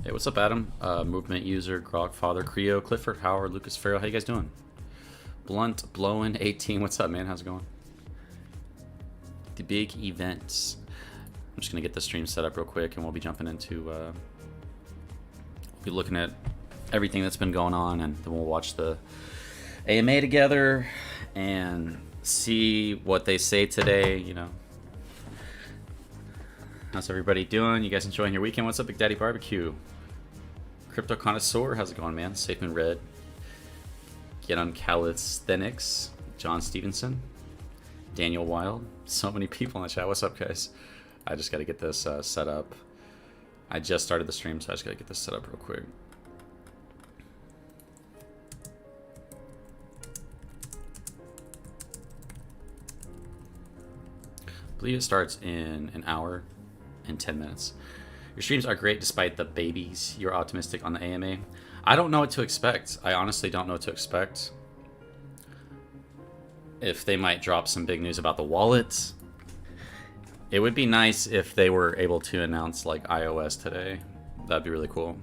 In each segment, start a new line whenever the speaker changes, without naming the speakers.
Hey, what's up, Adam? Movement user, Grogfather, Creo, Clifford, Howard, Lucas Farrell. How you guys doing? Blunt, Blowin, 18. What's up, man? How's it going? The big events. I'm just gonna get the stream set up real quick, and we'll be jumping into. We'll be looking at everything that's been going on, and then we'll watch the AMA together and see what they say today. You know, how's everybody doing? You guys enjoying your weekend? What's up, Big Daddy Barbecue? Crypto Connoisseur, how's it going, man? Safemoon Red. Get on Calisthenics. John Stevenson. Daniel Wild. So many people in the chat. What's up, guys? I just got to get this set up. I just started the stream, so I just got to get this set up real quick. I believe it starts in an hour and 10 minutes. Your streams are great despite the babies. You're optimistic on the AMA. I don't know what to expect. I honestly don't know what to expect. If they might drop some big news about the wallet. It would be nice if they were able to announce like iOS today. That'd be really cool.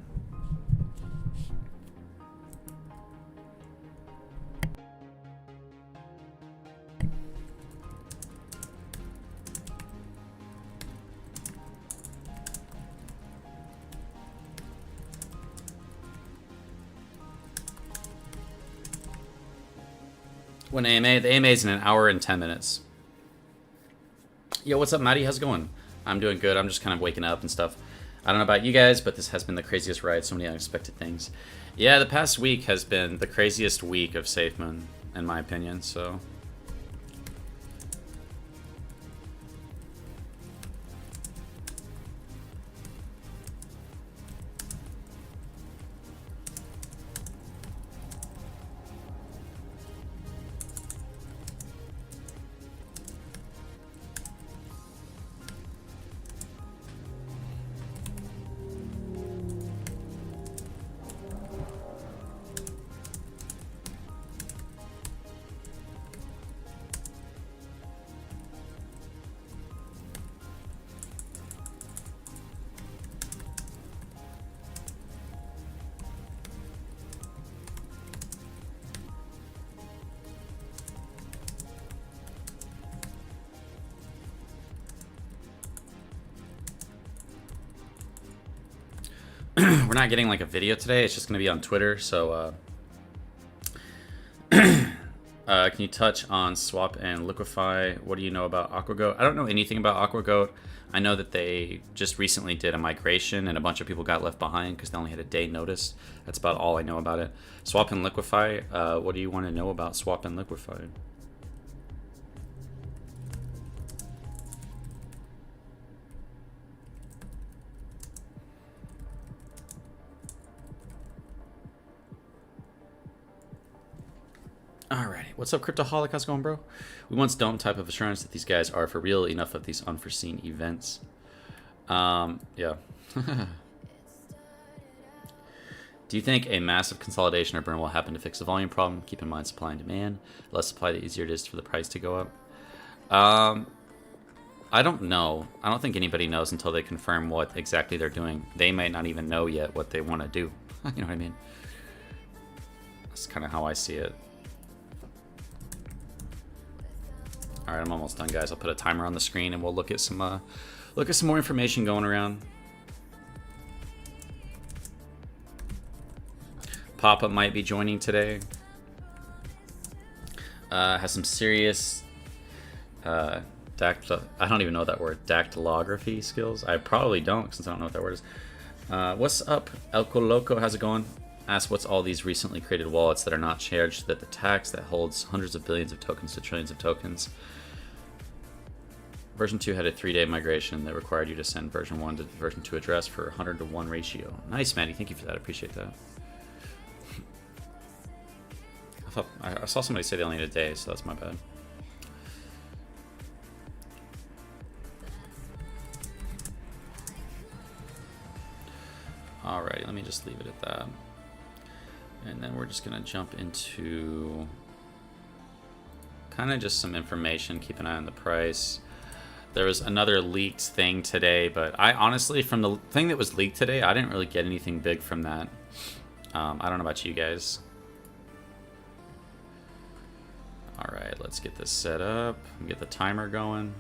When AMA? The AMA is in an hour and 10 minutes. Yo, what's up, Maddie? How's it going? I'm doing good. I'm just kind of waking up and stuff. I don't know about you guys, but this has been the craziest ride. So many unexpected things. Yeah, the past week has been the craziest week of Safemoon, in my opinion, so... We're not getting like a video today. It's just going to be on Twitter. So, can you touch on Swap and Liquify? What do you know about AquaGoat? I don't know anything about AquaGoat. I know that they just recently did a migration and a bunch of people got left behind because they only had a day notice. That's about all I know about it. Swap and Liquify. What do you want to know about Swap and Liquify? Alrighty, what's up, Cryptoholic? How's it going, bro? We once don't type of assurance that these guys are for real enough of these unforeseen events. Yeah. Do you think a massive consolidation or burn will happen to fix the volume problem? Keep in mind supply and demand. The less supply, the easier it is for the price to go up. I don't know. I don't think anybody knows until they confirm what exactly they're doing. They might not even know yet what they want to do. You know what I mean? That's kind of how I see it. All right, I'm almost done, guys. I'll put a timer on the screen and we'll look at some more information going around. Papa might be joining today. Has some serious I don't even know that word. Dactylography skills. I probably don't since I don't know what that word is. What's up, Elko Loco? How's it going? Ask what's all these recently created wallets that are not charged that the tax that holds hundreds of billions of tokens to trillions of tokens. Version 2 had a 3-day migration that required you to send version 1 to version 2 address for 100 to 1 ratio. Nice, Maddie. Thank you for that. I appreciate that. I saw somebody say they only need a day, so that's my bad. Alrighty, let me just leave it at that. And then we're just going to jump into kind of just some information. Keep an eye on the price. There was another leaked thing today, but I honestly, from the thing that was leaked today, I didn't really get anything big from that. I don't know about you guys. All right, let's get this set up and get the timer going.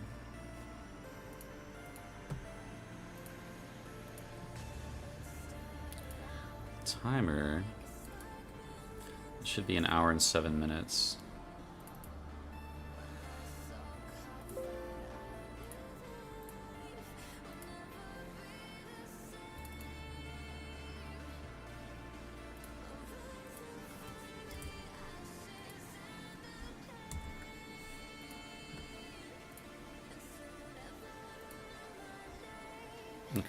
Timer should be 1 hour and 7 minutes. Okay.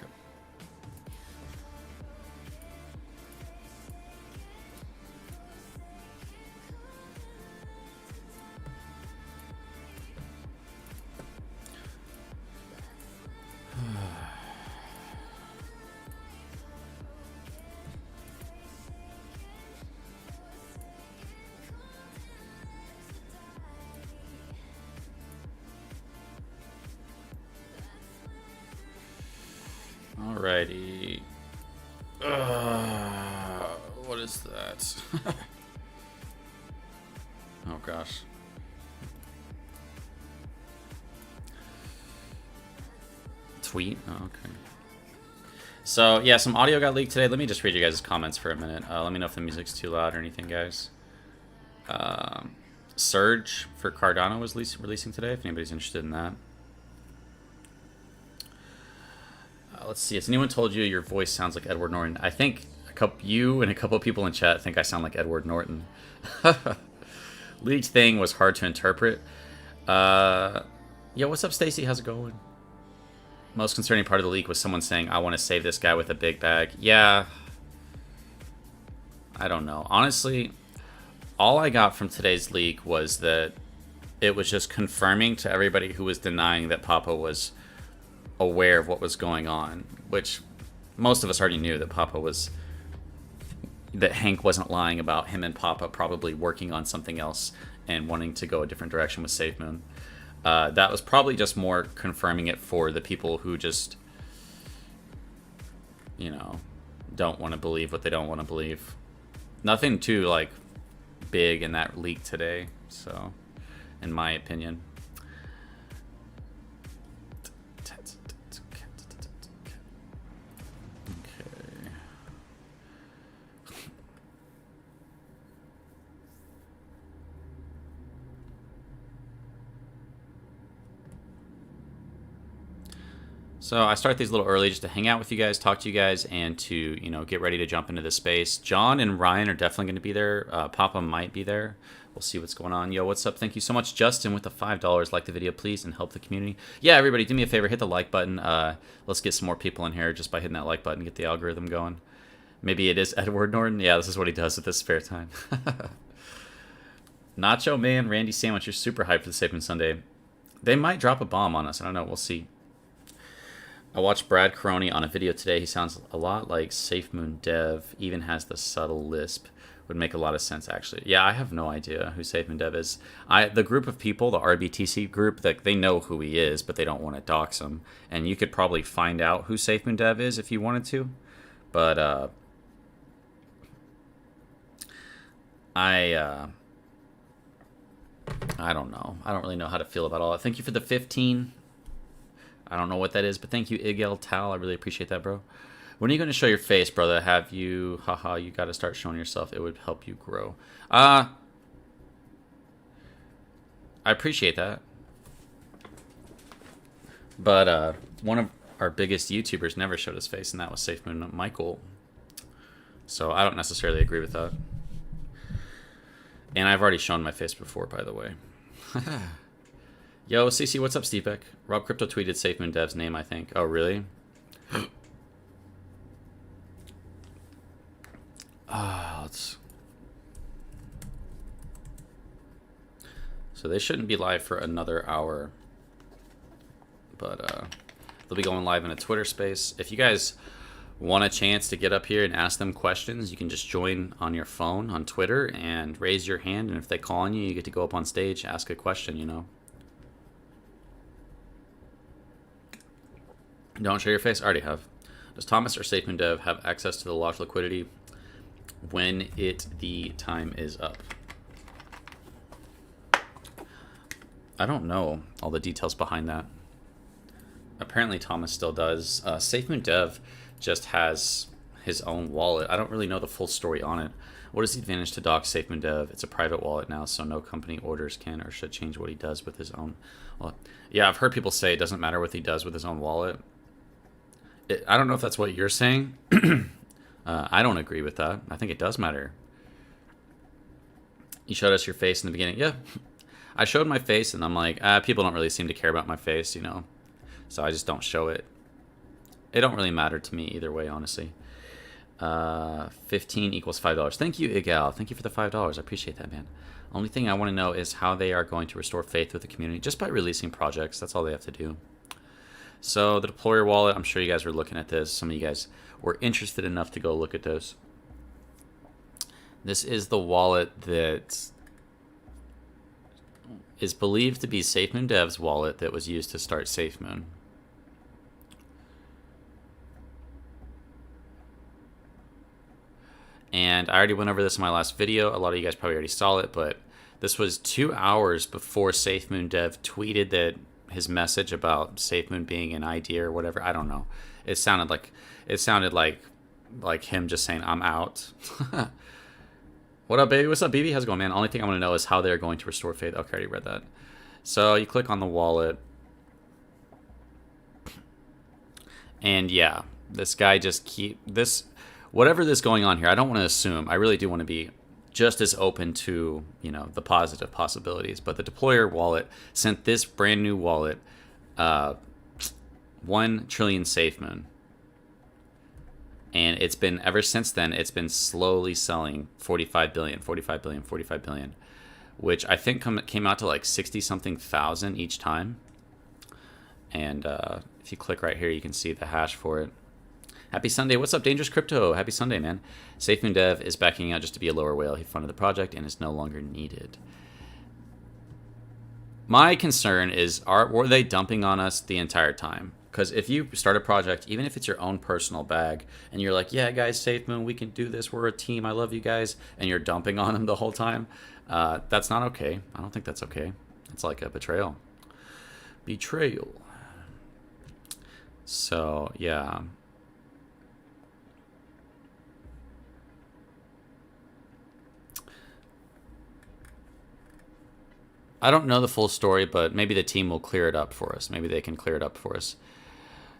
Alrighty. What is that? Oh gosh. Tweet? Oh, okay. So, yeah, some audio got leaked today. Let me just read you guys' comments for a minute. Let me know if the music's too loud or anything, guys. Surge for Cardano was releasing today, if anybody's interested in that. Let's see. Has anyone told you your voice sounds like Edward Norton? I think you and a couple of people in chat think I sound like Edward Norton. Leaked thing was hard to interpret. Yeah, what's up, Stacy? How's it going? Most concerning part of the leak was someone saying, I want to save this guy with a big bag. Yeah. I don't know. Honestly, all I got from today's leak was that it was just confirming to everybody who was denying that Papa was aware of what was going on, which most of us already knew that that Hank wasn't lying about him and Papa probably working on something else and wanting to go a different direction with Safemoon. That was probably just more confirming it for the people who just, you know, don't want to believe what they don't want to believe. Nothing too, like, big in that leak today, so, in my opinion. So I start these a little early just to hang out with you guys, talk to you guys, and to, you know, get ready to jump into this space. John and Ryan are definitely going to be there. Papa might be there. We'll see what's going on. Yo, what's up? Thank you so much, Justin, with the $5. Like the video, please, and help the community. Yeah, everybody, do me a favor. Hit the like button. Let's get some more people in here just by hitting that like button. Get the algorithm going. Maybe it is Edward Norton. Yeah, this is what he does with his spare time. Nacho Man, Randy Sandwich, you're super hyped for the Safemoon Sunday. They might drop a bomb on us. I don't know. We'll see. I watched Brad Caroni on a video today. He sounds a lot like Safemoon Dev, even has the subtle lisp. Would make a lot of sense, actually. Yeah, I have no idea who Safemoon Dev is. The group of people, the RBTC group, they know who he is, but they don't want to dox him. And you could probably find out who Safemoon Dev is if you wanted to. But I don't know. I don't really know how to feel about all that. Thank you for the 15. I don't know what that is, but thank you, Igel Tal. I really appreciate that, bro. When are you going to show your face, brother? Have you... Haha, you got to start showing yourself. It would help you grow. I appreciate that. But one of our biggest YouTubers never showed his face, and that was Safemoon Michael. So I don't necessarily agree with that. And I've already shown my face before, by the way. Yo, CC, what's up, Steepek? Rob Crypto tweeted Safemoon Dev's name, I think. Oh, really? So they shouldn't be live for another hour. But they'll be going live in a Twitter space. If you guys want a chance to get up here and ask them questions, you can just join on your phone on Twitter and raise your hand. And if they call on you, you get to go up on stage, ask a question, you know. Don't show your face. I already have. Does Thomas or Safemoon Dev have access to the locked liquidity when the time is up? I don't know all the details behind that. Apparently Thomas still does. Safemoon Dev just has his own wallet. I don't really know the full story on it. What is the advantage to dock Safemoon Dev? It's a private wallet now, so no company orders can or should change what he does with his own wallet. Yeah, I've heard people say it doesn't matter what he does with his own wallet. I don't know if that's what you're saying. I don't agree with that. I think it does matter. You showed us your face in the beginning. Yeah, I showed my face, and I'm like, people don't really seem to care about my face, you know. So I just don't show it. It don't really matter to me either way, honestly. 15 equals $5. Thank you, Igal. Thank you for the $5. I appreciate that, man. Only thing I want to know is how they are going to restore faith with the community just by releasing projects. That's all they have to do. So the deployer wallet, I'm sure you guys were looking at this. Some of you guys were interested enough to go look at this. This is the wallet that is believed to be Safemoon Dev's wallet that was used to start Safemoon. And I already went over this in my last video. A lot of you guys probably already saw it, but this was 2 hours before Safemoon Dev tweeted that his message about Safemoon being an idea or whatever. I don't know. It sounded like him just saying, I'm out. What up, baby? What's up, BB? How's it going, man? Only thing I want to know is how they're going to restore faith. Okay, I already read that. So you click on the wallet. And yeah, this guy just whatever this going on here, I don't want to assume. I really do want to be just as open to, you know, the positive possibilities. But the deployer wallet sent this brand new wallet 1 trillion Safemoon. And it's been, ever since then, it's been slowly selling 45 billion, 45 billion, 45 billion, which I think came out to like 60-something thousand each time. And if you click right here, you can see the hash for it. Happy Sunday. What's up, Dangerous Crypto? Happy Sunday, man. Safemoon Dev is backing out just to be a lower whale. He funded the project and is no longer needed. My concern is, were they dumping on us the entire time? Because if you start a project, even if it's your own personal bag, and you're like, yeah, guys, Safemoon, we can do this. We're a team. I love you guys. And you're dumping on them the whole time, that's not okay. I don't think that's okay. It's like a betrayal. Betrayal. So, yeah. I don't know the full story, but maybe the team will clear it up for us. Maybe they can clear it up for us.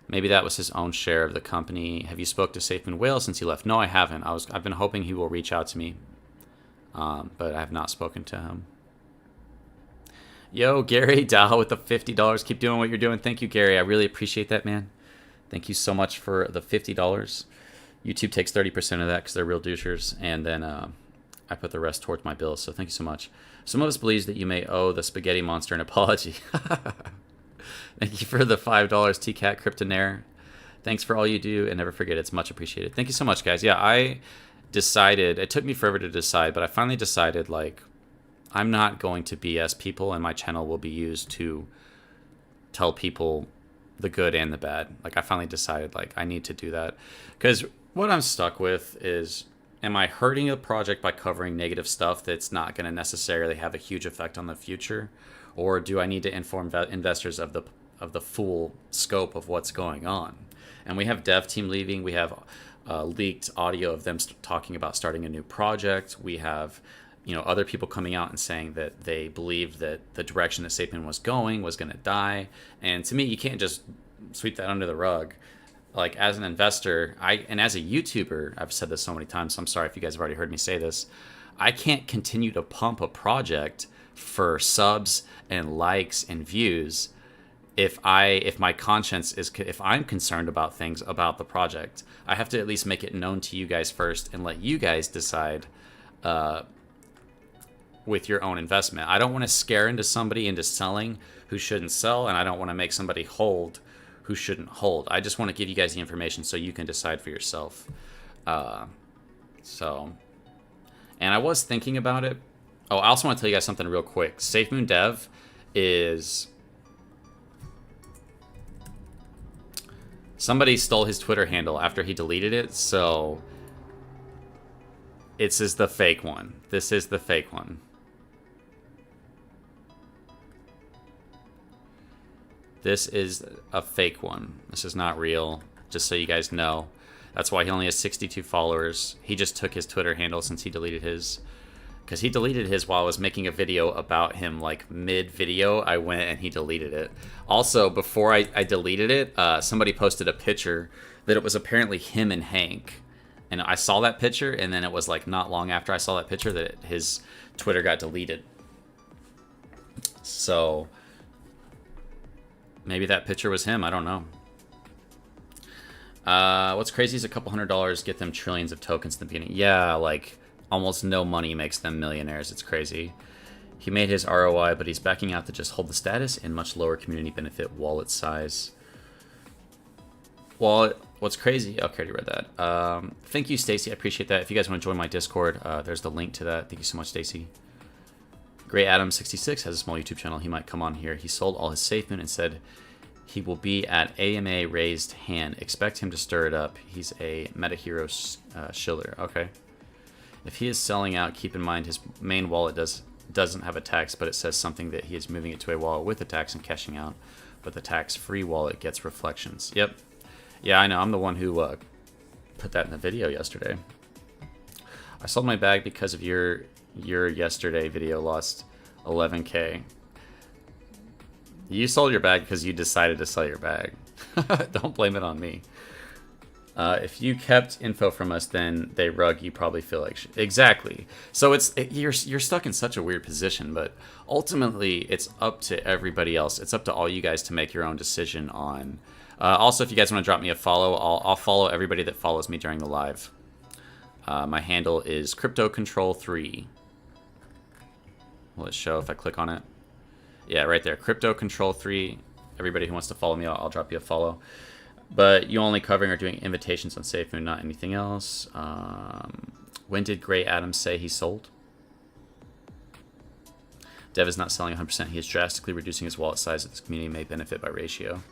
Maybe that was his own share of the company. Have you spoke to Safemoon Whale since he left? No, I haven't. I've been hoping he will reach out to me, but I have not spoken to him. Yo, Gary Dow with the $50. Keep doing what you're doing. Thank you, Gary. I really appreciate that, man. Thank you so much for the $50. YouTube takes 30% of that because they're real douchers, and then I put the rest towards my bills. So thank you so much. Some of us believes that you may owe the spaghetti monster an apology. Thank you for the $5, TCAT Kryptonaire. Thanks for all you do, and never forget, it's much appreciated. Thank you so much, guys. Yeah, I decided, it took me forever to decide, but I finally decided, like, I'm not going to BS people, and my channel will be used to tell people the good and the bad. Like, I finally decided, like, I need to do that. Because what I'm stuck with is, am I hurting a project by covering negative stuff that's not going to necessarily have a huge effect on the future? Or do I need to inform investors of the full scope of what's going on? And we have dev team leaving. We have leaked audio of them talking about starting a new project. We have, you know, other people coming out and saying that they believed that the direction that Safemoon was going to die. And to me, you can't just sweep that under the rug. Like, as an investor, and as a YouTuber, I've said this so many times, so I'm sorry if you guys have already heard me say this, I can't continue to pump a project for subs and likes and views if my conscience is, if I'm concerned about things about the project. I have to at least make it known to you guys first and let you guys decide with your own investment. I don't want to scare somebody into selling who shouldn't sell, and I don't want to make somebody hold who shouldn't hold. I just want to give you guys the information so you can decide for yourself. And I was thinking about it. Oh, I also want to tell you guys something real quick. Safemoon Dev is Somebody stole his Twitter handle after he deleted it, so this is the fake one. This is the fake one. This is a fake one. This is not real, just so you guys know. That's why he only has 62 followers. He just took his Twitter handle since he deleted his. Because he deleted his while I was making a video about him, like mid-video. I went and he deleted it. Also, before I deleted it, somebody posted a picture that it was apparently him and Hank. And I saw that picture, and then it was like not long after I saw that picture that his Twitter got deleted. So maybe that picture was him. I don't know. What's crazy is a couple $100 get them trillions of tokens in the beginning. Yeah, like almost no money makes them millionaires. It's crazy. He made his ROI, but he's backing out to just hold the status and much lower community benefit wallet size. Wallet. What's crazy? Okay, I already read that. Thank you, Stacy. I appreciate that. If you guys want to join my Discord, there's the link to that. Thank you so much, Stacy. Gray Adam 66 has a small YouTube channel. He might come on here. He sold all his Safemoon and said he will be at AMA raised hand. Expect him to stir it up. He's a meta hero shiller. Okay. If he is selling out, keep in mind his main wallet doesn't have a tax, but it says something that he is moving it to a wallet with a tax and cashing out. But the tax-free wallet gets reflections. Yep. Yeah, I know. I'm the one who put that in the video yesterday. I sold my bag because of your yesterday video. Lost 11K. You sold your bag because you decided to sell your bag. Don't blame it on me. If you kept info from us, then they rug. You probably feel like shit. Exactly. So you're stuck in such a weird position, but ultimately it's up to everybody else. It's up to all you guys to make your own decision on. Also, if you guys want to drop me a follow, I'll follow everybody that follows me during the live. My handle is CryptoControl3. Will it show if I click on it? Yeah, right there. CryptoControl3. Everybody who wants to follow me, I'll drop you a follow. But you only covering or doing invitations on Safemoon, not anything else. When did Gray Adams say he sold? Dev is not selling 100%. He is drastically reducing his wallet size that this community may benefit by ratio.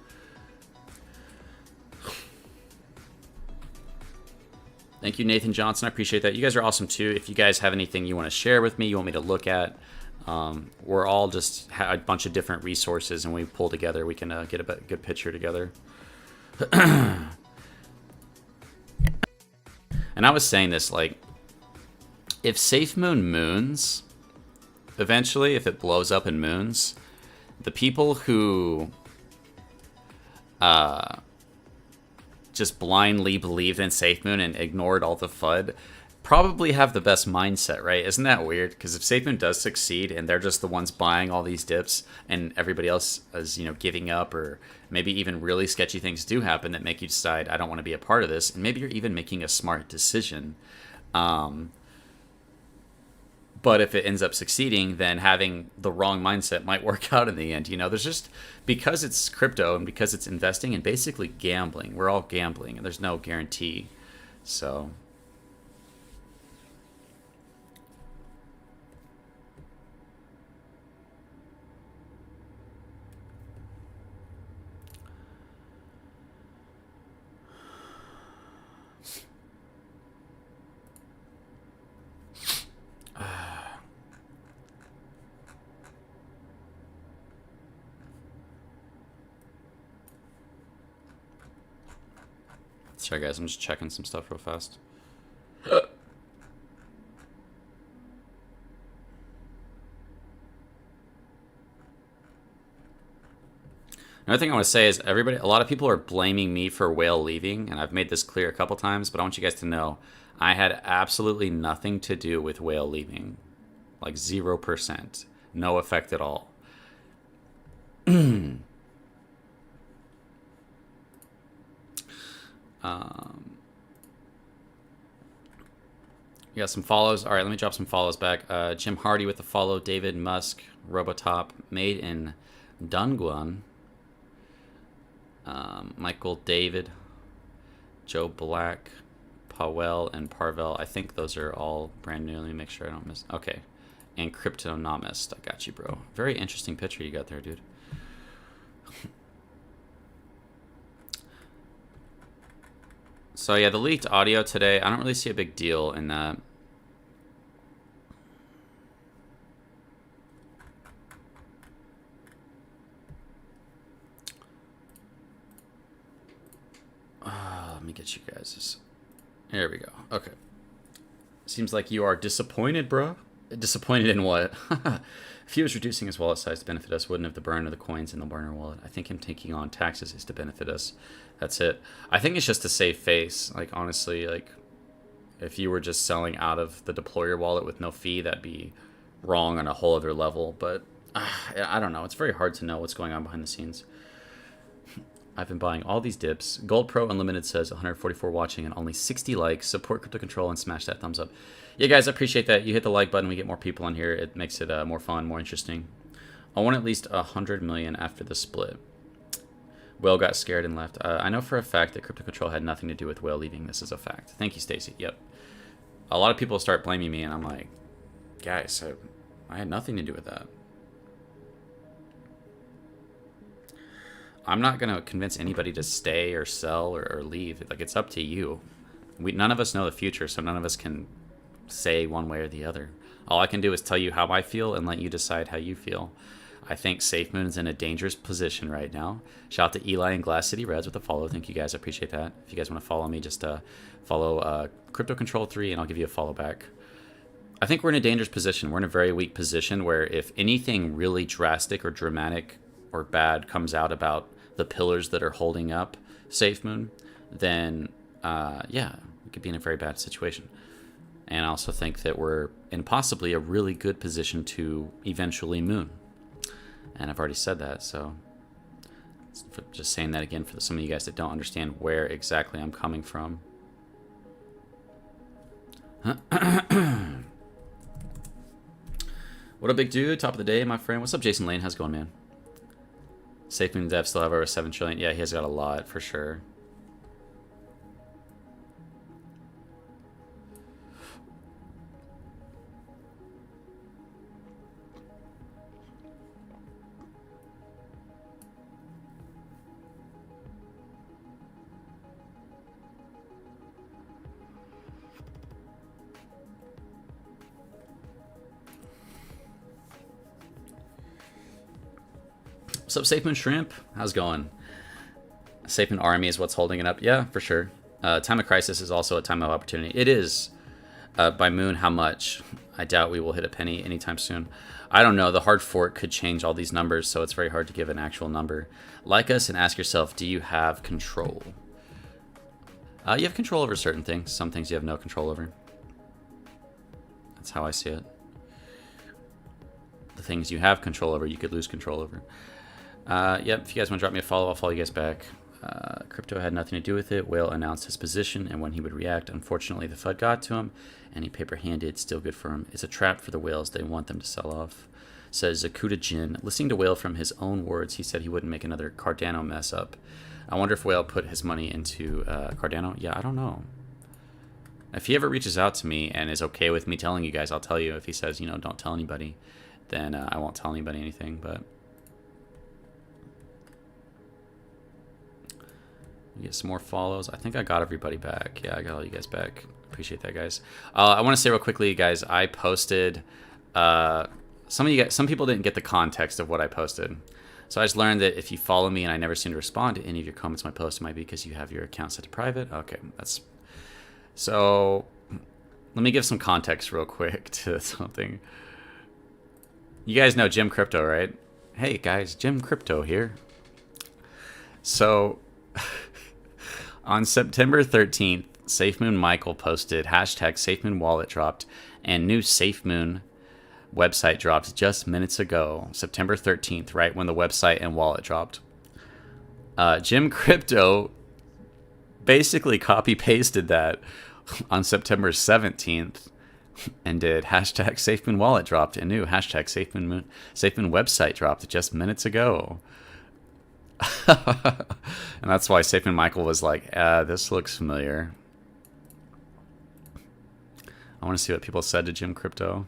Thank you, Nathan Johnson. I appreciate that. You guys are awesome, too. If you guys have anything you want to share with me, you want me to look at, we're all just a bunch of different resources, and we pull together. We can get a good picture together. And I was saying this, like, if Safemoon moons, eventually, if it blows up in moons, the people who just blindly believed in Safemoon and ignored all the FUD probably have the best mindset, right? Isn't that weird? Because if Safemoon does succeed and they're just the ones buying all these dips and everybody else is, giving up, or maybe even really sketchy things do happen that make you decide, I don't want to be a part of this, and maybe you're even making a smart decision. But if it ends up succeeding, then having the wrong mindset might work out in the end. There's just, because it's crypto and because it's investing and basically gambling, we're all gambling and there's no guarantee. So sorry guys, I'm just checking some stuff real fast. Another thing I want to say is a lot of people are blaming me for Whale leaving, and I've made this clear a couple times, but I want you guys to know I had absolutely nothing to do with Whale leaving. Like 0%. No effect at all. You got some follows. All right, let me drop some follows back. Jim Hardy with the follow. David Musk, Robotop, made in Dongguan. Michael David, Joe Black, Powell, and Parvel. I think those are all brand new. Let me make sure I don't miss. Okay. And Cryptonomist. I got you, bro. Very interesting picture you got there, dude. So yeah, the leaked audio today, I don't really see a big deal in that. Let me get you guys this. There we go. Okay. Seems like you are disappointed, bro. Disappointed in what? If he was reducing his wallet size to benefit us, wouldn't have the burn of the coins in the burner wallet. I think him taking on taxes is to benefit us. That's it. I think it's just to save face. Like, honestly, like, if you were just selling out of the deployer wallet with no fee, that'd be wrong on a whole other level. But I don't know. It's very hard to know what's going on behind the scenes. I've been buying all these dips. Gold Pro Unlimited says 144 watching and only 60 likes. Support Crypto Control and smash that thumbs up. Yeah, guys, I appreciate that. You hit the like button, we get more people on here. It makes it more fun, more interesting. I want at least 100 million after the split. Whale got scared and left. I know for a fact that Crypto Control had nothing to do with Whale leaving. This is a fact. Thank you, Stacy. Yep. A lot of people start blaming me, and I'm like, guys, I had nothing to do with that. I'm not going to convince anybody to stay or sell or leave. Like, it's up to you. None of us know the future, so none of us can say one way or the other. All I can do is tell you how I feel and let you decide how you feel. I think Safemoon is in a dangerous position right now. Shout out to Eli and Glass City Reds with a follow. Thank you guys. I appreciate that. If you guys want to follow me, just follow Crypto Control 3 and I'll give you a follow back. I think we're in a dangerous position. We're in a very weak position where if anything really drastic or dramatic or bad comes out about the pillars that are holding up Safemoon, then yeah, we could be in a very bad situation. And I also think that we're in possibly a really good position to eventually moon. And I've already said that, so just saying that again for some of you guys that don't understand where exactly I'm coming from. What a big dude. Top of the day, my friend. What's up, Jason Lane? How's it going, man? Safemoon Dev still have over 7 trillion. Yeah, he has got a lot for sure. What's up, Safemoon Shrimp? How's it going? Safemoon Army is what's holding it up. Yeah, for sure. Time of crisis is also a time of opportunity. It is. By moon, how much? I doubt we will hit a penny anytime soon. I don't know. The hard fork could change all these numbers, so it's very hard to give an actual number. Like us and ask yourself, do you have control? You have control over certain things. Some things you have no control over. That's how I see it. The things you have control over, you could lose control over. Yep, if you guys want to drop me a follow, I'll follow you guys back. Crypto had nothing to do with it. Whale announced his position and when he would react. Unfortunately, the FUD got to him, and he paper-handed. Still good for him. It's a trap for the whales. They want them to sell off. Says Zakuta Jin. Listening to Whale from his own words, he said he wouldn't make another Cardano mess up. I wonder if Whale put his money into Cardano. Yeah, I don't know. If he ever reaches out to me and is okay with me telling you guys, I'll tell you. If he says, you know, don't tell anybody, then I won't tell anybody anything, but... Get some more follows. I think I got everybody back. Yeah, I got all you guys back. Appreciate that, guys. I want to say real quickly, guys, I posted... some people didn't get the context of what I posted. So I just learned that if you follow me and I never seem to respond to any of your comments on my post, it might be because you have your account set to private. Okay, that's... So, let me give some context real quick to something. You guys know Jim Crypto, right? Hey, guys, Jim Crypto here. So... On September 13th, Safemoon Michael posted hashtag Safemoon wallet dropped and new Safemoon website dropped just minutes ago, September 13th, right when the website and wallet dropped. Jim Crypto basically copy-pasted that on September 17th and did hashtag Safemoon wallet dropped and new hashtag Safemoon website dropped just minutes ago. And that's why Safemoon Michael was like, this looks familiar. I want to see what people said to Jim Crypto.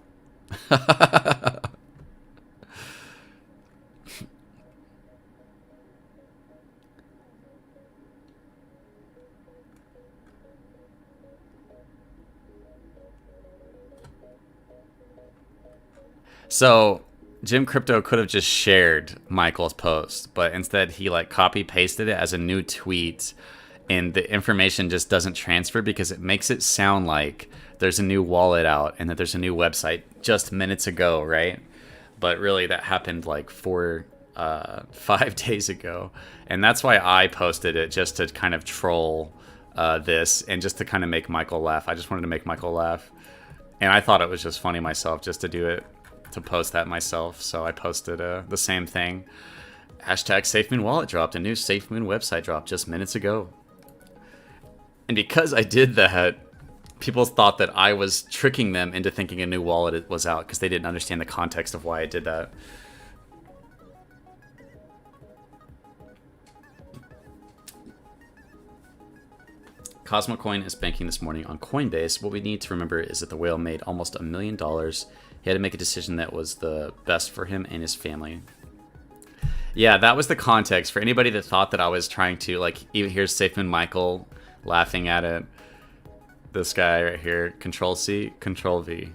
So Jim Crypto could have just shared Michael's post, but instead he like copy pasted it as a new tweet, and the information just doesn't transfer because it makes it sound like there's a new wallet out and that there's a new website just minutes ago, right? But really that happened like 5 days ago, and that's why I posted it, just to kind of troll this and just to kind of make Michael laugh. I just wanted to make Michael laugh, and I thought it was just funny myself just to do it, to post that myself. So I posted the same thing. Hashtag Safemoon wallet dropped. A new Safemoon website dropped just minutes ago. And because I did that, people thought that I was tricking them into thinking a new wallet was out because they didn't understand the context of why I did that. Cosmo Coin is banking this morning on Coinbase. What we need to remember is that the whale made almost $1 million. He had to make a decision that was the best for him and his family. Yeah, that was the context. For anybody that thought that I was trying to, like, even here's Safemoon Michael laughing at it. This guy right here, Control C, Control V.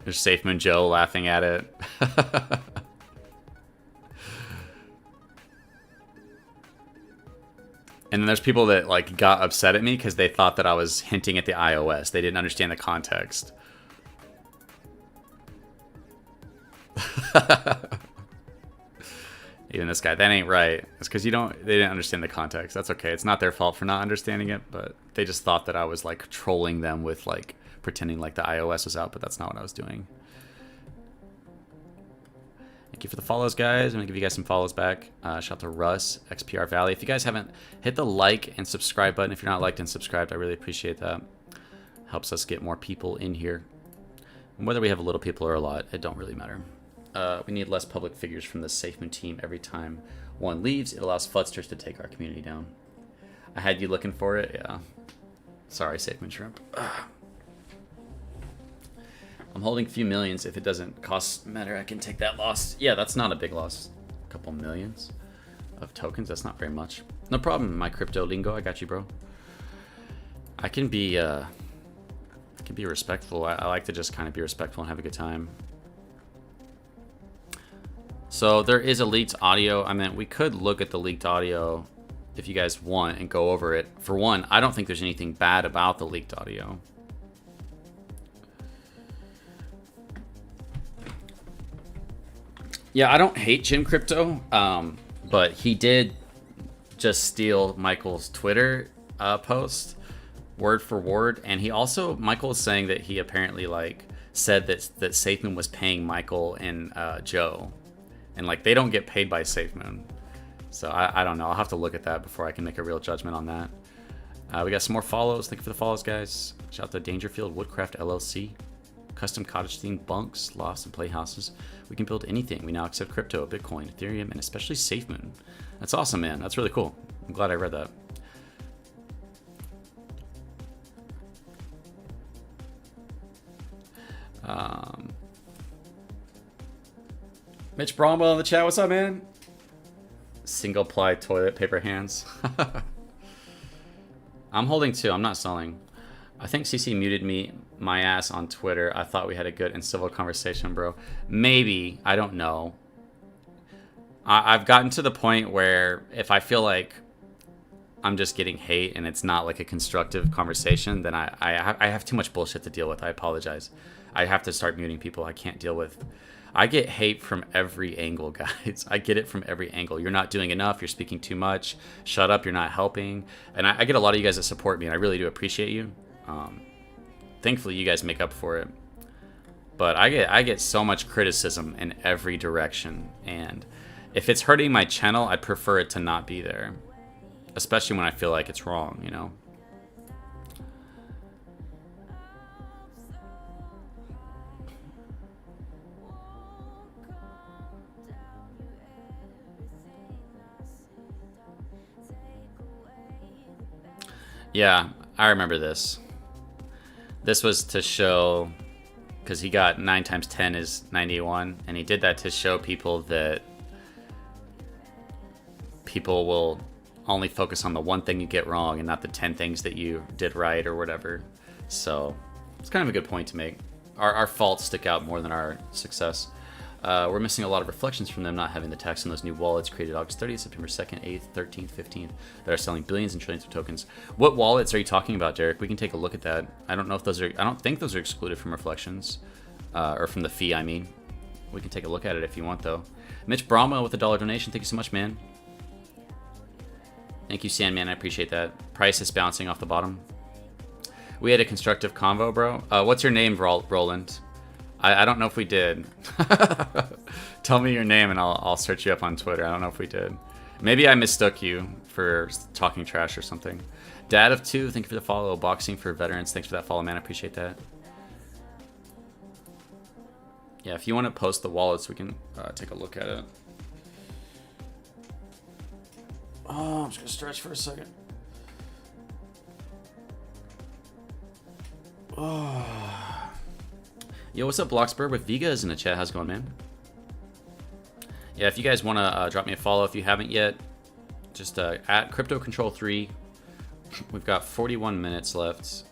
There's Safemoon Joe laughing at it. And then there's people that like got upset at me because they thought that I was hinting at the iOS. They didn't understand the context. Even this guy, that ain't right. It's because they didn't understand the context. That's okay. It's not their fault for not understanding it, but they just thought that I was like trolling them with like pretending like the iOS was out, but that's not what I was doing. Thank you for the follows, guys. I'm going to give you guys some follows back. Shout out to Russ, XPR Valley. If you guys haven't hit the like and subscribe button, if you're not liked and subscribed, I really appreciate that. Helps us get more people in here. And whether we have a little people or a lot, it don't really matter. We need less public figures from the Safemoon team. Every time one leaves, it allows Futsters to take our community down. I had you looking for it, yeah. Sorry, Safemoon Shrimp. I'm holding a few millions. If it doesn't cost matter, I can take that loss. Yeah, that's not a big loss. A couple millions of tokens. That's not very much. No problem, my crypto lingo. I got you, bro. I can be respectful. I like to just kind of be respectful and have a good time. So there is a leaked audio. I mean, we could look at the leaked audio if you guys want and go over it. For one, I don't think there's anything bad about the leaked audio. Yeah, I don't hate Jim Crypto, but he did just steal Michael's Twitter post word for word, and he also, Michael is saying that he apparently like said that Safemoon was paying Michael and Joe, and like they don't get paid by Safemoon, so I don't know. I'll have to look at that before I can make a real judgment on that. We got some more follows. Thank you for the follows, guys. Shout out to Dangerfield Woodcraft LLC. Custom cottage themed bunks, lofts, and playhouses. We can build anything. We now accept crypto, Bitcoin, Ethereum, and especially Safemoon. That's awesome, man. That's really cool. I'm glad I read that. Mitch Bromwell in the chat. What's up, man? Single ply toilet paper hands. I'm holding two. I'm not selling. I think CC muted my ass on Twitter. I thought we had a good and civil conversation, bro. Maybe. I don't know. I've gotten to the point where if I feel like I'm just getting hate and it's not like a constructive conversation, then I have too much bullshit to deal with. I apologize. I have to start muting people. I can't deal with. I get hate from every angle, guys. I get it from every angle. You're not doing enough. You're speaking too much. Shut up. You're not helping. And I get a lot of you guys that support me, and I really do appreciate you. Thankfully, you guys make up for it. But I get so much criticism in every direction, and if it's hurting my channel, I'd prefer it to not be there, especially when I feel like it's wrong, you know. Yeah, I remember this. This was to show, because he got 9 times 10 is 91, and he did that to show people that people will only focus on the one thing you get wrong and not the 10 things that you did right or whatever. So It's kind of a good point to make. Our faults stick out more than our success. We're missing a lot of reflections from them not having the tax on those new wallets created August 30th, September 2nd, 8th, 13th, 15th that are selling billions and trillions of tokens. What wallets are you talking about, Derek? We can take a look at that. I don't know if those are... I don't think those are excluded from reflections. Or from the fee, I mean. We can take a look at it if you want, though. Mitch Brahma with a $1 donation. Thank you so much, man. Thank you, Sandman. I appreciate that. Price is bouncing off the bottom. We had a constructive convo, bro. What's your name, Roland? I don't know if we did. Tell me your name and I'll search you up on Twitter. I don't know if we did. Maybe I mistook you for talking trash or something. Dad of 2, thank you for the follow. Boxing for Veterans, thanks for that follow, man. I appreciate that. Yeah, if you want to post the wallets, we can take a look at it. Oh, I'm just going to stretch for a second. Oh. Yo, what's up, Bloxburg with Vigas in the chat? How's it going, man? Yeah, if you guys want to drop me a follow if you haven't yet, just at Crypto Control 3. We've got 41 minutes left.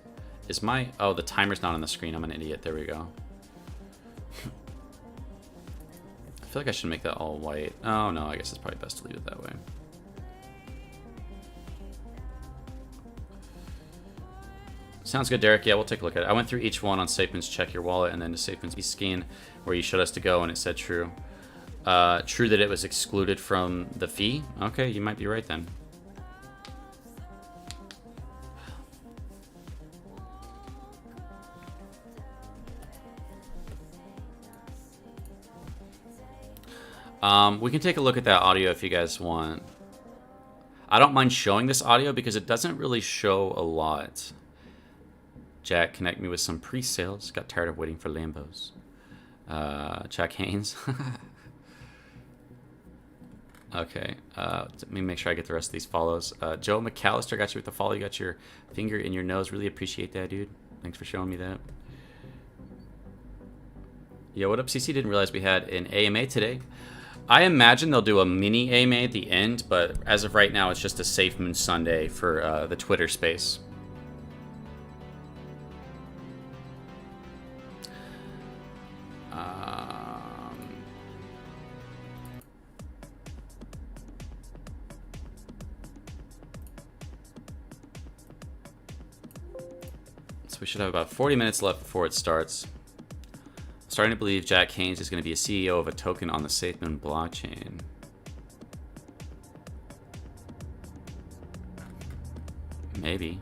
Is my... Oh, the timer's not on the screen. I'm an idiot. There we go. I feel like I should make that all white. Oh, no, I guess it's probably best to leave it that way. Sounds good, Derek. Yeah, we'll take a look at it. I went through each one on Safemoon's Check Your Wallet and then to Safemoon's scan where you showed us to go and it said true. True that it was excluded from the fee? Okay, you might be right then. We can take a look at that audio if you guys want. I don't mind showing this audio because it doesn't really show a lot. Jack, connect me with some pre-sales. Got tired of waiting for Lambos. Jack Haynes. Okay. Let me make sure I get the rest of these follows. Joe McAllister got you with the follow. You got your finger in your nose. Really appreciate that, dude. Thanks for showing me that. Yeah, what up, CC? Didn't realize we had an AMA today. I imagine they'll do a mini AMA at the end, but as of right now, it's just a Safemoon Sunday for the Twitter space. So we should have about 40 minutes left before it starts. Starting to believe Jack Haynes is going to be a CEO of a token on the Safemoon blockchain. Maybe.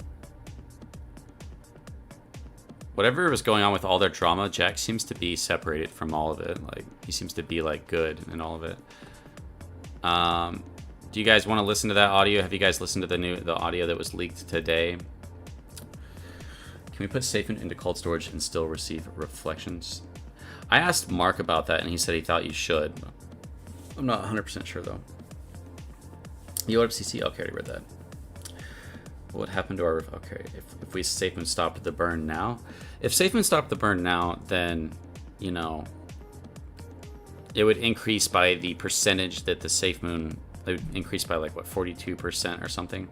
Whatever was going on with all their drama, Jack seems to be separated from all of it. Like, he seems to be, like, good in all of it. Do you guys want to listen to that audio? Have you guys listened to the audio that was leaked today? Can we put Safemoon into cold storage and still receive reflections? I asked Mark about that, and he said he thought you should. I'm not 100% sure, though. Yo, CC? Okay, I already read that. What happened to our... Okay, if we Safemoon stopped the burn now... If Safemoon stopped the burn now, then, you know... It would increase by the percentage that the Safemoon... It would increase by, like, what, 42% or something?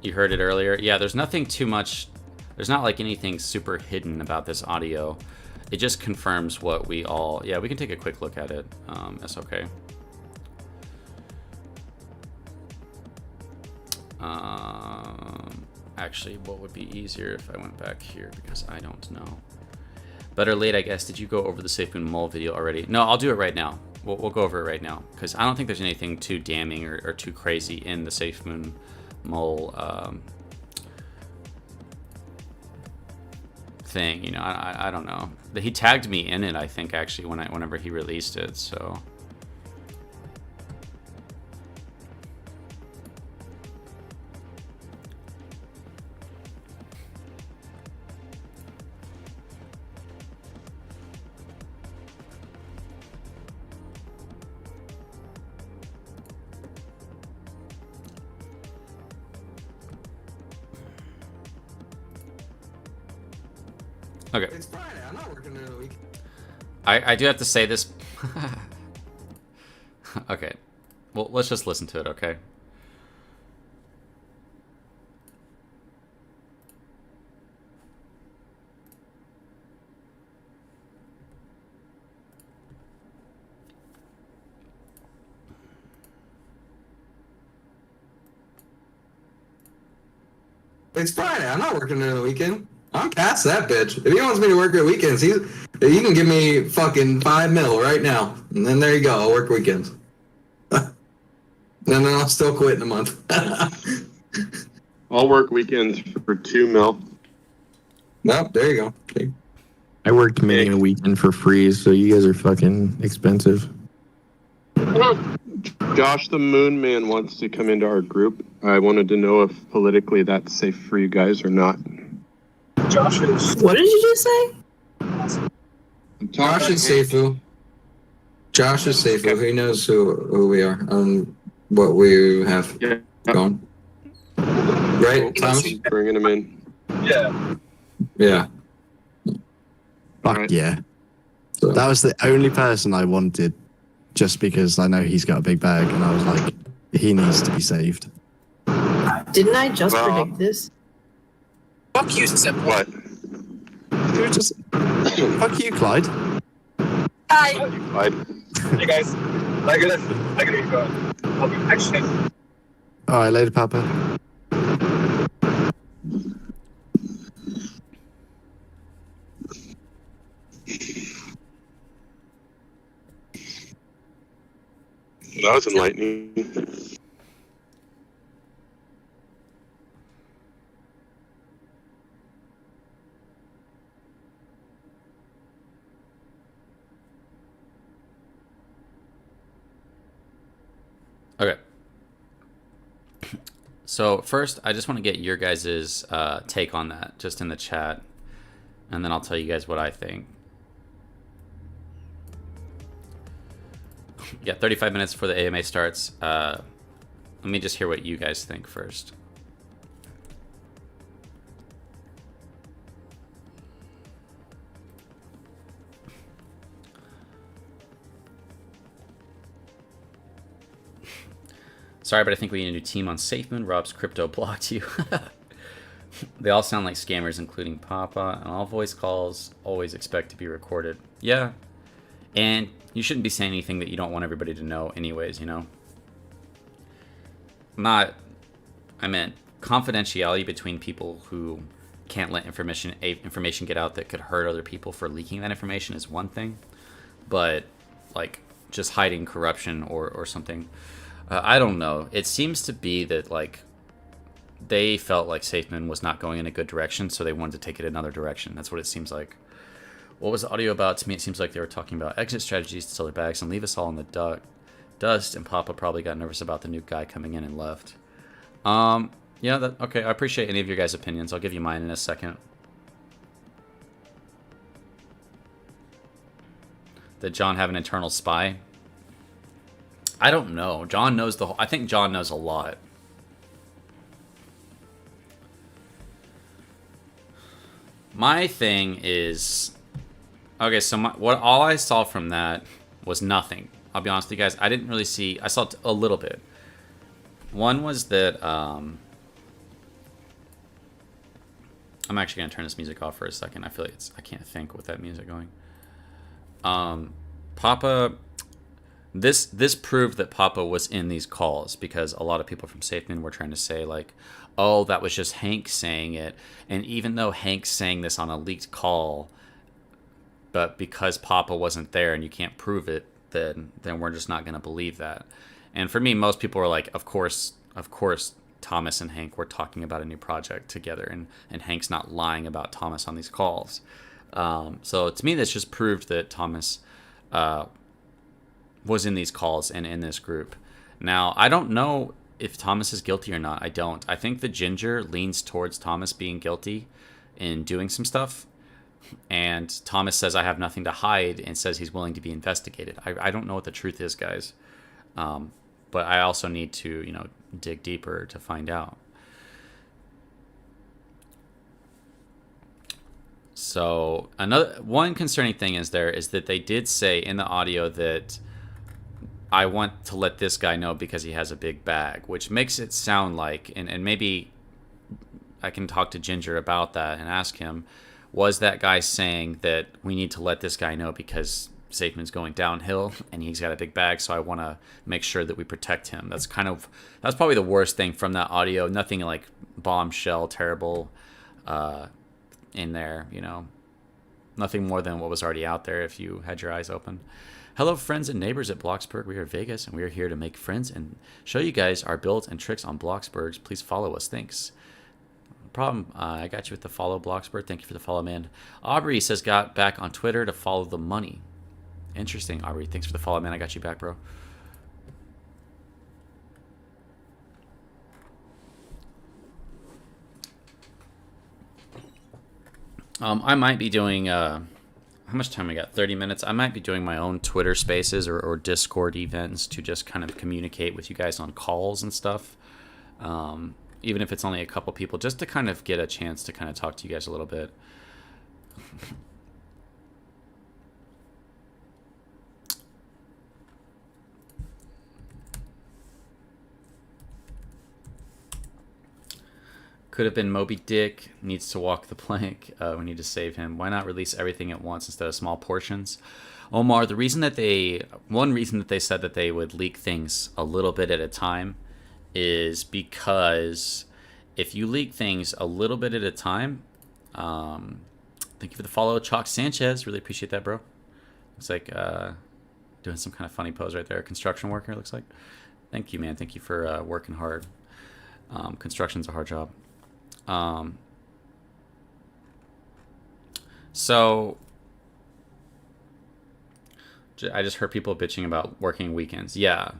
You heard it earlier? Yeah, there's nothing too much... There's not like anything super hidden about this audio. It just confirms what we all... Yeah, we can take a quick look at it. That's okay. Actually, what would be easier if I went back here? Because I don't know. Better late, I guess. Did you go over the Safemoon Mole video already? No, I'll do it right now. We'll go over it right now. Because I don't think there's anything too damning or too crazy in the Safemoon Mole... thing, you know. I don't know. He tagged me in it, I think, actually, whenever he released it, so... Okay.
It's Friday. I'm not working during the week.
I do have to say this. Okay. Well, let's just listen to it, okay?
It's Friday. I'm not working during the weekend. I'm past that bitch. If he wants me to work at weekends, he can give me fucking $5 million right now, and then there you go. I'll work weekends. And then I'll still quit in a month.
I'll work weekends for $2 million.
Well, there you go. Okay.
I worked many a weekend for free, so you guys are fucking expensive.
Josh the Moon Man wants to come into our group. I wanted to know if politically that's safe for you guys or not.
Josh is.
What did you just say?
Josh is Safemoon. Josh is Safemoon.
Okay.
He knows who we are and what we have going. Right, Thomas?
Bringing him in.
Yeah.
Yeah.
Fuck
Right.
yeah.
So.
That was the only person I wanted, just because I know he's got a big bag, and I was like, he needs to be saved.
Didn't I just
Well-
predict this?
Fuck you, Simple.
What?
You were just fuck you, Clyde.
Hi.
Clyde?
Hey guys. I gotta go. I'll be actually.
All right, later, Papa.
That was enlightening.
Okay. So first, I just want to get your guys' take on that, just in the chat, and then I'll tell you guys what I think. Yeah, 35 minutes before the AMA starts. Let me just hear what you guys think first. Sorry, but I think we need a new team on Safemoon. Rob's crypto blocked you. They all sound like scammers, including Papa, and all voice calls always expect to be recorded. Yeah, and you shouldn't be saying anything that you don't want everybody to know anyways, you know? I meant confidentiality between people who can't let information get out that could hurt other people for leaking that information is one thing, but like just hiding corruption or something. I don't know. It seems to be that like they felt like Safemoon was not going in a good direction, so they wanted to take it another direction. That's what it seems like. What was the audio about? To me, it seems like they were talking about exit strategies to sell their bags and leave us all in the dust, and Papa probably got nervous about the new guy coming in and left. Yeah, okay, I appreciate any of your guys' opinions. I'll give you mine in a second. Did John have an internal spy? I don't know. John knows the whole... I think John knows a lot. My thing is... Okay, so all I saw from that was nothing. I'll be honest with you guys. I didn't really see... I saw a little bit. One was that... I'm actually going to turn this music off for a second. I feel like I can't think with that music going. Papa... This proved that Papa was in these calls, because a lot of people from Safemoon were trying to say, like, oh, that was just Hank saying it. And even though Hank's saying this on a leaked call, but because Papa wasn't there and you can't prove it, then we're just not going to believe that. And for me, most people were like, of course, Thomas and Hank were talking about a new project together, and Hank's not lying about Thomas on these calls. So to me, this just proved that Thomas... was in these calls and in this group. Now, I don't know if Thomas is guilty or not. I don't. I think the Ginger leans towards Thomas being guilty in doing some stuff. And Thomas says, I have nothing to hide, and says he's willing to be investigated. I don't know what the truth is, guys. But I also need to, dig deeper to find out. So one concerning thing is that they did say in the audio that I want to let this guy know because he has a big bag, which makes it sound like, and maybe I can talk to Ginger about that and ask him, was that guy saying that we need to let this guy know because Safemoon's going downhill and he's got a big bag, so I want to make sure that we protect him. That's probably the worst thing from that audio. Nothing like bombshell, terrible in there, you know. Nothing more than what was already out there if you had your eyes open. Hello, friends and neighbors at Bloxburg. We are Vegas, and we are here to make friends and show you guys our builds and tricks on Bloxburg. Please follow us. Thanks. No problem. I got you with the follow, Bloxburg. Thank you for the follow, man. Aubrey says, got back on Twitter to follow the money. Interesting, Aubrey. Thanks for the follow, man. I got you back, bro. I might be doing, how much time we got? 30 minutes. I might be doing my own Twitter spaces or Discord events to just kind of communicate with you guys on calls and stuff. Even if it's only a couple people, just to kind of get a chance to kind of talk to you guys a little bit. Could have been Moby Dick, needs to walk the plank. We need to save him. Why not release everything at once instead of small portions? Omar, one reason that they said that they would leak things a little bit at a time is because if you leak things a little bit at a time, thank you for the follow, Chalk Sanchez. Really appreciate that, bro. Looks like doing some kind of funny pose right there. Construction worker, looks like. Thank you, man. Thank you for working hard. Construction's a hard job. So I just heard people bitching about working weekends. Yeah.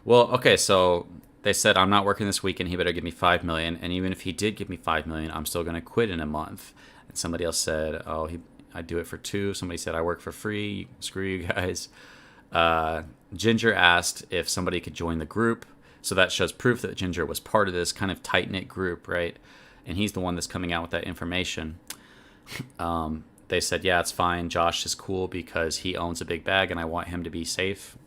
Well, okay, so they said I'm not working this weekend. He better give me $5 million. And even if he did give me $5 million, I'm still going to quit in a month. And somebody else said, oh, I do it for 2. Somebody said I work for free. Screw you guys. Ginger asked if somebody could join the group. So that shows proof that Ginger was part of this kind of tight-knit group, right? And he's the one that's coming out with that information. They said, yeah, it's fine. Josh is cool because he owns a big bag and I want him to be safe.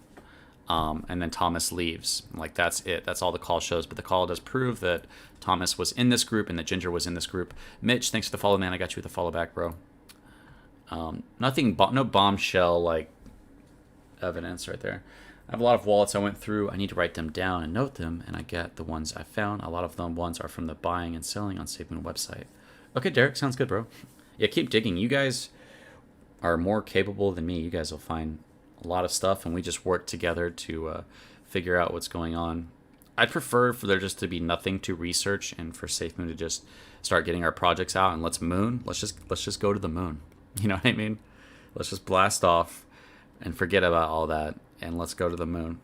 And then Thomas leaves. Like, that's it. That's all the call shows. But the call does prove that Thomas was in this group and that Ginger was in this group. Mitch, thanks for the follow, man. I got you with the follow back, bro. No bombshell, like, evidence right there. I have a lot of wallets I went through. I need to write them down and note them, and I get the ones I found. A lot of them ones are from the buying and selling on Safemoon website. Okay, Derek, sounds good, bro. Yeah, keep digging. You guys are more capable than me. You guys will find a lot of stuff, and we just work together to figure out what's going on. I'd prefer for there just to be nothing to research and for Safemoon to just start getting our projects out and let's just go to the moon. You know what I mean? Let's just blast off and forget about all that. And let's go to the moon.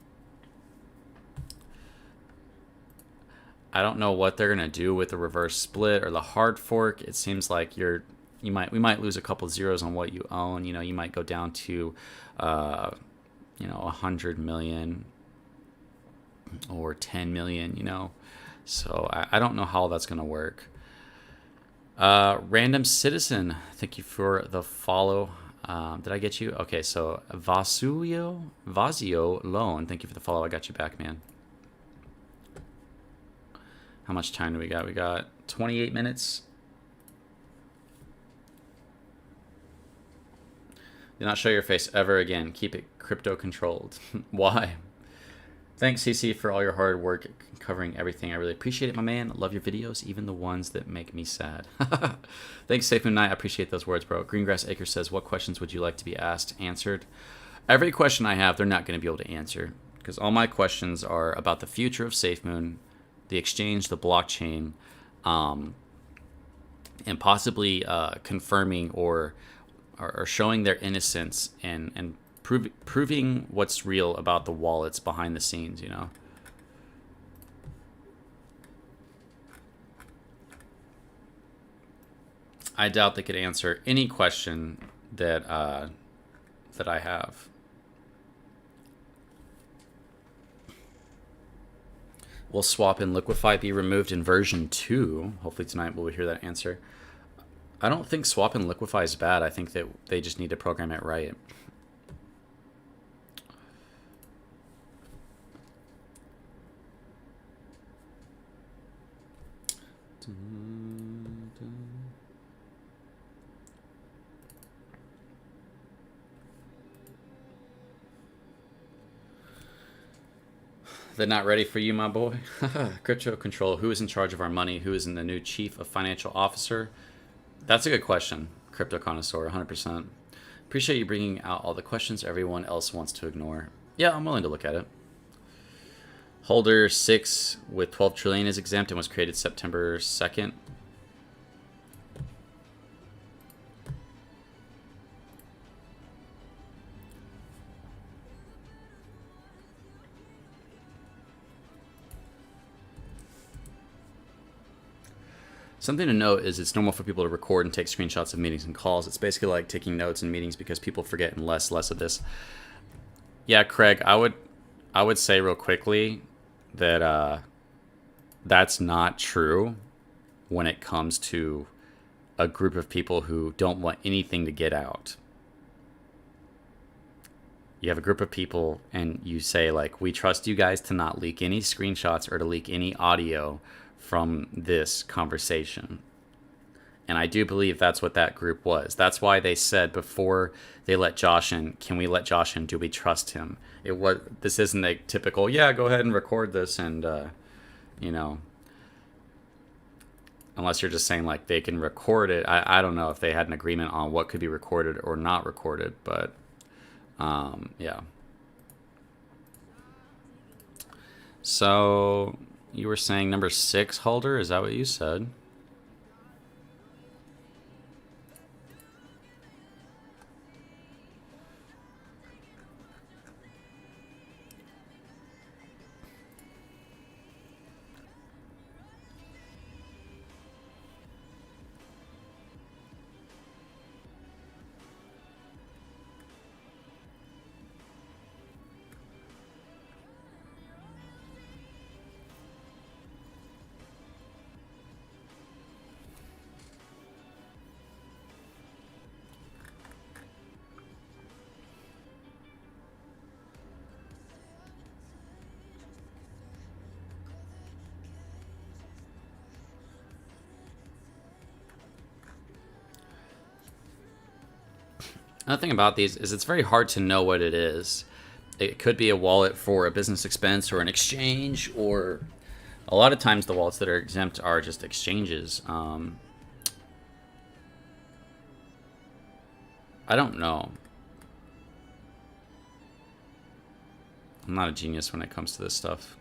I don't know what they're gonna do with the reverse split or the hard fork. It seems like we might lose a couple zeros on what you own. You know, you might go down to 100 million or 10 million. You know, so I don't know how that's gonna work. Random Citizen, thank you for the follow. Did I get you? Okay, so Vazio Loan, thank you for the follow. I got you back, man. How much time do we got? We got 28 minutes. Do not show your face ever again. Keep it crypto controlled. Why? Thanks, CC, for all your hard work covering everything. I really appreciate it, my man. Love your videos, even the ones that make me sad. Thanks, Safemoon Knight. I appreciate those words, bro. Greengrass Acre says, what questions would you like to be asked, answered? Every question I have, they're not going to be able to answer, because all my questions are about the future of Safemoon, the exchange, the blockchain, and possibly confirming or showing their innocence and proving what's real about the wallets behind the scenes, you know. I doubt they could answer any question that I have. Will swap and liquefy be removed in version 2? Hopefully tonight we'll hear that answer. I don't think swap and liquefy is bad. I think that they just need to program it right. They're not ready for you, my boy. Crypto control. Who is in charge of our money? Who is in the new chief of financial officer? That's a good question, Crypto Connoisseur, 100%. Appreciate you bringing out all the questions everyone else wants to ignore. Yeah, I'm willing to look at it. Holder 6 with 12 trillion is exempt and was created September 2nd. Something to note is it's normal for people to record and take screenshots of meetings and calls. It's basically like taking notes in meetings because people forget and less of this. Yeah, Craig, I would say real quickly that that's not true when it comes to a group of people who don't want anything to get out. You have a group of people and you say, like, we trust you guys to not leak any screenshots or to leak any audio from this conversation. And I do believe that's what that group was. That's why they said before they let Josh in, can we let Josh in? Do we trust him? This isn't a typical, yeah, go ahead and record this and, you know, unless you're just saying like they can record it. I don't know if they had an agreement on what could be recorded or not recorded, but yeah. So you were saying number 6, Halder? Is that what you said? Another thing about these is it's very hard to know what it is. It could be a wallet for a business expense or an exchange, or a lot of times the wallets that are exempt are just exchanges. I don't know. I'm not a genius when it comes to this stuff.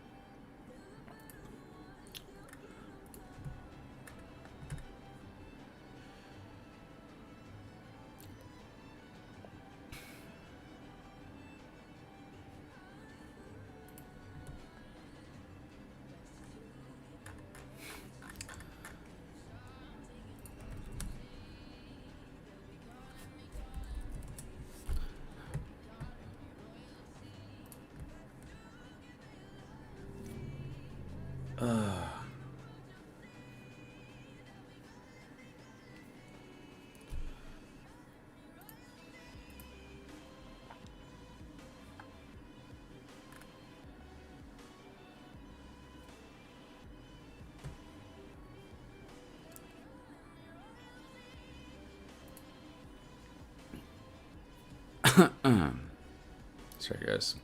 Sorry, guys.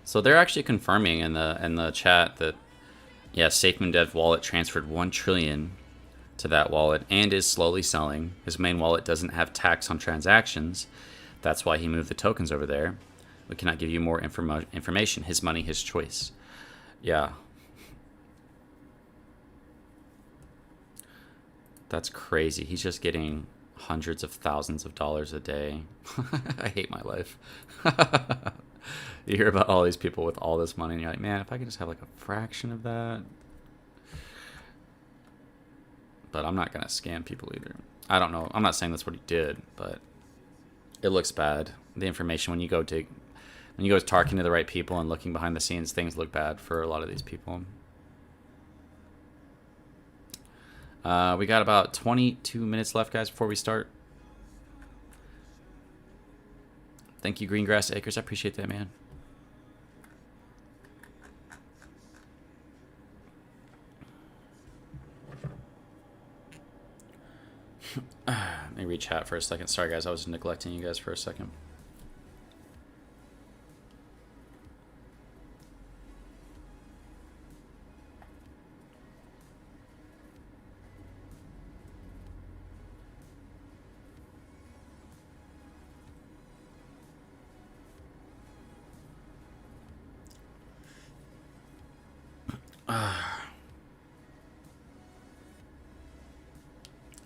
So they're actually confirming in the chat that, yeah, Safemoon Dev wallet transferred 1 trillion to that wallet and is slowly selling. His main wallet doesn't have tax on transactions. That's why he moved the tokens over there. We cannot give you more information. His money, his choice. Yeah. That's crazy. He's just getting hundreds of thousands of dollars a day. I hate my life. You hear about all these people with all this money and you're like, man, if I could just have like a fraction of that. But I'm not going to scam people either. I don't know. I'm not saying that's what he did, but it looks bad. The information, when you go talking to the right people and looking behind the scenes, things look bad for a lot of these people. We got about 22 minutes left, guys, before we start. Thank you, Greengrass Acres. I appreciate that, man. Let me read chat for a second. Sorry, guys. I was neglecting you guys for a second.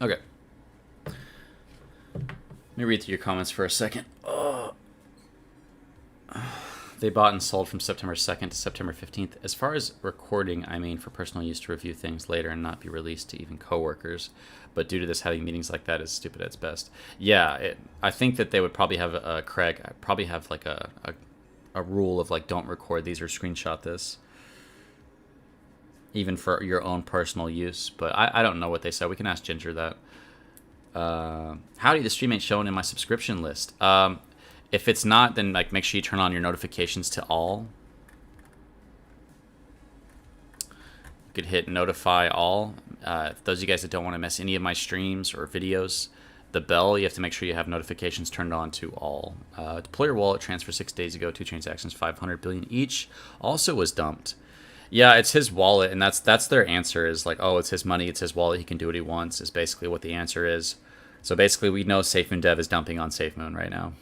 Okay. Let me read through your comments for a second. They bought and sold from September 2nd to September 15th. As far as recording, I mean for personal use to review things later and not be released to even coworkers. But due to this, having meetings like that is stupid at its best. Yeah, I think that they would probably have, Craig, probably have like a rule of like, don't record these or screenshot this. Even for your own personal use. But I don't know what they said. We can ask Ginger that. Howdy, the stream ain't showing in my subscription list. If it's not, then like make sure you turn on your notifications to all. You could hit notify all. Those of you guys that don't want to miss any of my streams or videos, the bell, you have to make sure you have notifications turned on to all. Deploy your wallet transfer 6 days ago. 2 transactions, 500 billion each. Also was dumped. Yeah, it's his wallet, and that's their answer is like, oh, it's his money, it's his wallet, he can do what he wants, is basically what the answer is. So basically, we know Safemoon Dev is dumping on Safemoon right now.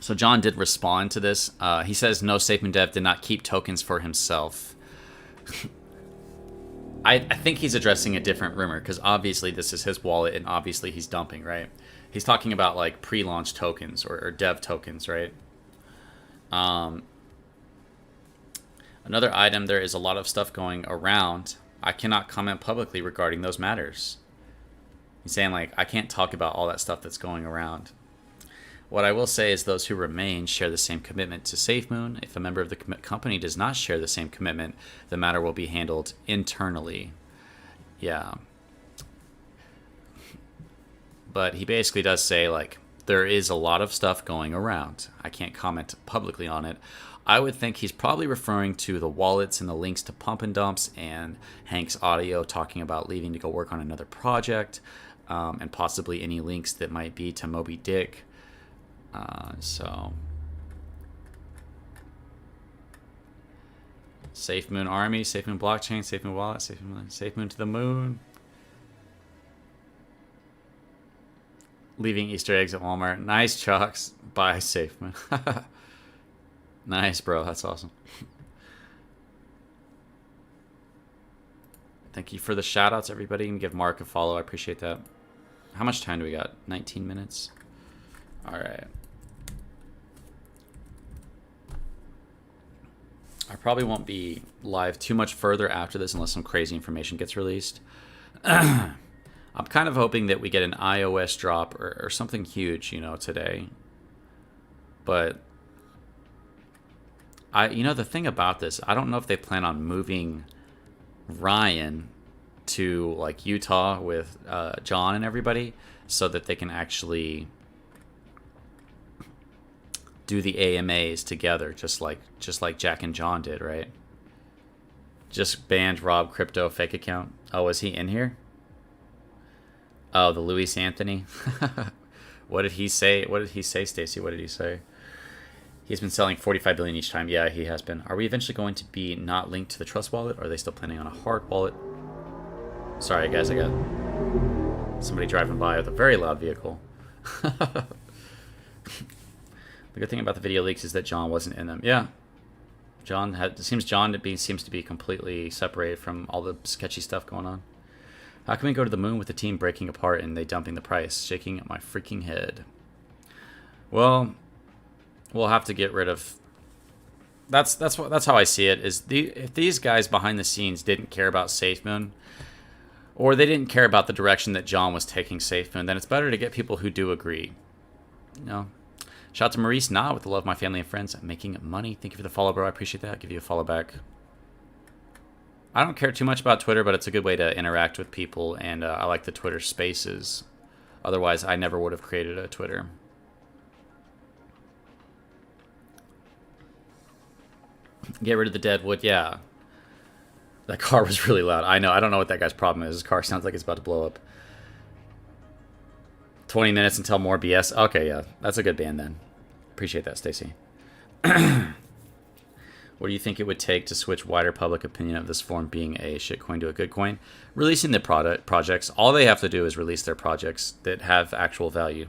So John did respond to this. He says, no, Safemoon Dev did not keep tokens for himself. I think he's addressing a different rumor, because obviously this is his wallet, and obviously he's dumping, right? He's talking about, like, pre-launch tokens, or dev tokens, right? Another item, there is a lot of stuff going around. I cannot comment publicly regarding those matters. He's saying, like, I can't talk about all that stuff that's going around. What I will say is those who remain share the same commitment to Safemoon. If a member of the company does not share the same commitment, the matter will be handled internally. Yeah. But he basically does say, like, there is a lot of stuff going around. I can't comment publicly on it. I would think he's probably referring to the wallets and the links to pump and dumps and Hank's audio talking about leaving to go work on another project, and possibly any links that might be to Moby Dick. So Safemoon Army, Safemoon Blockchain, Safemoon Wallet, Safemoon to the moon. Leaving Easter eggs at Walmart. Nice, Chucks. Bye, Safemoon. Nice, bro. That's awesome. Thank you for the shout-outs, everybody. And give Mark a follow. I appreciate that. How much time do we got? 19 minutes? All right. I probably won't be live too much further after this unless some crazy information gets released. I'm kind of hoping that we get an iOS drop or something huge, you know, today. But the thing about this, I don't know if they plan on moving Ryan to like Utah with John and everybody so that they can actually do the AMAs together, just like Jack and John did, right? Just banned Rob Crypto fake account. Oh, is he in here? Oh, the Luis Anthony. What did he say? What did he say, Stacy? What did he say? He's been selling 45 billion each time. Yeah, he has been. Are we eventually going to be not linked to the Trust Wallet? Or are they still planning on a hard wallet? Sorry, guys, I got somebody driving by with a very loud vehicle. The good thing about the video leaks is that John wasn't in them. Yeah. John seems to be completely separated from all the sketchy stuff going on. How can we go to the moon with the team breaking apart and they dumping the price? Shaking my freaking head. Well, we'll have to get rid of. That's how I see it. If these guys behind the scenes didn't care about Safemoon, or they didn't care about the direction that John was taking Safemoon, then it's better to get people who do agree. You know. Shout out to Maurice Na with the love of my family and friends making money. Thank you for the follow, bro. I appreciate that. I'll give you a follow back. I don't care too much about Twitter, but it's a good way to interact with people, and I like the Twitter Spaces. Otherwise, I never would have created a Twitter. Get rid of the dead wood, yeah. That car was really loud. I know. I don't know what that guy's problem is. His car sounds like it's about to blow up. 20 minutes until more BS. Okay, yeah. That's a good band then. Appreciate that, Stacy. What do you think it would take to switch wider public opinion of this form being a shitcoin to a good coin? Releasing the projects. All they have to do is release their projects that have actual value.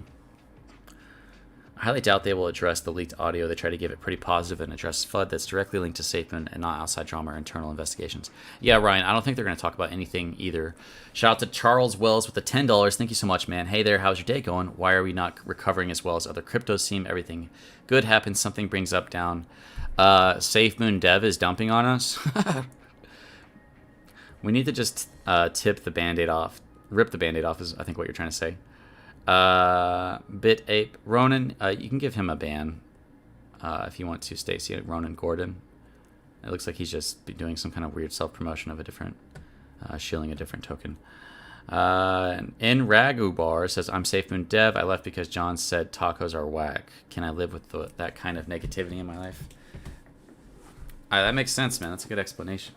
I highly doubt they will address the leaked audio. They try to give it pretty positive and address FUD that's directly linked to Safemoon and not outside drama or internal investigations. Yeah, Ryan, I don't think they're going to talk about anything either. Shout out to Charles Wells with the $10. Thank you so much, man. Hey there, how's your day going? Why are we not recovering as well as other cryptos seem? Everything good happens, something brings up down. Safemoon dev is dumping on us. We need to just tip the band-aid off. Rip the band-aid off is, I think, what you're trying to say. Bit Ape Ronan, you can give him a ban if you want to, Stacy. Ronan Gordon. It looks like he's just doing some kind of weird self-promotion of a different, shilling a different token. In Ragu Bar says, I'm Safemoon dev. I left because John said tacos are whack. Can I live with that kind of negativity in my life? That makes sense, man. That's a good explanation.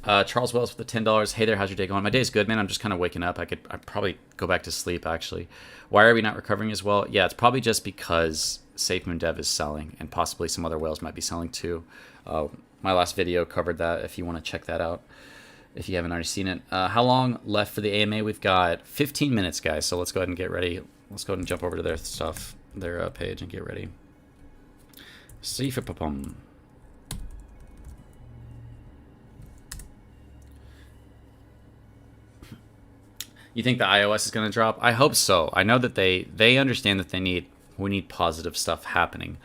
Charles Wells with the $10. Hey there, how's your day going? My day's good, man. I'm just kind of waking up. I'd probably go back to sleep, actually. Why are we not recovering as well? Yeah, it's probably just because Safemoon Dev is selling, and possibly some other whales might be selling too. My last video covered that if you want to check that out, if you haven't already seen it. How long left for the AMA? We've got 15 minutes, guys, so let's go ahead and get ready. Let's go ahead and jump over to their stuff, their page, and get ready. See for pum. You think the iOS is going to drop? I hope so. I know that they understand that we need positive stuff happening.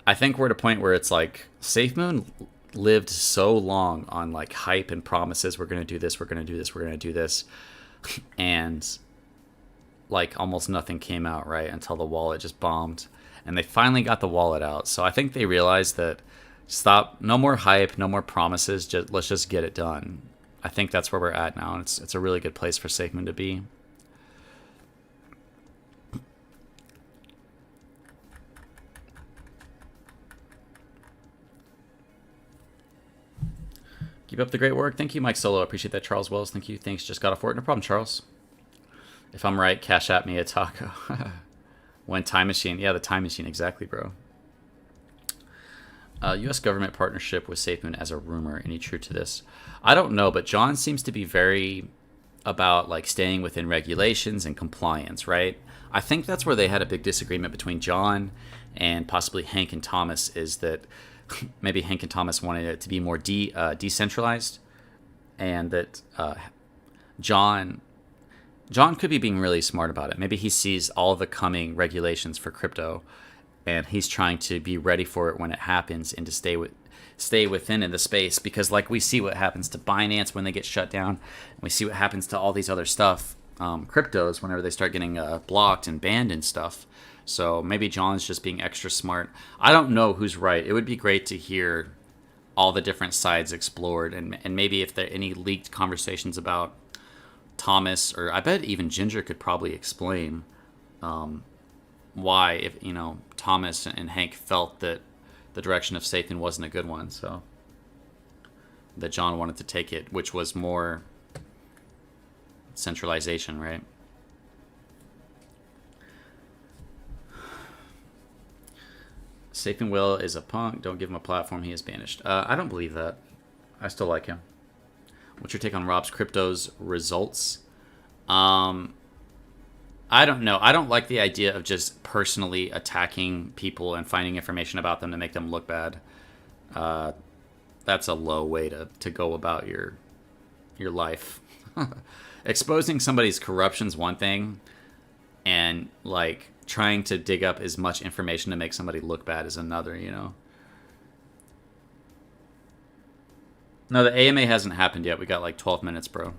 I think we're at a point where it's like Safemoon lived so long on like hype and promises. We're going to do this. We're going to do this. We're going to do this, and like almost nothing came out right until the wallet just bombed, and they finally got the wallet out. So I think they realized that no more hype, no more promises. Let's just get it done. I think that's where we're at now, and it's a really good place for Safemoon to be. Keep up the great work. Thank you, Mike Solo. I appreciate that, Charles Wells. Thank you. Thanks. Just got off work. No problem, Charles. If I'm right, cash at me a taco. When Time Machine. Yeah, the Time Machine. Exactly, bro. U.S. government partnership with Safemoon as a rumor. Any truth to this? I don't know, but John seems to be very about like staying within regulations and compliance, right? I think that's where they had a big disagreement between John and possibly Hank and Thomas, is that maybe Hank and Thomas wanted it to be more decentralized, and that John could be being really smart about it. Maybe he sees all the coming regulations for crypto, and he's trying to be ready for it when it happens and to stay within in the space, because like we see what happens to Binance when they get shut down, and we see what happens to all these other stuff, cryptos, whenever they start getting blocked and banned and stuff. So maybe John's just being extra smart. I don't know who's right. It would be great to hear all the different sides explored, and maybe if there are any leaked conversations about Thomas, or I bet even Ginger could probably explain why, if Thomas and Hank felt that the direction of Safemoon wasn't a good one, so that John wanted to take it, which was more centralization, right? Safemoon Will is a punk. Don't give him a platform. He is banished. I don't believe that. I still like him. What's your take on Rob's Crypto's results? I don't know. I don't like the idea of just personally attacking people and finding information about them to make them look bad. That's a low way to go about your life. Exposing somebody's corruption's one thing, and like trying to dig up as much information to make somebody look bad is another, No, the AMA hasn't happened yet. We got like 12 minutes, bro.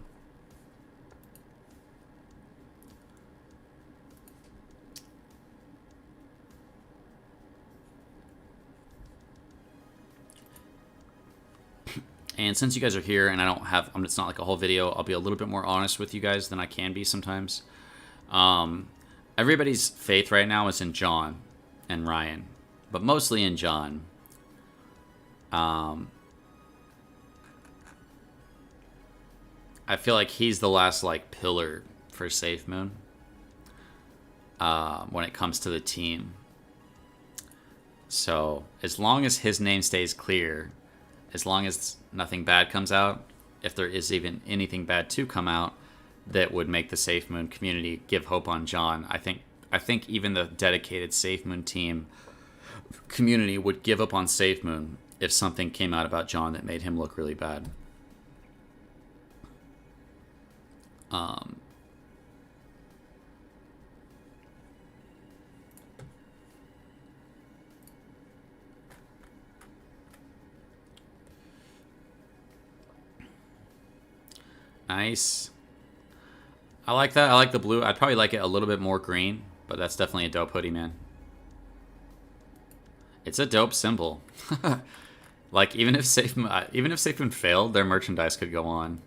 And since you guys are here and I don't have, it's not like a whole video, I'll be a little bit more honest with you guys than I can be sometimes. Everybody's faith right now is in John and Ryan, but mostly in John. I feel like he's the last like pillar for Safemoon when it comes to the team. So as long as his name stays clear, as long as nothing bad comes out, if there is even anything bad to come out that would make the Safemoon community give hope on John, I think even the dedicated Safemoon team community would give up on Safemoon if something came out about John that made him look really bad. Nice. I like that. I like the blue. I'd probably like it a little bit more green, but that's definitely a dope hoodie, man. It's a dope symbol. Like even if Safemoon failed, their merchandise could go on.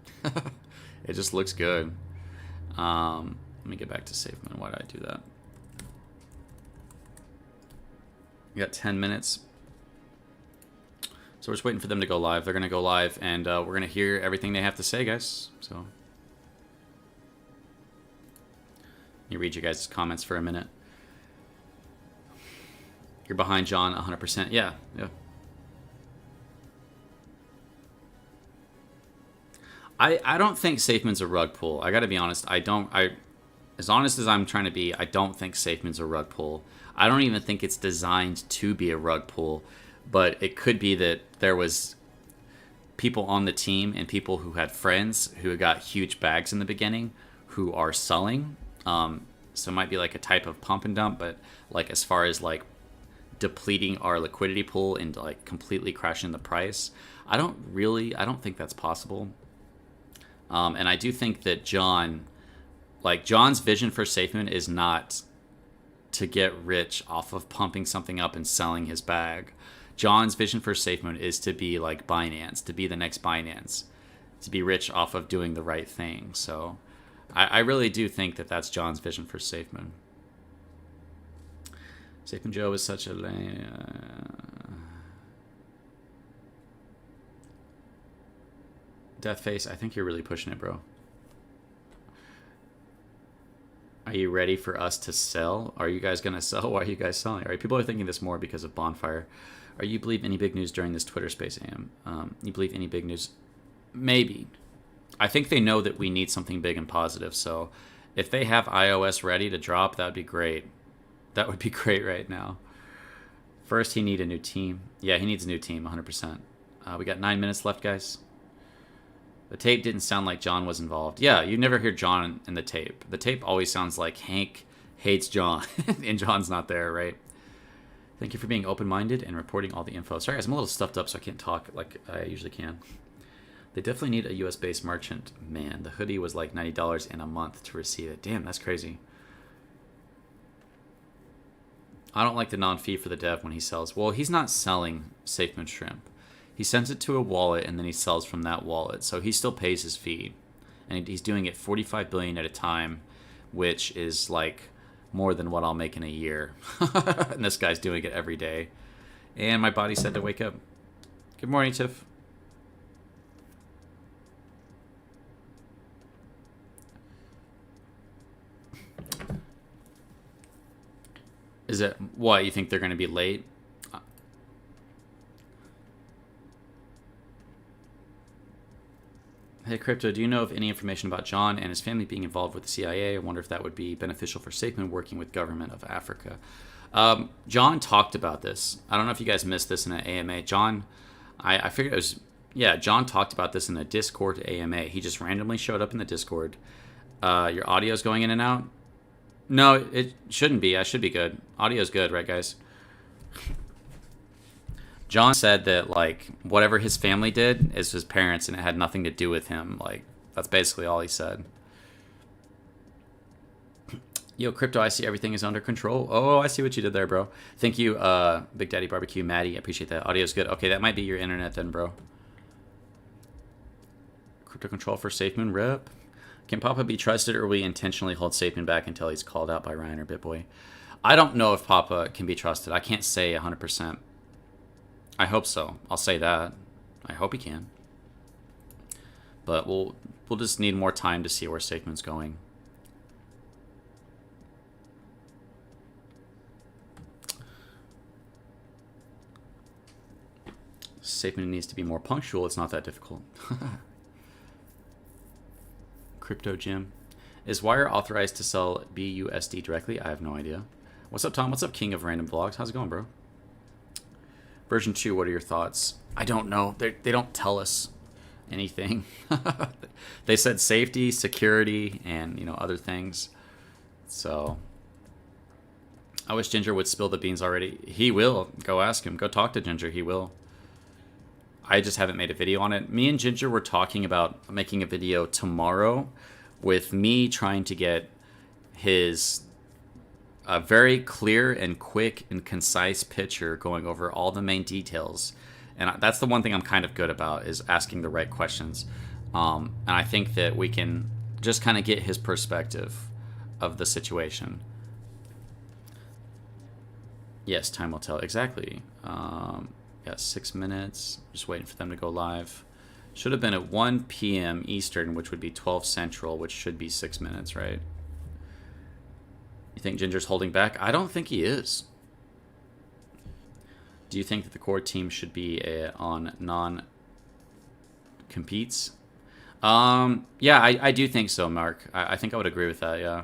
It just looks good. Let me get back to Safemoon. Why did I do that? We got 10 minutes. So we're just waiting for them to go live. They're going to go live, and we're going to hear everything they have to say, guys. So let me read you guys' comments for a minute. You're behind John 100%. Yeah. I don't think Safemoon's a rug pull. I got to be honest. As honest as I'm trying to be, I don't think Safemoon's a rug pull. I don't even think it's designed to be a rug pull. But it could be that there was people on the team and people who had friends who got huge bags in the beginning who are selling. So it might be like a type of pump and dump, but like as far as like depleting our liquidity pool and like completely crashing the price, I don't think that's possible. And I do think that John's vision for Safemoon is not to get rich off of pumping something up and selling his bag. John's vision for Safemoon is to be like Binance, to be the next Binance, to be rich off of doing the right thing. So I really do think that that's John's vision for Safemoon. Safemoon Joe is such a Deathface, I think you're really pushing it, bro. Are you ready for us to sell? Are you guys going to sell? Why are you guys selling? All right, people are thinking this more because of Bonfire. Are you believe any big news during this Twitter space, AM? You believe any big news? Maybe. I think they know that we need something big and positive. So if they have iOS ready to drop, that would be great. That would be great right now. First, he needs a new team. Yeah, he needs a new team, 100%. We got 9 minutes left, guys. The tape didn't sound like John was involved. Yeah, you never hear John in the tape. The tape always sounds like Hank hates John, and John's not there, right? Thank you for being open-minded and reporting all the info. Sorry, guys, I'm a little stuffed up, so I can't talk like I usually can. They definitely need a US-based merchant. Man, the hoodie was like $90 in a month to receive it. Damn, that's crazy. I don't like the non-fee for the dev when he sells. Well, he's not selling Safemoon Shrimp. He sends it to a wallet, and then he sells from that wallet. So he still pays his fee. And he's doing it 45 billion at a time, which is like more than what I'll make in a year. And this guy's doing it every day. And my body said to wake up. Good morning, Tiff. Is it what you think they're going to be late? Hey, Crypto, do you know of any information about John and his family being involved with the CIA? I wonder if that would be beneficial for Safemoon working with government of Africa. John talked about this. I don't know if you guys missed this in an AMA. John, I figured it was, yeah, John talked about this in a Discord AMA. He just randomly showed up in the Discord. Your audio's going in and out? No, it shouldn't be. I should be good. Audio's good, right, guys? John said that, like, whatever his family did is his parents, and it had nothing to do with him. Like, that's basically all he said. Yo, Crypto, I see everything is under control. Oh, I see what you did there, bro. Thank you, Big Daddy Barbecue, Maddie. I appreciate that. Audio's good. Okay, that might be your internet then, bro. Crypto Control for Safemoon rep. Can Papa be trusted, or we intentionally hold Safemoon back until he's called out by Ryan or BitBoy? I don't know if Papa can be trusted. I can't say 100%. I hope so. I'll say that. I hope he can. But we'll just need more time to see where Safemoon's going. Safemoon needs to be more punctual. It's not that difficult. Crypto Gym. Is Wire authorized to sell BUSD directly? I have no idea. What's up, Tom? What's up, King of Random Vlogs? How's it going, bro? Version 2, what are your thoughts? I don't know. They don't tell us anything. They said safety, security, and, you know, other things. So I wish Ginger would spill the beans already. He will. Go ask him. Go talk to Ginger. He will. I just haven't made a video on it. Me and Ginger were talking about making a video tomorrow with me trying to get his a very clear and quick and concise picture going over all the main details. And that's the one thing I'm kind of good about, is asking the right questions. And I think that we can just kind of get his perspective of the situation. Yes, time will tell. Exactly. Yeah, 6 minutes. Just waiting for them to go live. Should have been at 1 p.m. Eastern, which would be 12 Central, which should be 6 minutes, right? You think Ginger's holding back? I don't think he is. Do you think that the core team should be on non-competes? Yeah, I do think so, Mark. I think I would agree with that, yeah.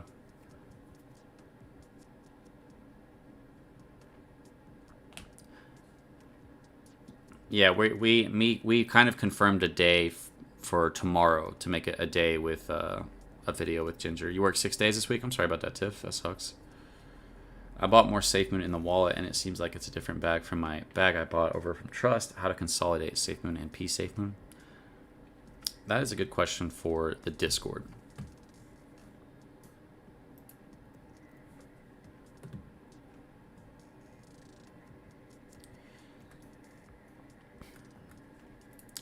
Yeah, we kind of confirmed a day for tomorrow to make a day with a video with Ginger. You work 6 days this week? I'm sorry about that, Tiff. That sucks. I bought more Safemoon in the wallet, and it seems like it's a different bag from my bag I bought over from Trust. How to consolidate Safemoon and P-Safemoon? That is a good question for the Discord.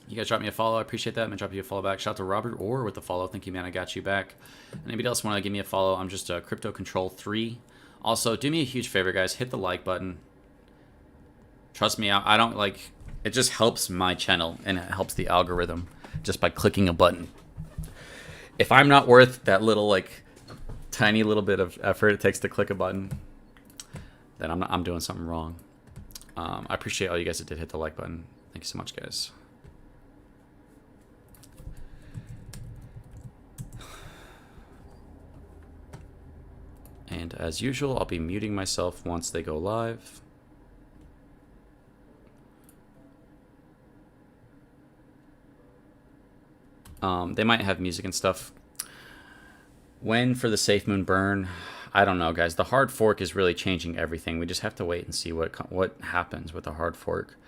You guys drop me a follow. I appreciate that. I'm going to drop you a follow back. Shout out to Robert Orr with the follow. Thank you, man. I got you back. Anybody else want to give me a follow? I'm just Crypto Control 3. Also, do me a huge favor, guys. Hit the like button. Trust me, I don't like... It just helps my channel, and it helps the algorithm just by clicking a button. If I'm not worth that little, like, tiny little bit of effort it takes to click a button, then I'm doing something wrong. I appreciate all you guys that did hit the like button. Thank you so much, guys. And as usual, I'll be muting myself once they go live. They might have music and stuff. When for the Safemoon burn? I don't know, guys. The hard fork is really changing everything. We just have to wait and see what happens with the hard fork.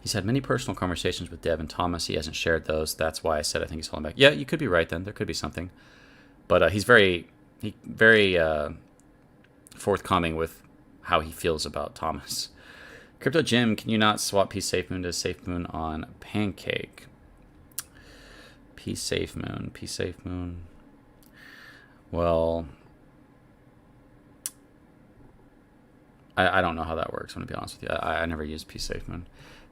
He's had many personal conversations with Dev and Thomas. He hasn't shared those. That's why I said I think he's holding back. Yeah, you could be right then. There could be something. But he's very forthcoming with how he feels about Thomas. Crypto Jim, can you not swap P-Safemoon to Safemoon on Pancake? P-Safemoon. Well, I don't know how that works, I'm going to be honest with you. I never used P-Safemoon.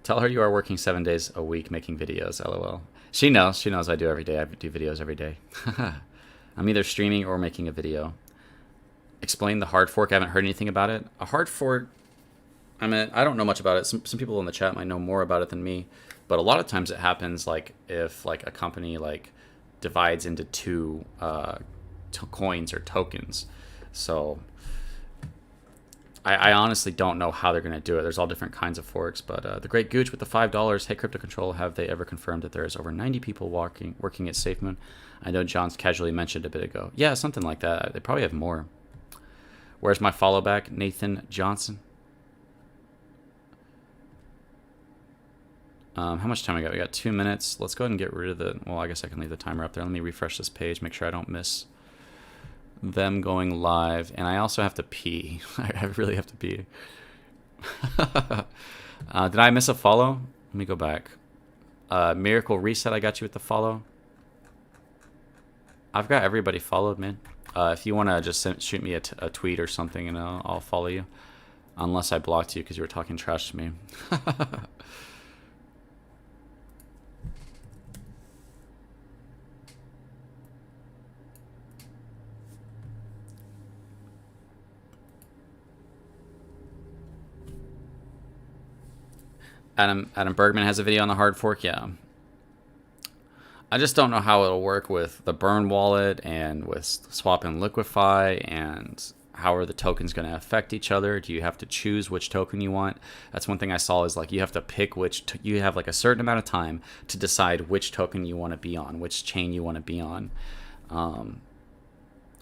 Tell her you are working 7 days a week making videos, LOL. She knows I do every day. I do videos every day. I'm either streaming or making a video. Explain the hard fork. I haven't heard anything about it. A hard fork, I mean, I don't know much about it. Some people in the chat might know more about it than me. But a lot of times it happens like if like a company like divides into two coins or tokens. So I honestly don't know how they're going to do it. There's all different kinds of forks. But the Great Gooch with the $5. Hey, Crypto Control, have they ever confirmed that there is over 90 people working at Safemoon? I know John's casually mentioned a bit ago. Yeah, something like that. They probably have more. Where's my follow back? Nathan Johnson. How much time we got? We got 2 minutes. Let's go ahead and get rid of the... Well, I guess I can leave the timer up there. Let me refresh this page, make sure I don't miss them going live. And I also have to pee. I really have to pee. Did I miss a follow? Let me go back. Miracle Reset, I got you with the follow. I've got everybody followed, man. If you want to just shoot me a tweet or something, and I'll follow you. Unless I blocked you because you were talking trash to me. Adam Bergman has a video on the hard fork. Yeah. I just don't know how it'll work with the burn wallet and with swap and liquefy, and how are the tokens going to affect each other. Do you have to choose which token you want? That's one thing I saw, is like you have to pick which you have like a certain amount of time to decide which token you want to be on, which chain you want to be on.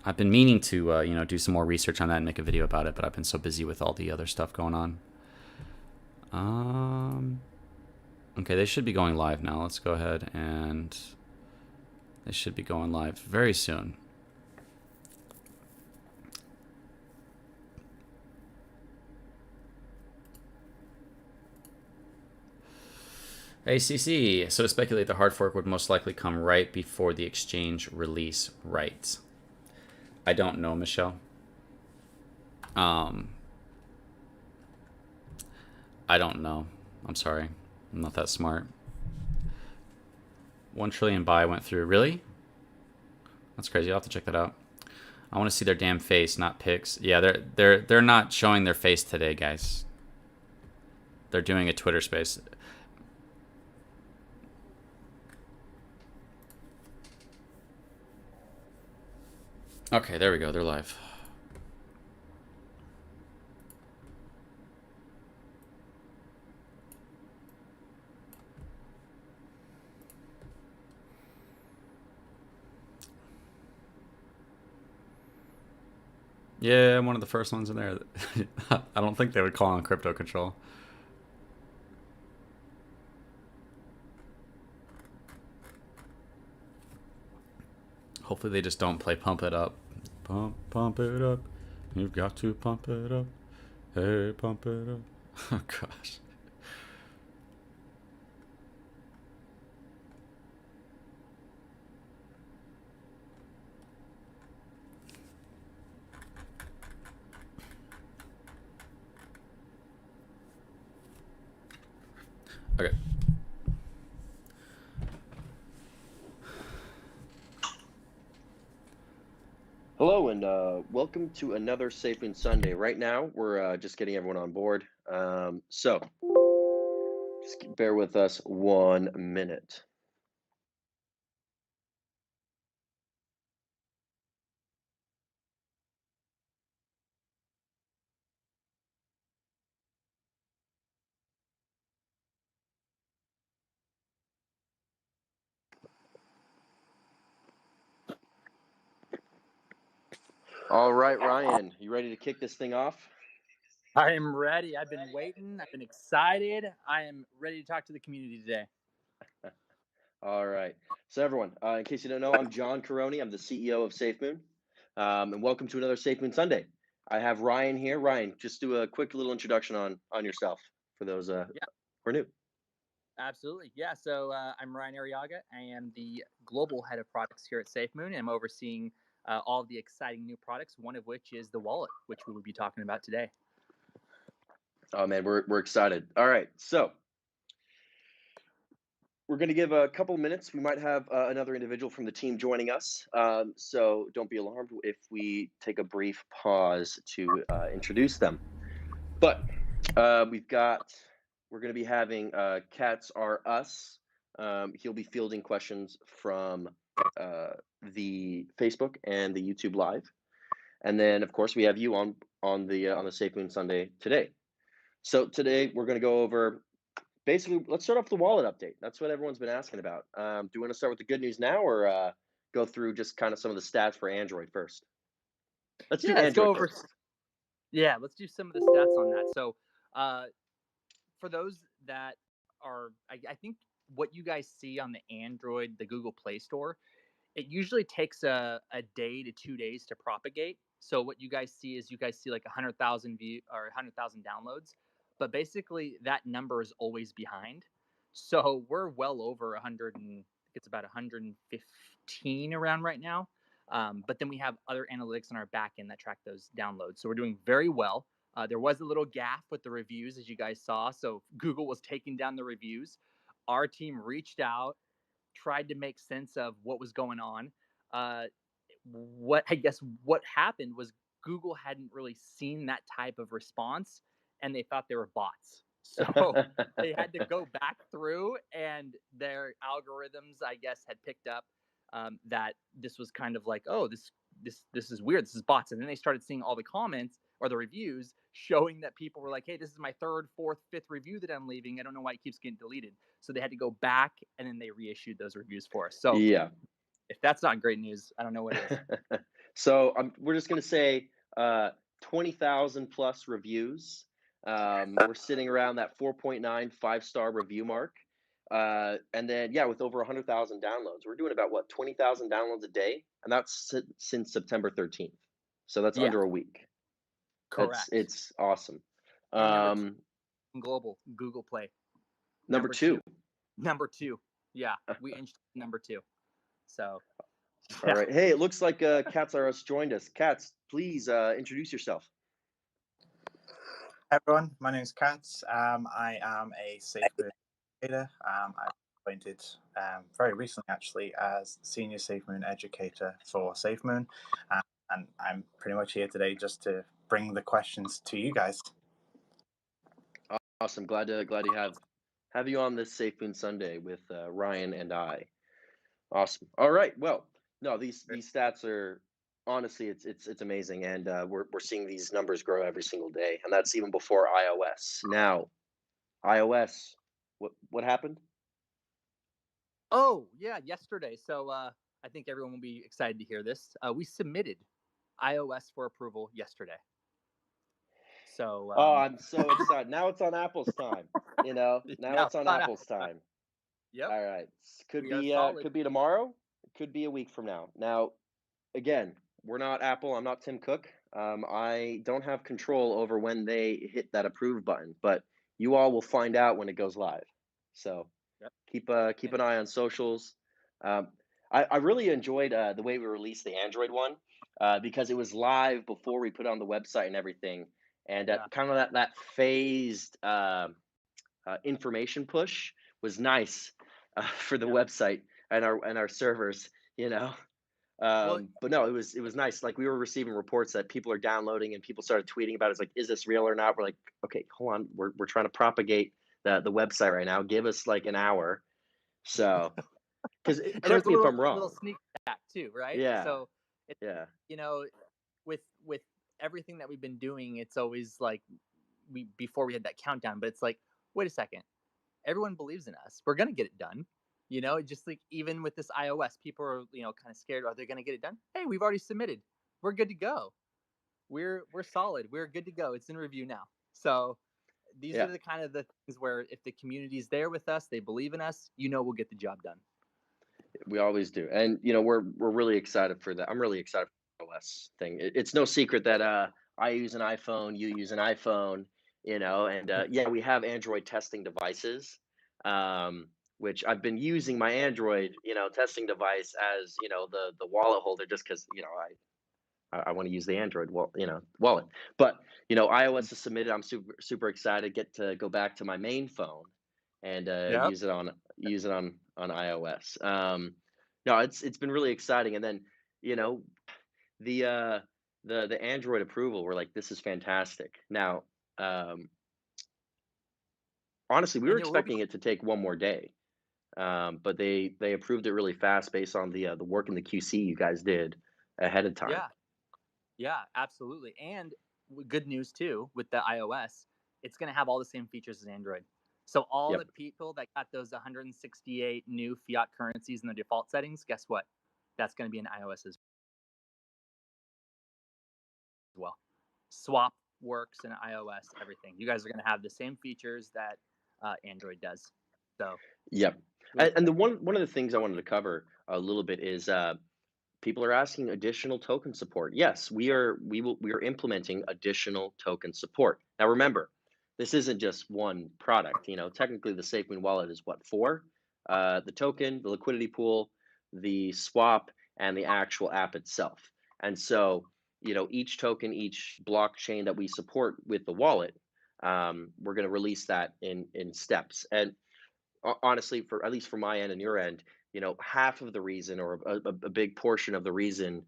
I've been meaning to do some more research on that and make a video about it, but I've been so busy with all the other stuff going on. Okay, they should be going live now. Let's go ahead, and they should be going live very soon. ACC. So to speculate, the hard fork would most likely come right before the exchange release rights. I don't know, Michelle. I don't know. I'm sorry. I'm not that smart. 1 trillion buy went through. Really? That's crazy. I'll have to check that out. I want to see their damn face, not pics. Yeah, they're not showing their face today, guys. They're doing a Twitter space. Okay, there we go. They're live. Yeah, I'm one of the first ones in there. I don't think they would call on crypto control. Hopefully they just don't play pump it up. Pump it up. You've got to pump it up. Hey, pump it up. Oh, gosh. Okay.
Hello and welcome to another Safemoon Sunday. Right now, we're just getting everyone on board. So, just bear with us 1 minute. All right, Ryan, you ready to kick this thing off?
I am ready. I've been waiting. I've been excited. I am ready to talk to the community today.
All right. So, everyone, in case you don't know, I'm John Caroni. I'm the CEO of Safemoon. And welcome to another Safemoon Sunday. I have Ryan here. Ryan, just do a quick little introduction on yourself for those who are new.
Absolutely. Yeah. So I'm Ryan Arriaga. I am the global head of products here at Safemoon, and I'm overseeing all of the exciting new products, one of which is the wallet, which we will be talking about today.
Oh, man, we're excited. All right. So, we're going to give a couple minutes. We might have another individual from the team joining us. So don't be alarmed if we take a brief pause to introduce them. But we're going to be having Cats Are Us. He'll be fielding questions from the Facebook and the YouTube Live. And then, of course, we have you on the Safemoon Sunday today. So today we're going to go over. Basically, let's start off the wallet update. That's what everyone's been asking about. Do you want to start with the good news now, or go through just kind of some of the stats for Android first? Let's go over. First.
Yeah, let's do some of the stats on that. So, for those that are, I think what you guys see on the Android, the Google Play Store, it usually takes a day to 2 days to propagate. So what you guys see is like 100,000 view or 100,000 downloads, but basically that number is always behind. So we're well over 100, and it's about 115 around right now. But then we have other analytics on our back end that track those downloads. So we're doing very well. There was a little gaffe with the reviews, as you guys saw. So Google was taking down the reviews. Our team reached out, tried to make sense of what was going on. What happened was Google hadn't really seen that type of response, and they thought they were bots. So they had to go back through, and their algorithms, I guess, had picked up that this was kind of like, oh, this is weird. This is bots. And then they started seeing all the comments or the reviews showing that people were like, hey, this is my third, fourth, fifth review that I'm leaving. I don't know why it keeps getting deleted. So they had to go back, and then they reissued those reviews for us. So
Yeah.
if that's not great news, I don't know what is.
So we're just going to say 20,000 plus reviews. We're sitting around that 4.9 5-star review mark. And then, yeah, with over 100,000 downloads, we're doing about 20,000 downloads a day. And that's since September 13th. So that's
Yeah.
under a week.
Correct.
It's awesome.
And global Google Play.
Number two.
Number two. Yeah. We inched number two. So.
All right. Hey, it looks like Katz R Us joined us. Katz, please introduce yourself.
Hi everyone, my name is Katz. I am a Safemoon educator. I was appointed very recently, actually, as Senior Safemoon Educator for Safemoon. And I'm pretty much here today just to bring the questions to you guys.
Awesome. Glad to have you on this Safemoon Sunday with Ryan and I. Awesome. All right. Well, no, these stats are honestly it's amazing, and we're seeing these numbers grow every single day, and that's even before iOS. Now, iOS, what happened?
Oh yeah, yesterday. So I think everyone will be excited to hear this. We submitted iOS for approval yesterday. So
oh, I'm so excited. Now it's on Apple's time. Now it's on Apple's time.
Yep.
All right. Could
We
be tomorrow. It could be a week from now. Now, again, we're not Apple. I'm not Tim Cook. I don't have control over when they hit that approve button, but you all will find out when it goes live. So
Yep.
keep an eye on socials. I really enjoyed the way we released the Android one because it was live before we put it on the website and everything, and kind of that phased information push was nice for the website and our servers. But no, it was nice. Like, we were receiving reports that people are downloading and people started tweeting about it. It's like, is this real or not? We're like, okay, hold on. We're trying to propagate the website right now. Give us like an hour. So, because correct me if I'm wrong.
Little sneak back too, right?
Yeah.
So,
yeah.
With everything that we've been doing, it's always like before we had that countdown, but it's like, wait a second, everyone believes in us. We're gonna get it done. Just like even with this iOS, people are kind of scared. Are they going to get it done? Hey, we've already submitted. We're good to go. We're solid. We're good to go. It's in review now. So these are the kind of the things where if the community is there with us, they believe in us, we'll get the job done.
We always do, and we're really excited for that. I'm really excited for the iOS thing. It's no secret that I use an iPhone, you use an iPhone, and yeah, we have Android testing devices. Which I've been using my Android, testing device as, the wallet holder, just because, I want to use the Android wallet. But, iOS is submitted. I'm super excited. Get to go back to my main phone and use it on iOS. No, it's been really exciting. And then, the Android approval, we're like, this is fantastic. Now, honestly, we were expecting it to take one more day. But they approved it really fast based on the work in the QC you guys did ahead of time.
Yeah, absolutely. And good news too with the iOS, it's going to have all the same features as Android. So all the people that got those 168 new fiat currencies in the default settings, guess what? That's going to be in iOS as well. Swap works in iOS, everything. You guys are going to have the same features that Android does. So.
Yep. And the one of the things I wanted to cover a little bit is people are asking additional token support. Yes, we are implementing additional token support. Now remember, this isn't just one product. Technically the Safemoon wallet is what, 4? The token, the liquidity pool, the swap, and the actual app itself. And so, each token, each blockchain that we support with the wallet, we're going to release that in steps. And honestly, for at least from my end and your end, half of the reason, or a big portion of the reason,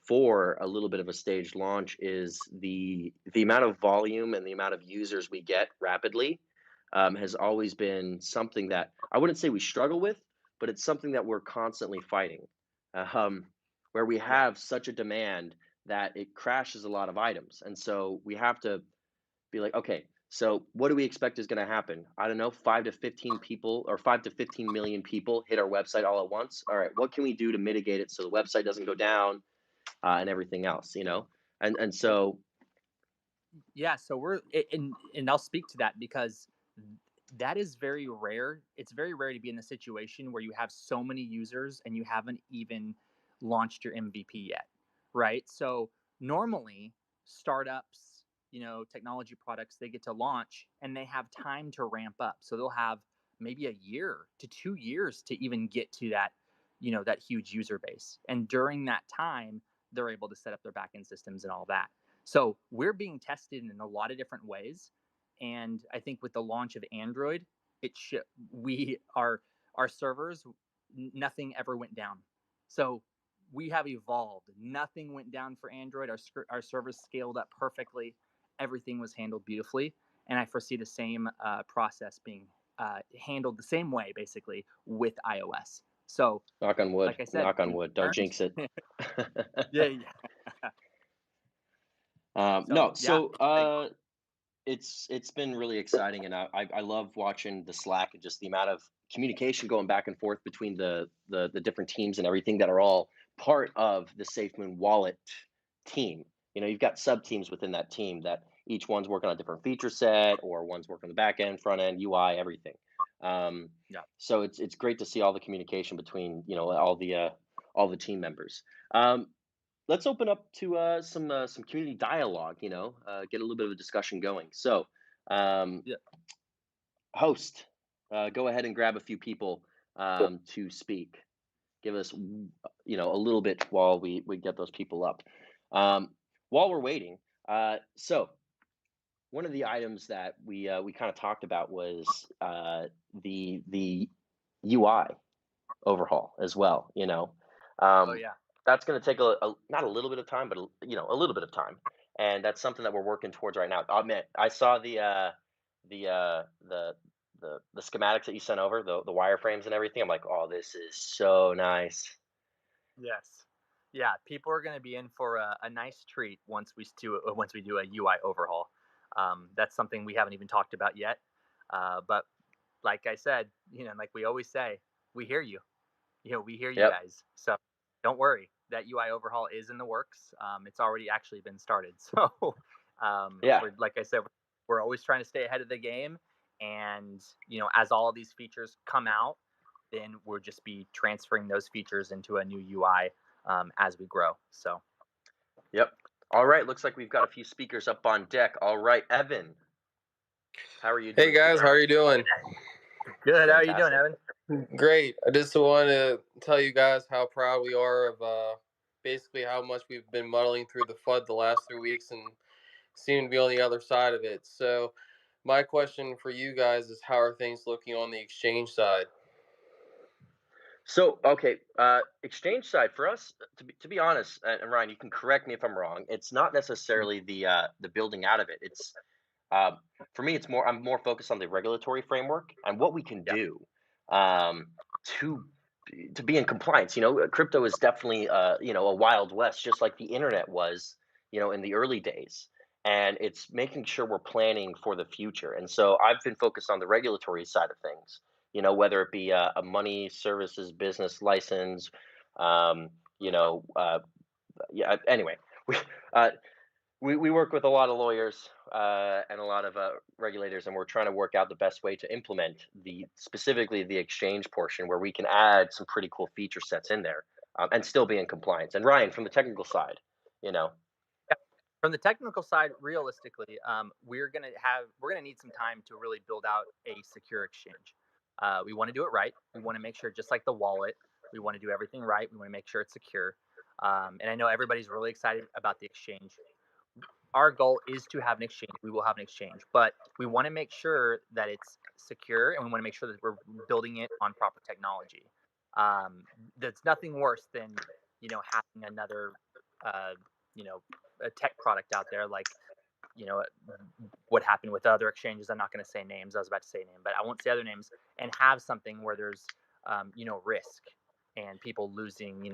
for a little bit of a staged launch is the amount of volume and the amount of users we get rapidly, has always been something that I wouldn't say we struggle with, but it's something that we're constantly fighting, um, where we have such a demand that it crashes a lot of items, and so we have to be like, okay, so what do we expect is going to happen? I don't know, 5 to 15 people, or 5 to 15 million people hit our website all at once. All right, what can we do to mitigate it so the website doesn't go down, and everything else, and so
Yeah, so and I'll speak to that because that is very rare. It's very rare to be in the situation where you have so many users and you haven't even launched your MVP yet, right? So normally startups, technology products, they get to launch and they have time to ramp up. So they'll have maybe a year to 2 years to even get to that, that huge user base. And during that time, they're able to set up their backend systems and all that. So we're being tested in a lot of different ways, and I think with the launch of Android, we our servers, nothing ever went down. So we have evolved. Nothing went down for Android. Our servers scaled up perfectly. Everything was handled beautifully, and I foresee the same process being handled the same way, basically with iOS. So,
knock on wood,
like I said,
knock on
we
wood, don't
learned.
jinx it.
Yeah, yeah.
No,
So yeah,
so
like,
it's been really exciting, and I love watching the Slack and just the amount of communication going back and forth between the different teams and everything that are all part of the SafeMoon wallet team. You've got sub teams within that team that each one's working on a different feature set, or one's working on the back end, front end, UI, everything. Um,
yeah.
so it's great to see all the communication between all the team members. Let's open up to some community dialogue. Get a little bit of a discussion going. So, um,
Yeah.
host, go ahead and grab a few people to speak. Give us a little bit while we get those people up. While we're waiting, so one of the items that we kind of talked about was the UI overhaul as well.
Oh
Um,
yeah.
that's going to take not a little bit of time, but a little bit of time, and that's something that we're working towards right now. I mean, I saw the uh, the the schematics that you sent over, the wireframes and everything. I'm like, oh, this is so nice.
Yes. Yeah, people are going to be in for a nice treat once we do a UI overhaul. That's something we haven't even talked about yet. But like I said, like we always say, we hear you. We hear you
Yep.
guys. So don't worry. That UI overhaul is in the works. It's already actually been started. So,
Yeah.
like I said, we're always trying to stay ahead of the game. And as all of these features come out, then we'll just be transferring those features into a new UI as we grow. So,
Yep. All right. Looks like we've got a few speakers up on deck. All right, Evan, how are you
Hey
doing
guys,
today?
how are you doing?
good. How are you doing,
Fantastic.
Evan?
Great. I just want to tell you guys how proud we are of basically how much we've been muddling through the FUD the last 3 weeks and seem to be on the other side of it. So, my question for you guys is how are things looking on the exchange side?
So, okay, exchange side for us, to be honest, and Ryan, you can correct me if I'm wrong. It's not necessarily the building out of it. It's uh, for me, I'm more focused on the regulatory framework and what we can
Yeah.
do um, to to be in compliance. Crypto is definitely a wild west, just like the internet was, in the early days. And it's making sure we're planning for the future. And so I've been focused on the regulatory side of things. Whether it be a money services business license, um, you know, uh, yeah. Anyway, we uh, we work with a lot of lawyers and a lot of regulators, and we're trying to work out the best way to implement specifically the exchange portion, where we can add some pretty cool feature sets in there, and still be in compliance. And Ryan, from the technical side, you know,
From the technical side, realistically, we're gonna need some time to really build out a secure exchange. We want to do it right. We want to make sure, just like the wallet, We want to do everything right. We want to make sure it's secure. And I know everybody's really excited about the exchange. Our goal is to have an exchange. We will have an exchange, but we want to make sure that it's secure, and we want to make sure that we're building it on proper technology. That's nothing worse than having another uh, a tech product out there like what happened with other exchanges. I'm not going to say names. I was about to say a name, but I won't say other names. And have something where there's risk and people losing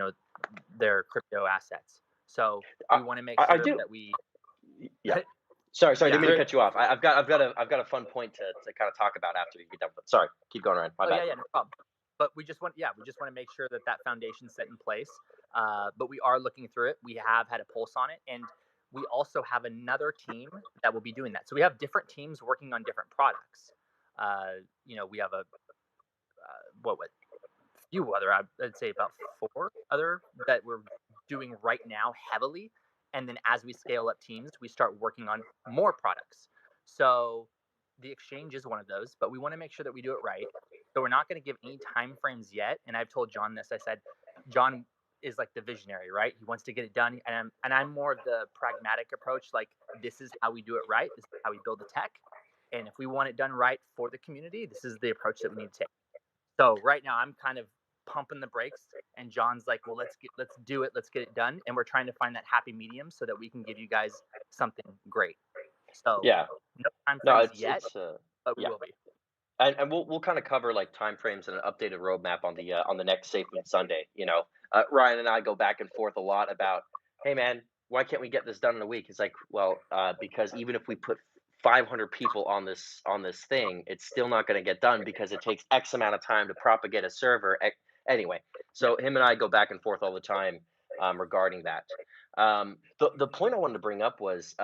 their crypto assets. So we want to make
I
sure
do.
that we
Yeah. Sorry, I
yeah.
didn't mean to cut you off. I've got a fun point to kind of talk about after you get done. But sorry, keep going, Ryan. My
Oh
bad.
yeah, no problem. But we just want to make sure that that foundation's set in place. But we are looking through it. We have had a pulse on it, and we also have another team that will be doing that. So we have different teams working on different products. We have a what few other, I'd say about 4 other that we're doing right now heavily. And then as we scale up teams, we start working on more products. So the exchange is one of those, but we want to make sure that we do it right. So we're not going to give any time frames yet. And I've told John this. I said, John is like the visionary, right? He wants to get it done. And I'm more of the pragmatic approach. Like, this is how we do it right. This is how we build the tech. And if we want it done right for the community, this is the approach that we need to take. So right now I'm kind of pumping the brakes, and John's like, well, let's do it. Let's get it done. And we're trying to find that happy medium so that we can give you guys something great. So
Yeah.
no time
No,
frames yet, but we
yeah.
will be.
And we'll kind of cover like timeframes and an updated roadmap on the next Safemoon Sunday. Ryan and I go back and forth a lot about, hey man, why can't we get this done in a week? It's like, well, because even if we put 500 people on this thing, it's still not going to get done because it takes X amount of time to propagate a server. Anyway, so him and I go back and forth all the time regarding that. The point I wanted to bring up was.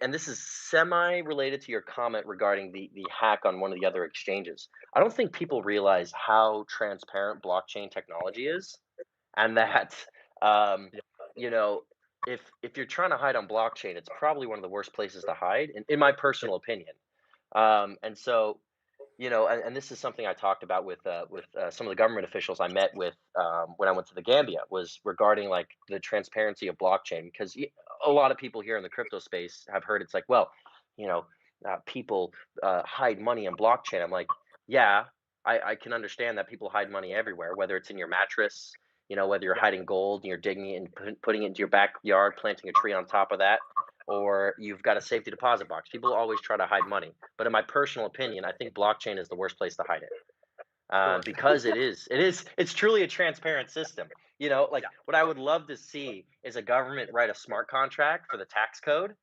And this is semi related to your comment regarding the hack on one of the other exchanges. I don't think people realize how transparent blockchain technology is, and that um, you know if you're trying to hide on blockchain, it's probably one of the worst places to hide, in my personal opinion. And so and this is something I talked about with some of the government officials I met with when I went to the Gambia, was regarding like the transparency of blockchain, because a lot of people here in the crypto space have heard it's like, well, you know, people hide money in blockchain. I'm like, yeah, I can understand that people hide money everywhere, whether it's in your mattress, whether you're hiding gold and you're digging it and putting it into your backyard, planting a tree on top of that, or you've got a safety deposit box. People always try to hide money, but in my personal opinion, I think blockchain is the worst place to hide it,
Sure.
because it's truly a transparent system. Like what I would love to see is a government write a smart contract for the tax code,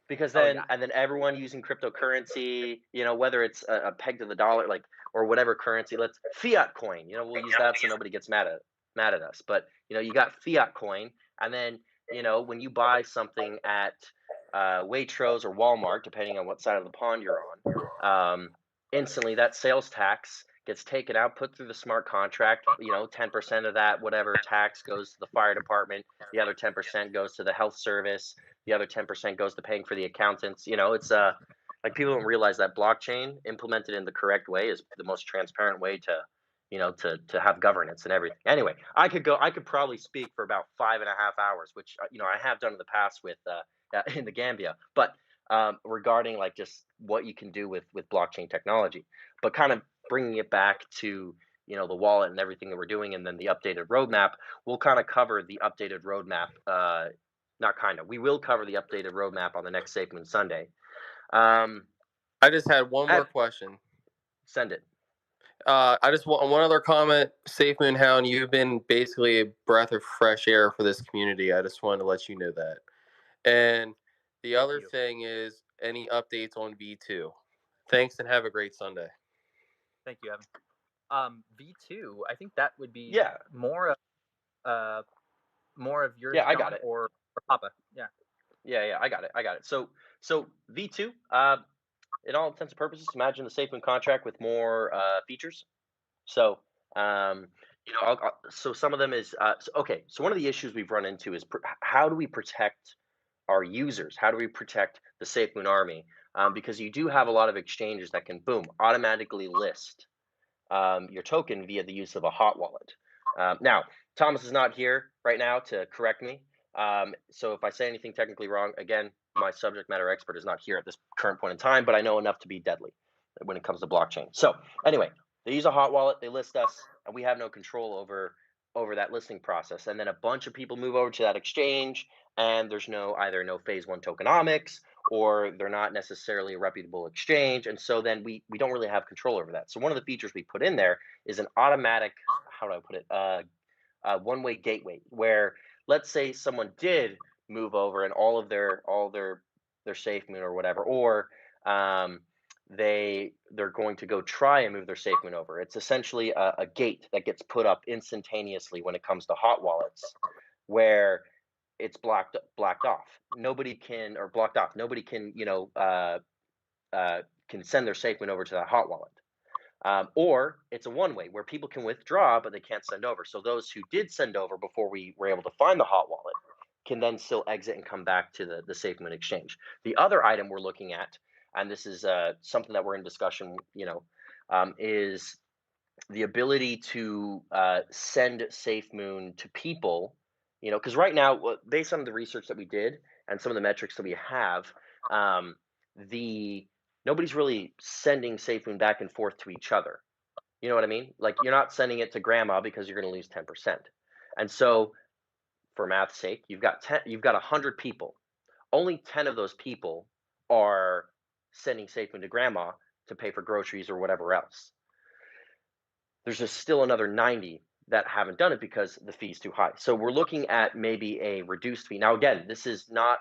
because then and then everyone using cryptocurrency, whether it's a peg to the dollar, like, or whatever currency, let's fiat coin, we'll use that so nobody gets mad at us. But you got fiat coin, and then when you buy something at Waitrose or Walmart, depending on what side of the pond you're on, instantly that sales tax gets taken out, put through the smart contract. 10% of that whatever tax goes to the fire department, the other 10% goes to the health service, the other 10% goes to paying for the accountants. It's like, people don't realize that blockchain implemented in the correct way is the most transparent way to to have governance and everything. Anyway, I could probably speak for about 5.5 hours, which I have done in the past with in the Gambia, but regarding like just what you can do with blockchain technology. But kind of bringing it back to the wallet and everything that we're doing, and then the updated roadmap, we'll kind of cover the updated roadmap. Not kind of. We will cover the updated roadmap on the next Safemoon Sunday.
I just had one more question.
Send it.
I just want one other comment. Safemoon Hound, you've been basically a breath of fresh air for this community. I just wanted to let you know that. And the other thing is, any updates on V2? Thanks, and have a great Sunday.
Thank you, Evan. V2, I think that would be more of yours,
Yeah, I
John,
got it.
or Papa.
Yeah, I got it. So V2, in all intents and purposes, imagine the Safemoon contract with more features. So so some of them is okay. So one of the issues we've run into is how do we protect our users? How do we protect the Safemoon army? Because you do have a lot of exchanges that can, boom, automatically list your token via the use of a hot wallet. Now, Thomas is not here right now to correct me. So if I say anything technically wrong, again, my subject matter expert is not here at this current point in time, but I know enough to be deadly when it comes to blockchain. So anyway, they use a hot wallet, they list us, and we have no control over that listing process. And then a bunch of people move over to that exchange, and there's either no phase one tokenomics, or they're not necessarily a reputable exchange. And so then we don't really have control over that. So one of the features we put in there is an automatic, how do I put it, one-way gateway, where let's say someone did move over and all their Safemoon or whatever, or they're going to go try and move their Safemoon over. It's essentially a gate that gets put up instantaneously when it comes to hot wallets, where it's blocked off. Nobody can, or blocked off. Nobody can, can send their Safemoon over to that hot wallet. Or it's a one-way where people can withdraw, but they can't send over. So those who did send over before we were able to find the hot wallet can then still exit and come back to the Safemoon exchange. The other item we're looking at, and this is something that we're in discussion, is the ability to send Safemoon to people, because right now, based on the research that we did and some of the metrics that we have, nobody's really sending Safemoon back and forth to each other. You know what I mean? Like, you're not sending it to grandma because you're going to lose 10%. And so, for math's sake, you've got 100 people. Only 10 of those people are sending Safemoon to grandma to pay for groceries or whatever else. There's just still another 90 that haven't done it because the fee's too high. So we're looking at maybe a reduced fee. Now, again, this is not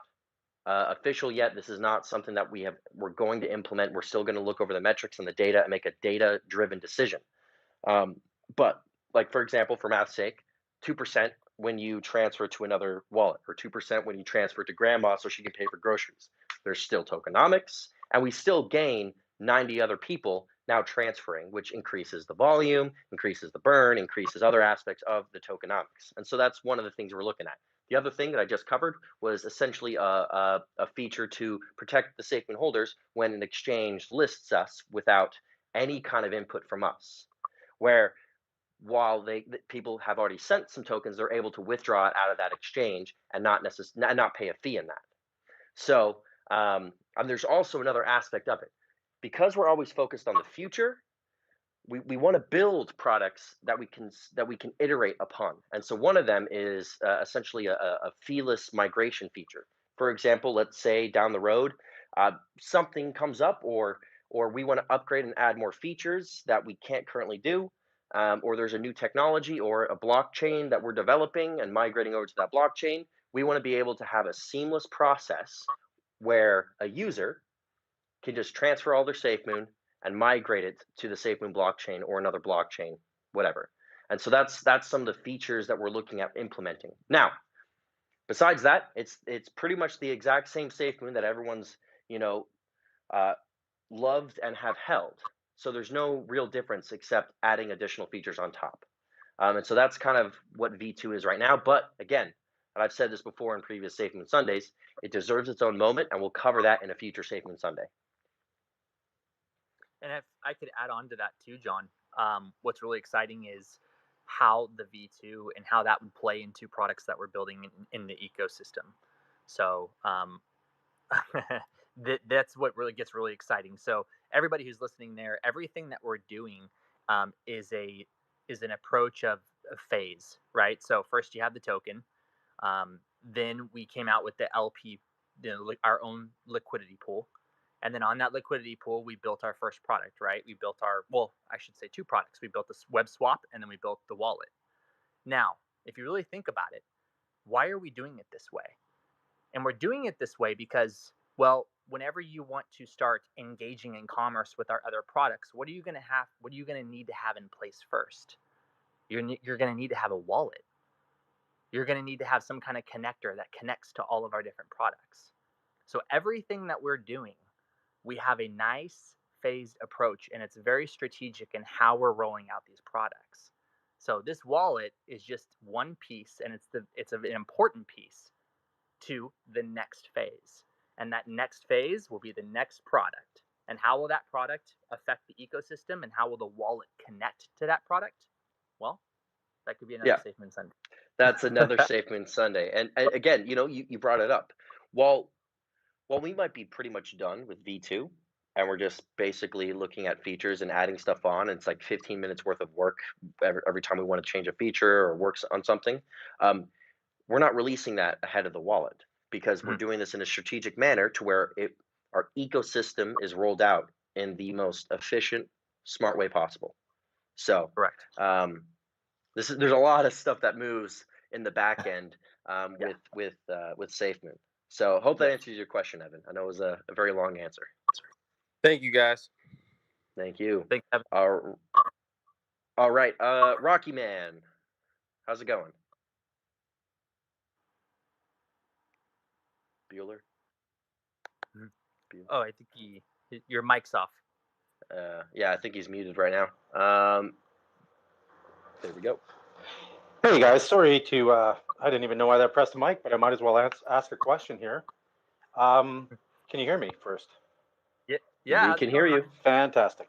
official yet. This is not something that we're going to implement. We're still going to look over the metrics and the data and make a data-driven decision. But like, for example, for math's sake, 2% when you transfer to another wallet, or 2% when you transfer to grandma so she can pay for groceries. There's still tokenomics, and we still gain 90 other people now transferring, which increases the volume, increases the burn, increases other aspects of the tokenomics. And so that's one of the things we're looking at. The other thing that I just covered was essentially a feature to protect the Safemoon holders when an exchange lists us without any kind of input from us, where while people have already sent some tokens, they're able to withdraw it out of that exchange and not pay a fee in that. So and there's also another aspect of it. Because we're always focused on the future, we want to build products that we can iterate upon. And so one of them is essentially a feeless migration feature. For example, let's say down the road something comes up, or we want to upgrade and add more features that we can't currently do, or there's a new technology or a blockchain that we're developing and migrating over to that blockchain. We want to be able to have a seamless process where a user can just transfer all their Safemoon and migrate it to the Safemoon blockchain or another blockchain, whatever. And so that's some of the features that we're looking at implementing. Now, besides that, it's pretty much the exact same Safemoon that everyone's loved and have held. So there's no real difference except adding additional features on top. And so that's kind of what V2 is right now. But again, and I've said this before in previous Safemoon Sundays, it deserves its own moment, and we'll cover that in a future Safemoon Sunday.
And if I could add on to that too, John, what's really exciting is how the V2 and how that would play into products that we're building in the ecosystem. So that's what really gets really exciting. So everybody who's listening there, everything that we're doing is an approach of a phase, right? So first you have the token, then we came out with the LP, our own liquidity pool. And then on that liquidity pool, we built our first product, right? We built I should say two products. We built this web swap, and then we built the wallet. Now, if you really think about it, why are we doing it this way? And we're doing it this way because, well, whenever you want to start engaging in commerce with our other products, what are you going to need to have in place first? You're going to need to have a wallet. You're going to need to have some kind of connector that connects to all of our different products. So everything that we're doing, we have a nice phased approach, and it's very strategic in how we're rolling out these products. So this wallet is just one piece, and it's an important piece to the next phase. And that next phase will be the next product. And how will that product affect the ecosystem, and how will the wallet connect to that product? Well, that could be another
Yeah.
Safemoon Sunday.
That's another Safemoon Sunday. And again, you brought it up. While we might be pretty much done with V2, and we're just basically looking at features and adding stuff on, and it's like 15 minutes worth of work every time we want to change a feature or work on something. We're not releasing that ahead of the wallet because we're doing this in a strategic manner to where our ecosystem is rolled out in the most efficient, smart way possible. So
Correct.
there's a lot of stuff that moves in the back end
Yeah.
with Safemoon. So hope that
Yes.
answers your question, Evan. I know it was a very long answer.
Thank you, guys.
Thank you.
Thanks, Evan.
All right, Rocky Man, how's it going? Bueller.
Oh, I think your mic's off.
Yeah, I think he's muted right now. There we go.
Hey guys, sorry to I didn't even know why I pressed the mic, but I might as well ask a question here. Can you hear me first?
Yeah,
We can hear you.
Fantastic.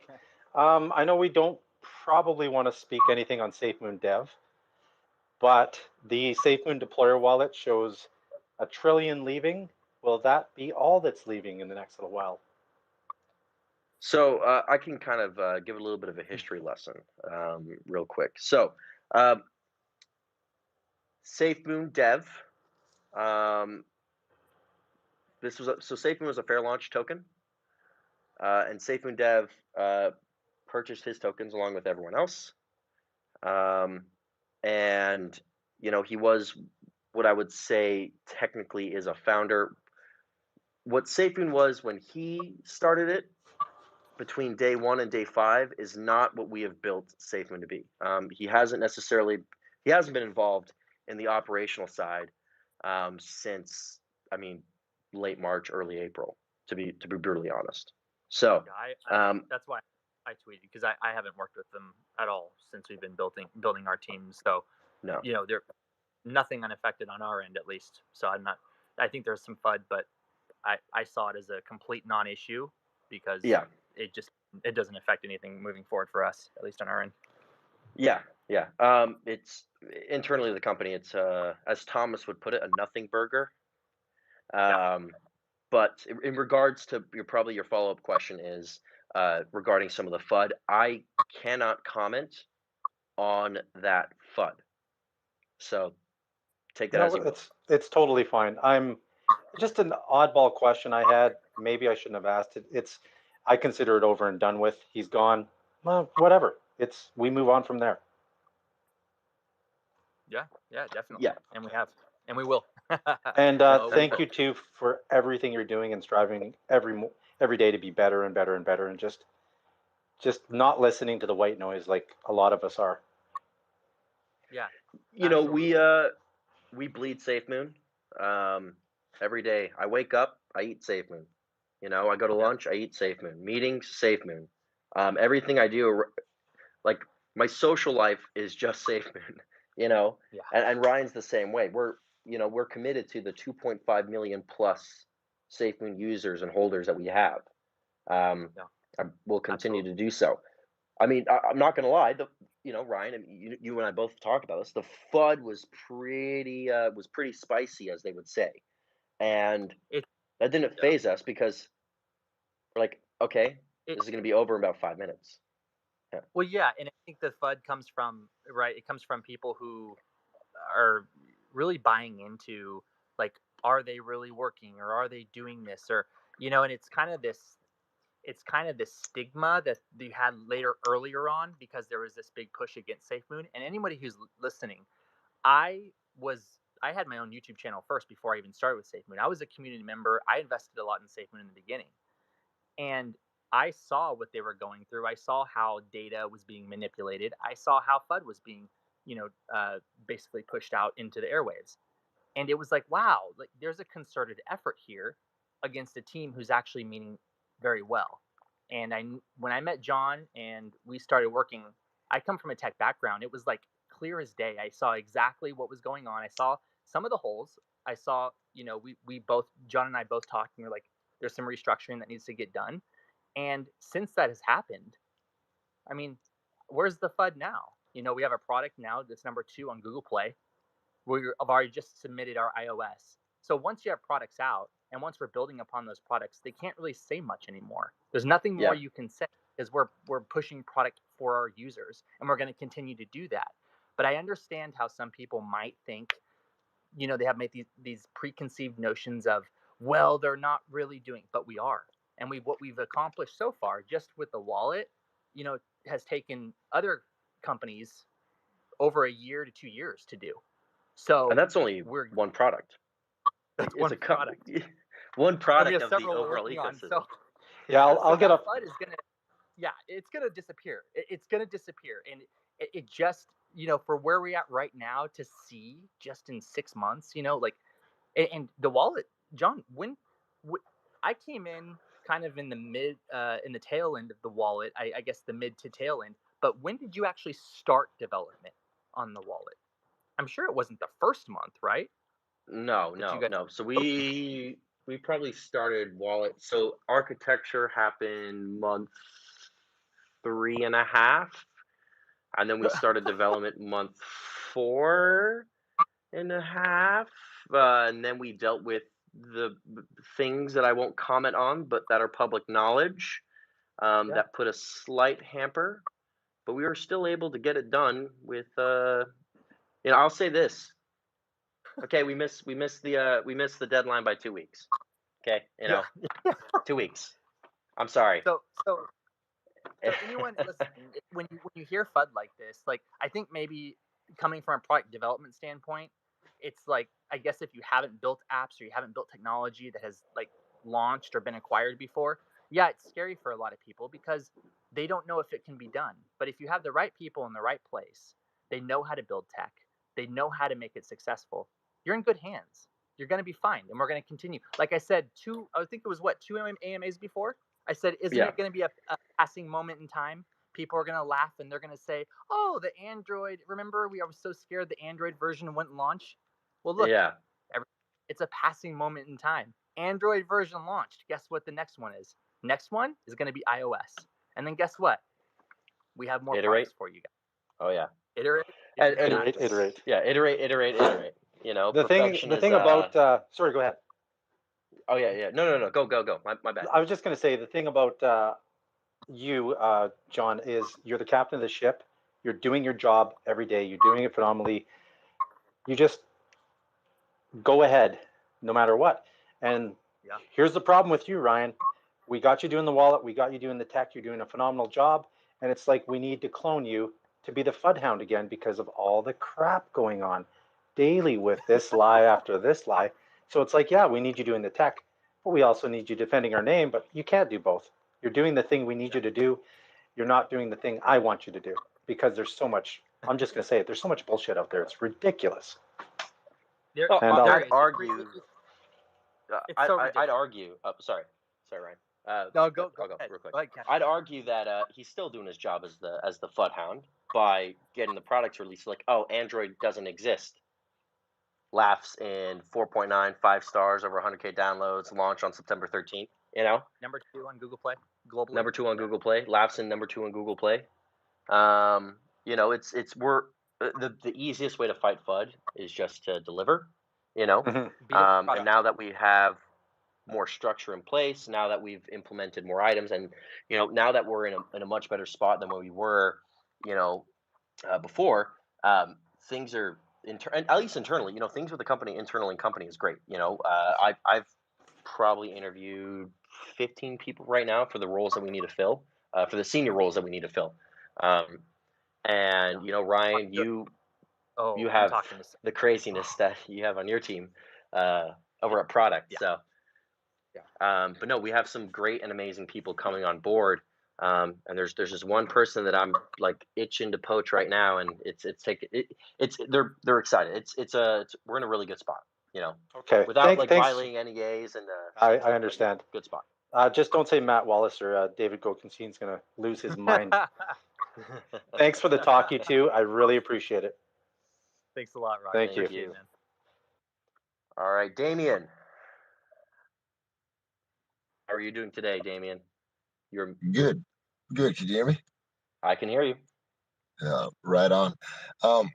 I know we don't probably want to speak anything on Safemoon Dev, but the Safemoon deployer wallet shows 1 trillion leaving. Will that be all that's leaving in the next little while?
So I can kind of give a little bit of a history lesson real quick. So Safemoon Dev. Safemoon was a fair launch token, and Safemoon Dev purchased his tokens along with everyone else. And he was what I would say technically is a founder. What Safemoon was when he started it between day 1 and day 5 is not what we have built Safemoon to be. He hasn't been involved in the operational side since late March, early April, to be brutally honest. So
that's why I tweeted, because I haven't worked with them at all since we've been building our teams. So
no,
they're nothing unaffected on our end, at least. So I think there's some FUD, but I saw it as a complete non-issue because it doesn't affect anything moving forward for us, at least on our end.
Yeah. It's internally the company. It's as Thomas would put it, a nothing burger. But in regards to your follow-up question is regarding some of the FUD, I cannot comment on that FUD. So take that as you will.
It's totally fine. I'm just an oddball question I had. Maybe I shouldn't have asked it. I consider it over and done with. He's gone. Well, whatever. We move on from there.
Yeah, definitely.
Yeah,
and we will.
And thank you too for everything you're doing and striving every day to be better and better and better, and just not listening to the white noise like a lot of us are.
Yeah,
we bleed Safemoon every day. I wake up, I eat Safemoon. I go to lunch, I eat Safemoon. Meetings, Safemoon. Everything I do, like my social life, is just Safemoon. And Ryan's the same way. We're committed to the 2.5 million plus Safemoon users and holders that we have. We'll continue to do so. I'm not gonna lie. Ryan, you and I both talked about this. The FUD was pretty spicy, as they would say, and that didn't phase us because we're like, okay, this is gonna be over in about 5 minutes. Yeah.
Well, yeah, and I think the FUD comes from It comes from people who are really buying into, like, are they really working, or are they doing this, or and it's kind of this stigma that they had earlier on, because there was this big push against Safemoon. And anybody who's listening, I had my own YouTube channel first before I even started with Safemoon. I was a community member. I invested a lot in Safemoon in the beginning, and I saw what they were going through. I saw how data was being manipulated. I saw how FUD was being, basically pushed out into the airwaves. And it was like, wow, like there's a concerted effort here against a team who's actually meaning very well. And when I met John and we started working, I come from a tech background. It was like clear as day. I saw exactly what was going on. I saw some of the holes. I saw, we both, John and I both talked, and we're like, there's some restructuring that needs to get done. And since that has happened, I mean, where's the FUD now? We have a product now that's number 2 on Google Play. We've already just submitted our iOS. So once you have products out and once we're building upon those products, they can't really say much anymore. There's nothing more you can say because we're pushing product for our users, and we're going to continue to do that. But I understand how some people might think, they have made these preconceived notions of, well, they're not really doing, but we are. And what we've accomplished so far just with the wallet, has taken other companies over a year to 2 years to do. So
And that's only one product.
That's
it's
one
a
product.
One product
of
the overall ecosystem.
So,
Yeah, I'll get a.
FUD is gonna, it's gonna disappear. It's gonna disappear, and it just, for where we're at right now, to see just in 6 months, and the wallet, John, when I came in kind of in the in the tail end of the wallet, I guess the mid to tail end. But when did you actually start development on the wallet? I'm sure it wasn't the first month, right?
No. So we probably started wallet. So architecture happened month 3.5, and then we started development month 4.5, and then we dealt with the things that I won't comment on, but that are public knowledge. That put a slight hamper, but we were still able to get it done with. I'll say this. Okay, we missed the deadline by 2 weeks. Okay, 2 weeks. I'm sorry.
So anyone listening, when you hear FUD like this, like, I think maybe coming from a product development standpoint, it's like, I guess if you haven't built apps or you haven't built technology that has like launched or been acquired before, it's scary for a lot of people because they don't know if it can be done. But if you have the right people in the right place, they know how to build tech, they know how to make it successful, you're in good hands. You're going to be fine, and we're going to continue. Like I said, I think it was 2 AMAs before. I said, isn't it going to be a passing moment in time? People are going to laugh and they're going to say, oh, the Android. Remember, we were so scared the Android version wouldn't launch? Well, look, it's a passing moment in time. Android version launched. Guess what the next one is? Next one is going to be iOS. And then guess what? We have more products for you guys.
Oh, yeah.
Iterate.
Iterate.
Yeah, iterate.
The thing about sorry, go ahead.
Oh yeah. No. Go. My bad.
I was just going to say the thing about you, John, is you're the captain of the ship. You're doing your job every day. You're doing it phenomenally. You just go ahead, no matter what. And here's the problem with you, Ryan. We got you doing the wallet. We got you doing the tech. You're doing a phenomenal job. And it's like we need to clone you to be the FUD hound again because of all the crap going on daily with this lie after this lie. So it's like, we need you doing the tech, but we also need you defending our name, but you can't do both. You're doing the thing we need you to do. You're not doing the thing I want you to do because there's so much, I'm just going to say it, there's so much bullshit out there. It's ridiculous.
I'd argue. I'd argue. Sorry, Ryan.
No, go
I'll go
ahead.
real quick.
Go ahead, Ken.
I'd argue that he's still doing his job as the FUD hound by getting the products released. Like, oh, Android doesn't exist. Laughs in 4.9, 5 stars, over 100K downloads. Launch on September 13th.
Number 2 on Google Play globally.
Number 2 on Google Play. Laughs in number 2 on Google Play. We're the easiest way to fight FUD is just to deliver. And now that we have more structure in place, now that we've implemented more items, and now that we're in a much better spot than when we were, before, things are at least internally, things with the company internal in company is great. I've probably interviewed 15 people right now for the roles that we need to fill, for the senior roles that we need to fill. And Ryan, you have the craziness that you have on your team over at product. So, but no, we have some great and amazing people coming on board. And there's just one person that I'm like itching to poach right now, and they're excited. We're in a really good spot,
Okay.
without violating NEAs and
I understand.
Good spot.
Just don't say Matt Wallace or David Gokenstein's going to lose his mind. Thanks for the talk, you two. I really appreciate it.
Thanks a lot, Ryan.
Thank you.
Appreciate it, man.
All right, Damien. How are you doing today, Damien? You're
Good. Good. Can you hear me?
I can hear you.
Right on. Um,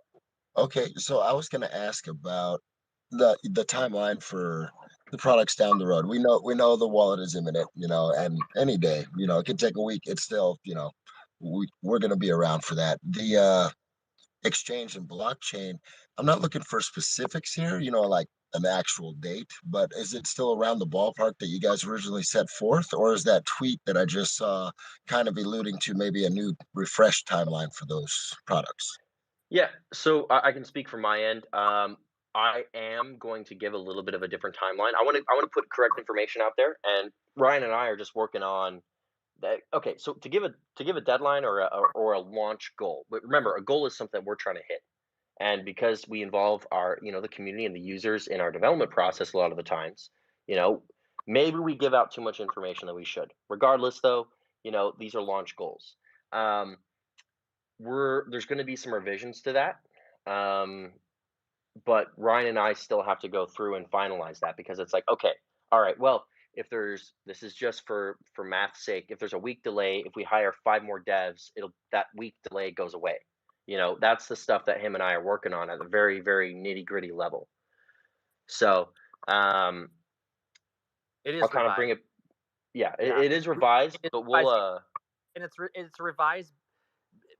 okay, so I was gonna ask about the timeline for the products down the road. We know the wallet is imminent, and any day, it could take a week. It's still, we're gonna be around for that. The exchange and blockchain, I'm not looking for specifics here, like an actual date, but is it still around the ballpark that you guys originally set forth, or is that tweet that I just saw kind of alluding to maybe a new refreshed timeline for those products?
Yeah, so I can speak from my end. I am going to give a little bit of a different timeline. I want to put correct information out there, and Ryan and I are just working on that. Okay, so to give a deadline or a launch goal, but remember, a goal is something we're trying to hit, and because we involve our the community and the users in our development process a lot of the times, you know, maybe we give out too much information that we should. Regardless, though, these are launch goals. Um, there's going to be some revisions to that. Um, but Ryan and I still have to go through and finalize that because it's like, okay, all right, well, if there's this is just for math's sake, if there's a week delay, if we hire 5 more devs, it'll that week delay goes away. That's the stuff that him and I are working on at a very, very nitty-gritty level. So, um,
It
I'll
is
kind of bring
revised.
it. Yeah,
Yeah,
it is revised,
it is
but we'll
revised, and it's revised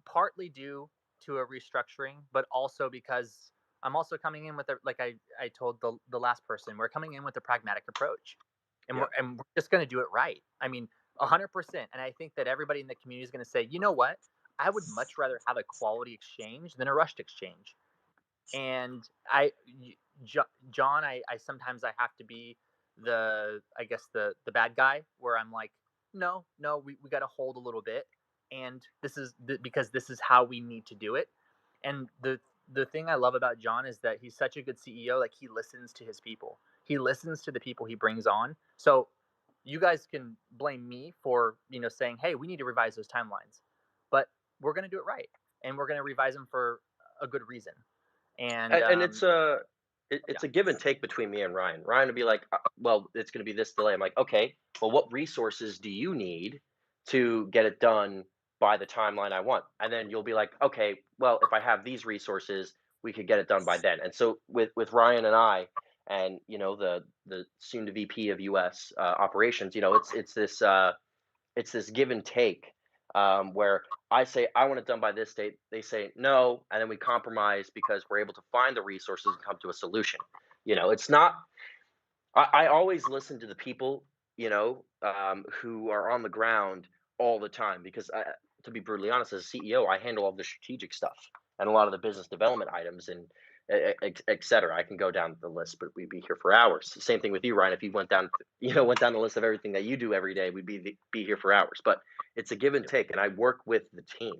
partly due to a restructuring, but also because I'm also coming in with like I told the last person, we're coming in with a pragmatic approach, and
yeah,
we're just going to do it right. I mean, 100%. And I think that everybody in the community is going to say, you know what? I would much rather have a quality exchange than a rushed exchange. And John, I sometimes I have to be I guess the bad guy where I'm like, no, we got to hold a little bit, and because this is how we need to do it. And the thing I love about John is that he's such a good CEO. Like, he listens to his people. He listens to the people he brings on. So you guys can blame me for saying, hey, we need to revise those timelines, but we're going to do it right, and we're going to revise them for a good reason. And
and it's
yeah,
a give and take between me and Ryan. Ryan would be like, "Well, it's going to be this delay." I'm like, "Okay, well, what resources do you need to get it done by the timeline I want?" And then you'll be like, "Okay, well, if I have these resources, we could get it done by then." And so with Ryan and I, and the soon to VP of US operations, it's this give and take, where I say I want it done by this date, they say no, and then we compromise because we're able to find the resources and come to a solution. It's not. I always listen to the people, who are on the ground all the time because, to be brutally honest, as a CEO, I handle all the strategic stuff and a lot of the business development items and et cetera. I can go down the list, but we'd be here for hours. Same thing with you, Ryan. If you went down the list of everything that you do every day, we'd be here for hours. But it's a give and take, and I work with the team,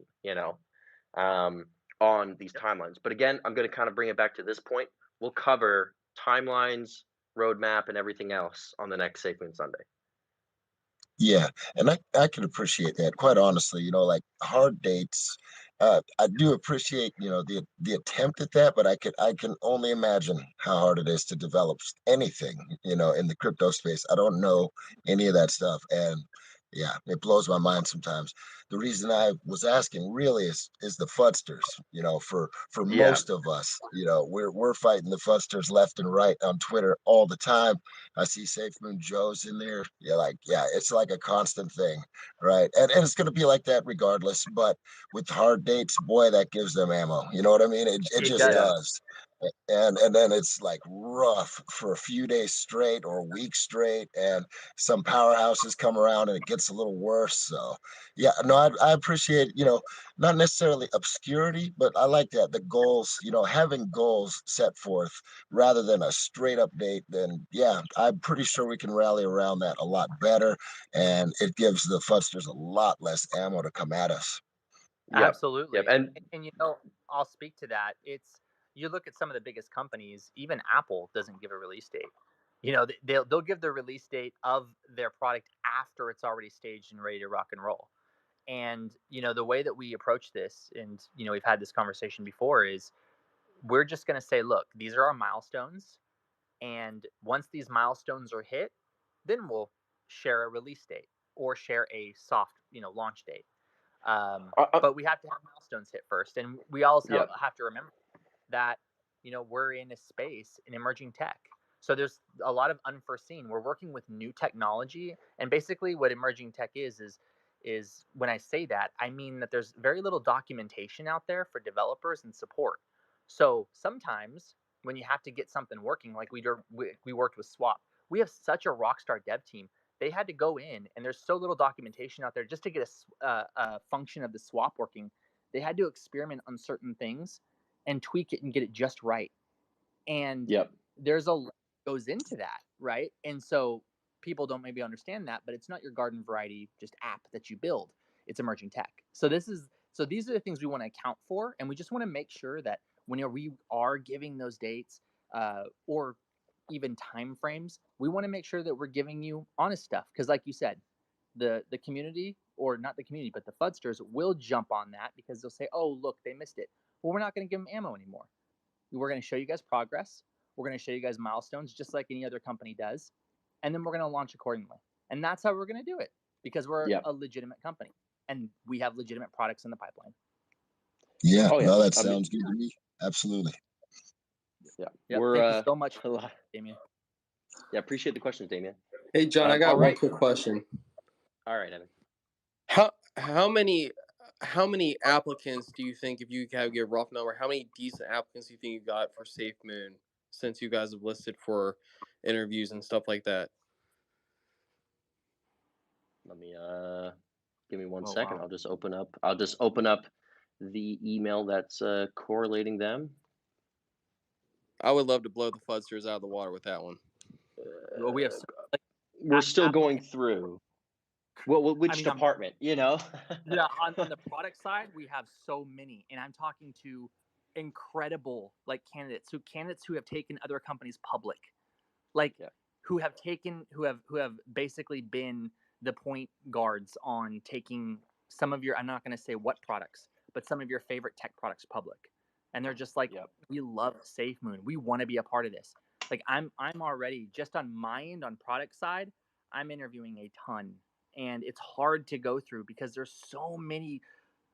um, on these timelines. But again, I'm going to kind of bring it back to this point. We'll cover timelines, roadmap, and everything else on the next Safemoon Sunday.
Yeah, and I can appreciate that, quite honestly. Like hard dates. I do appreciate the attempt at that, but I can only imagine how hard it is to develop anything in the crypto space. I don't know any of that stuff, and yeah, it blows my mind sometimes. The reason I was asking really is the fudsters. For
Yeah,
most of us, we're fighting the fudsters left and right on Twitter all the time. I see Safe Moon Joe's in there. Yeah, it's like a constant thing, right? And it's gonna be like that regardless. But with hard dates, boy, that gives them ammo. You know what I mean? It
it
just
does.
yeah,
does. And then it's like rough for a few days straight or weeks straight, and some powerhouses come around and it gets a little worse. So yeah, no, I appreciate not necessarily obscurity, but I like that the goals, having goals set forth rather than a straight up date. Then yeah, I'm pretty sure we can rally around that a lot better, and it gives the fudsters a lot less ammo to come at us.
yep, yep,
Absolutely.
and
And I'll speak to that. You look at some of the biggest companies, even Apple doesn't give a release date. They'll give the release date of their product after it's already staged and ready to rock and roll. And the way that we approach this, and we've had this conversation before, is we're just going to say, look, these are our milestones, and once these milestones are hit, then we'll share a release date. or share a soft, launch date. But we have to have milestones hit first, and we also
Yep.
have to remember that we're in a space in emerging tech. So there's a lot of unforeseen. We're working with new technology, and basically what emerging tech is when I say that, I mean that there's very little documentation out there for developers and support. So sometimes when you have to get something working, like we worked with Swap, we have such a rock star dev team. They had to go in, and there's so little documentation out there just to get a function of the swap working. They had to experiment on certain things and tweak it and get it just right. And
Yep.
there's a lot that goes into that, right? And so people don't maybe understand that, but it's not your garden variety just app that you build. It's emerging tech. So these are the things we want to account for, and we just want to make sure that when we are giving those dates or even time frames, we want to make sure that we're giving you honest stuff. Because like you said, the community, or not the community, but the fudsters will jump on that because they'll say, oh, look, they missed it. Well, we're not going to give them ammo anymore. We're going to show you guys progress. We're going to show you guys milestones just like any other company does. And then we're going to launch accordingly. And that's how we're going to do it because we're
Yep.
a legitimate company and we have legitimate products in the pipeline.
Yeah,
Oh, yeah.
no, that
I mean-
sounds good to me. Absolutely.
Yeah.
Yep.
We're,
Thank you so much,
a lot.
Damien.
Yeah, appreciate the questions, Damien.
Hey, John, I got
all
one
right.
quick question.
All right, Evan.
How many applicants do you think, if you have a rough number, how many decent applicants do you think you got for Safemoon since you guys have listed for interviews and stuff like that?
Let me give me one
Oh,
second.
wow.
I'll just open up the email that's correlating them.
I would love to blow the fudsters out of the water with that one.
Well, we have
We're still going through. Well, which
I mean,
department?
yeah, on the product side, we have so many, and I'm talking to incredible candidates who have taken other companies public, who have basically been the point guards on taking some of your, I'm not going to say what products, but some of your favorite tech products public, and they're just like, we love Safemoon, we want to be a part of this. Like I'm already just on my end on product side, I'm interviewing a ton, and it's hard to go through because there's so many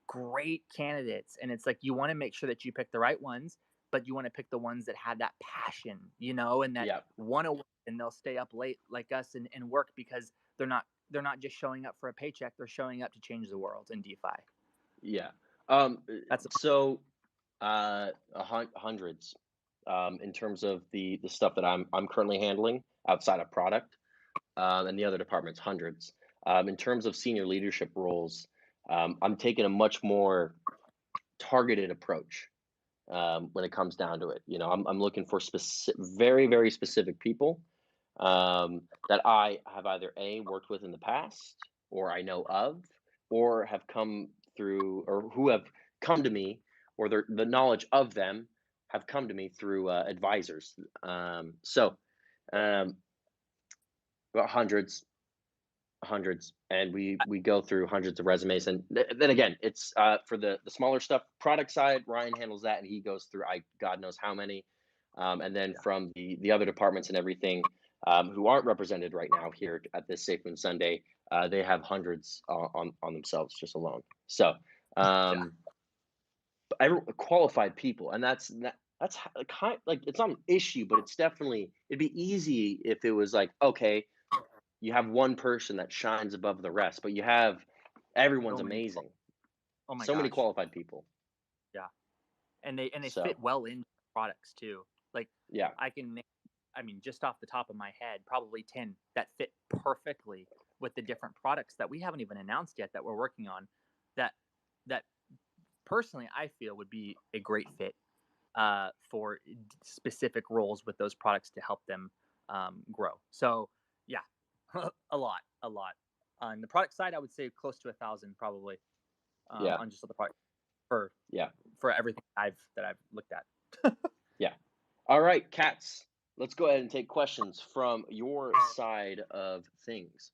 great candidates, and it's like you want to make sure that you pick the right ones, but you want to pick the ones that have that passion, and that want to work, and they'll stay up late like us and work because they're not just showing up for a paycheck, they're showing up to change the world in DeFi.
Yeah.
That's
so hundreds in terms of the stuff that I'm currently handling outside of product, and the other departments, hundreds. In terms of senior leadership roles, I'm taking a much more targeted approach when it comes down to it. I'm looking for very, very specific people that I have either worked with in the past, or I know of, or have come through, or who have come to me, or the knowledge of them have come to me through advisors. About hundreds, and we go through hundreds of resumes, and then again, it's for the smaller stuff, product side, Ryan handles that, and he goes through God knows how many, and then from the other departments and everything, who aren't represented right now here at this Safemoon Sunday, they have hundreds on themselves just alone. So qualified people, and that's kind, like, it's not an issue, but it's definitely, it'd be easy if it was like, okay, you have one person that shines above the rest, but you have everyone's amazing.
Oh my
so many
gosh.
qualified people.
Yeah, and they fit well into products too. Like, I can name, just off the top of my head, probably 10 that fit perfectly with the different products that we haven't even announced yet that we're working on. That personally I feel would be a great fit for specific roles with those products to help them grow. So yeah, a lot. On the product side, I would say close to 1,000 probably. On just the product for everything that I've looked at.
Yeah. All right, Cats. Let's go ahead and take questions from your side of things.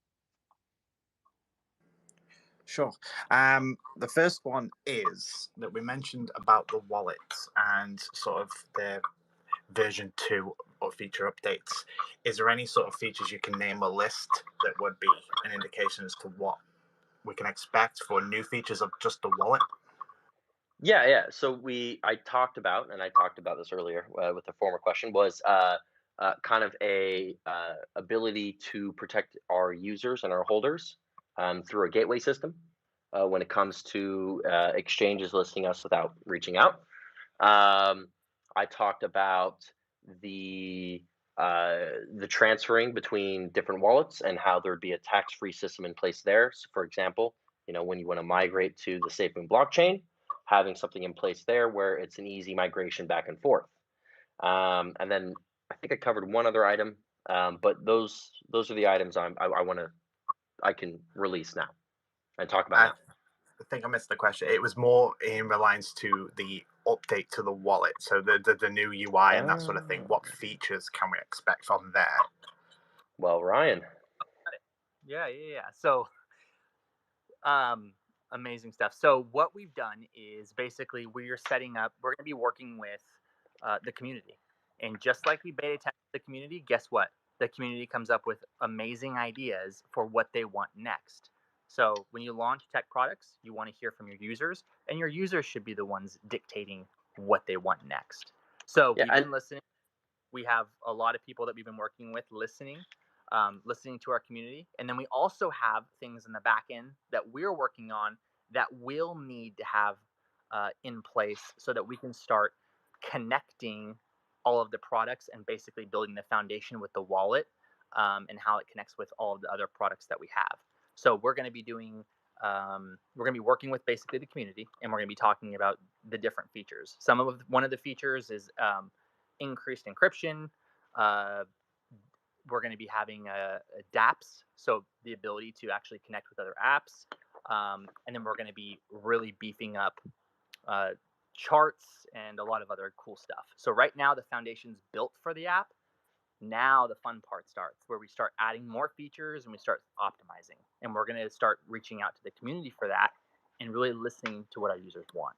Sure. The first one is that we mentioned about the wallet and sort of the version 2 but feature updates. Is there any sort of features you can name a list that would be an indication as to what we can expect for new features of just the wallet?
Yeah. So I talked about, and I talked about this earlier with the former question, was kind of a ability to protect our users and our holders through a gateway system when it comes to exchanges listing us without reaching out. I talked about the the transferring between different wallets and how there'd be a tax-free system in place there. So for example, when you want to migrate to the Safemoon blockchain, having something in place there where it's an easy migration back and forth. And then I think I covered one other item, but those are the items I can release now and talk about
I
now.
think I missed the question. It was more in reliance to the update to the wallet, so the new UI and that sort of thing. What features can we expect from there?
Well, Ryan.
Yeah. So, amazing stuff. So what we've done is basically we're setting up. We're going to be working with the community, and just like we beta test the community, guess what? The community comes up with amazing ideas for what they want next. So when you launch tech products, you want to hear from your users, and your users should be the ones dictating what they want next. So
Yeah,
we've been listening. We have a lot of people that we've been working with listening to our community. And then we also have things in the back end that we're working on that we'll need to have in place so that we can start connecting all of the products and basically building the foundation with the wallet and how it connects with all of the other products that we have. So we're going to be we're going to be working with basically the community, and we're going to be talking about the different features. One of the features is increased encryption. Uh, we're going to be having a dApps, so the ability to actually connect with other apps. And then we're going to be really beefing up uh, charts and a lot of other cool stuff. So right now the foundation's built for the app. Now the fun part starts, where we start adding more features and we start optimizing. And we're going to start reaching out to the community for that and really listening to what our users want.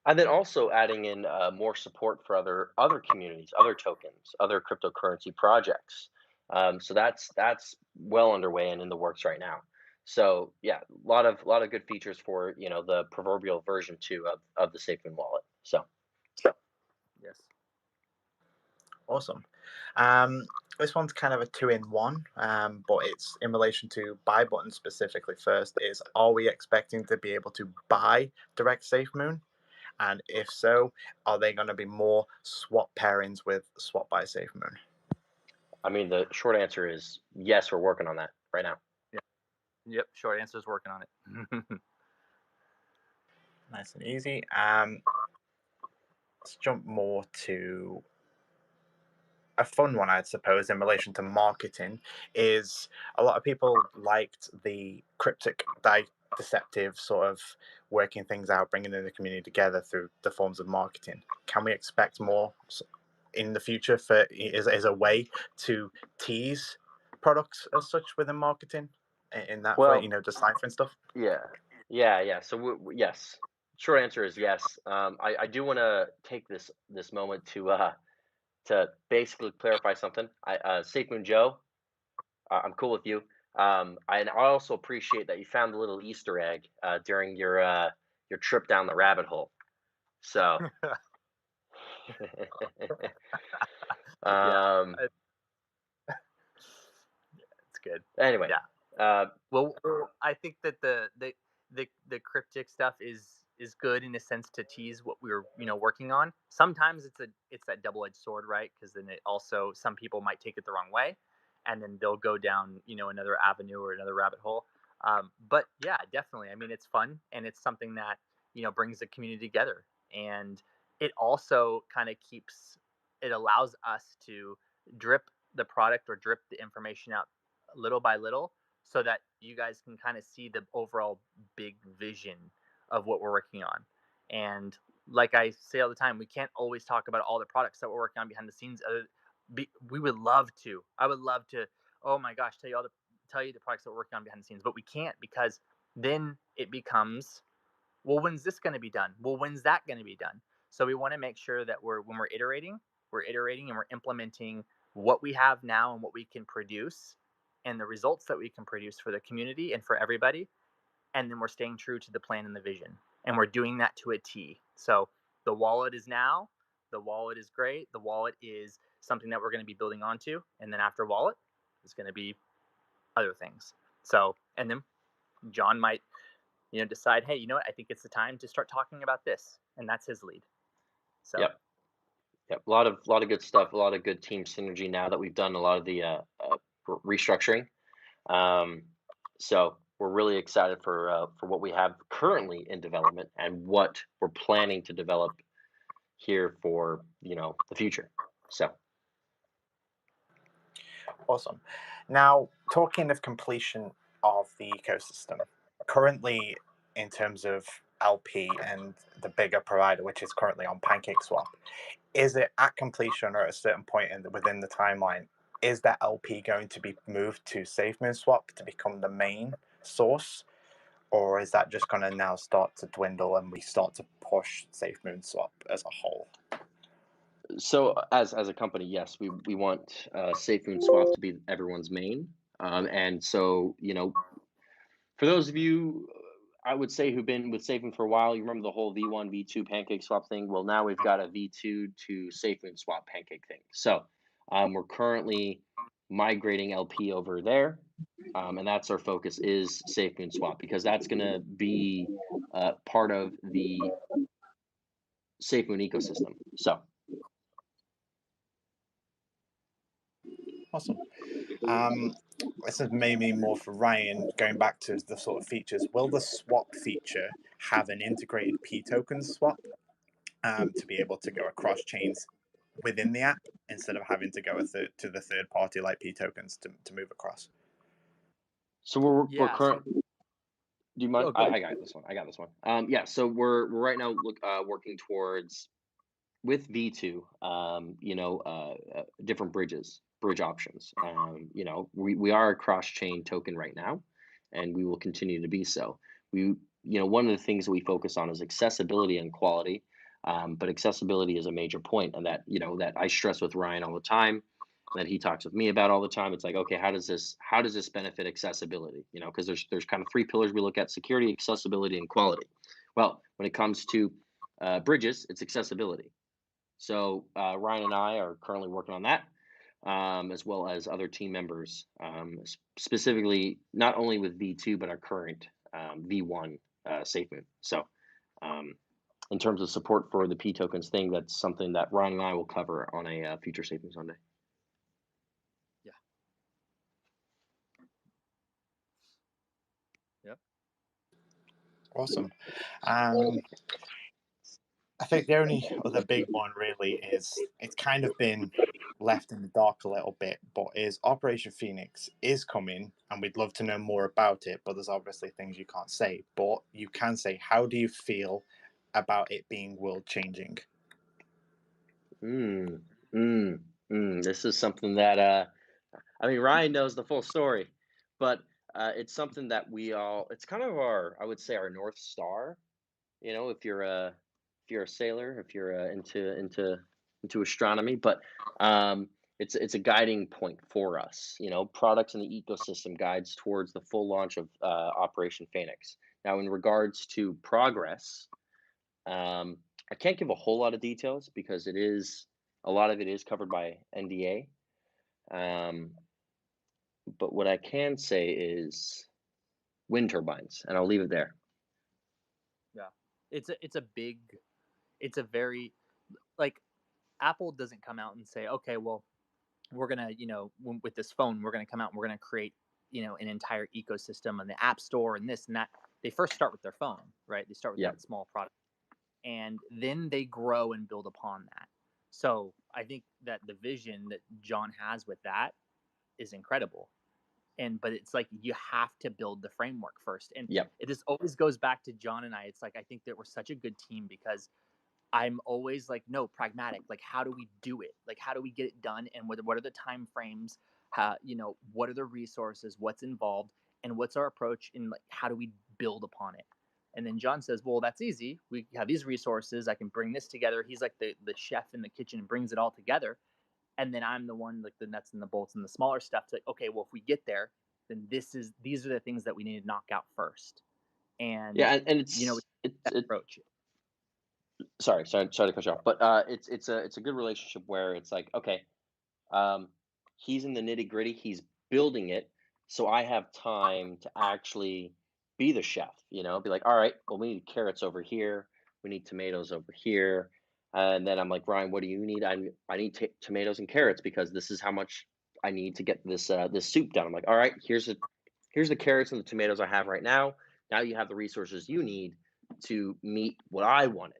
And then also adding in more support for other communities, other tokens, other cryptocurrency projects. So that's well underway and in the works right now. So yeah, a lot of good features for the proverbial version 2 of the Safemoon wallet. So
Yes.
Awesome. This one's kind of a two-in-one, but it's in relation to buy button specifically. First is, are we expecting to be able to buy direct Safemoon? And if so, are they going to be more swap pairings with swap by Safemoon?
I mean, the short answer is yes. We're working on that right now.
Yeah. Yep. Short answer is working on it.
Nice and easy. Let's jump more to a fun one, I suppose, in relation to marketing. Is a lot of people liked the cryptic, deceptive sort of working things out, bringing in the community together through the forms of marketing. Can we expect more in the future for as a way to tease products as such within marketing in that way,
Well,
deciphering stuff?
yeah. So yes. Short answer is yes. I do want to take this moment to basically clarify something. Safemoon Joe, I'm cool with you. And I also appreciate that you found a little Easter egg during your trip down the rabbit hole. So,
Yeah,
um,
it's good.
anyway,
Yeah.
uh,
Well, I think that the cryptic stuff is good in a sense to tease what we're working on. Sometimes it's that double edged sword, right? Because then it also, some people might take it the wrong way, and then they'll go down another avenue or another rabbit hole. But yeah, definitely. I mean, it's fun and it's something that brings the community together, and it also kind of it allows us to drip the product or drip the information out little by little so that you guys can kind of see the overall big vision of what we're working on. And like I say all the time, we can't always talk about all the products that we're working on behind the scenes. We would love to. I would love to. Oh my gosh, tell you the products that we're working on behind the scenes, but we can't because then it becomes, well, when's this going to be done? Well, when's that going to be done? So we want to make sure that when we're iterating, we're iterating, and we're implementing what we have now and what we can produce and the results that we can produce for the community and for everybody. And then we're staying true to the plan and the vision. And we're doing that to a T. So the wallet is now, the wallet is great. The wallet is something that we're going to be building onto. And then after wallet is going to be other things. So, and then John might, decide, hey, you know what? I think it's the time to start talking about this. And that's his lead. So,
Yep. A lot of good stuff. A lot of good team synergy now that we've done a lot of the restructuring. So we're really excited for what we have currently in development and what we're planning to develop here for the future. So
Awesome. Now, talking of completion of the ecosystem, currently in terms of LP and the bigger provider, which is currently on PancakeSwap, is it at completion or at a certain point within the timeline, is that LP going to be moved to SafeMoon to become the main source? Or is that just going to now start to dwindle and we start to push SafeMoon as a whole?
So as a company, yes, we want Safemoon to be everyone's main. And so, for those of you, I would say who've been with Safemoon for a while, you remember the whole V1, V2 pancake swap thing. Well, now we've got a V2 to Safemoon swap pancake thing. So we're currently migrating LP over there. And that's our focus is Safemoon swap because that's going to be part of the Safemoon ecosystem. So.
Awesome. This is maybe more for Ryan, going back to the sort of features. Will the swap feature have an integrated P token swap to be able to go across chains within the app instead of having to go to the third party like P tokens to move across?
So we're current.
So,
Do you mind?
go
I got this one. Yeah. So we're right now working towards with V2. Different bridge options. We are a cross chain token right now, and we will continue to be so. One of the things that we focus on is accessibility and quality. But accessibility is a major point, and that that I stress with Ryan all the time, that he talks with me about all the time. It's like, okay, how does this benefit accessibility? Because there's kind of three pillars we look at: security, accessibility, and quality. Well, when it comes to bridges, it's accessibility. So Ryan and I are currently working on that, as well as other team members, specifically not only with V2 but our current V1 Safemoon. So in terms of support for the P tokens thing, that's something that Ryan and I will cover on a future Safemoon Sunday.
Yeah. Yep.
Awesome. I think the only other big one really is it's kind of been left in the dark a little bit, but is Operation Phoenix is coming, and we'd love to know more about it. But there's obviously things you can't say. But you can say, how do you feel about it being world changing?
This is something that Ryan knows the full story, but it's something that it's kind of I would say our North Star. If you're a sailor, if you're into astronomy, but it's a guiding point for us. Products in the ecosystem guides towards the full launch of Operation Phoenix. Now, in regards to progress, I can't give a whole lot of details because a lot of it is covered by NDA. But what I can say is wind turbines, and I'll leave it there.
Yeah. It's a very, like, Apple doesn't come out and say, okay, well, we're going to, with this phone, we're going to come out and we're going to create, an entire ecosystem and the app store and this and that. They first start with their phone, right? They start with that small product, and then they grow and build upon that. So I think that the vision that John has with that is incredible. But it's like you have to build the framework first. And it just always goes back to John and I. It's like I think that we're such a good team because I'm always like, no, pragmatic. Like, how do we do it? Like, how do we get it done? And what are the time frames? What are the resources? What's involved? And what's our approach? And like, how do we build upon it? And then John says, well, that's easy. We have these resources. I can bring this together. He's like the chef in the kitchen and brings it all together. And then I'm the one, like the nuts and the bolts and the smaller stuff. To like, okay, well, if we get there, then these are the things that we need to knock out first. And
Yeah, and it's
that approach.
Sorry to cut you off, but it's a good relationship where it's like, okay, he's in the nitty gritty, he's building it, so I have time to actually be the chef. Be like, all right, well, we need carrots over here, we need tomatoes over here, and then I'm like, Ryan, what do you need? I need tomatoes and carrots because this is how much I need to get this soup done. I'm like, all right, here's the carrots and the tomatoes I have right now. Now you have the resources you need to meet what I wanted.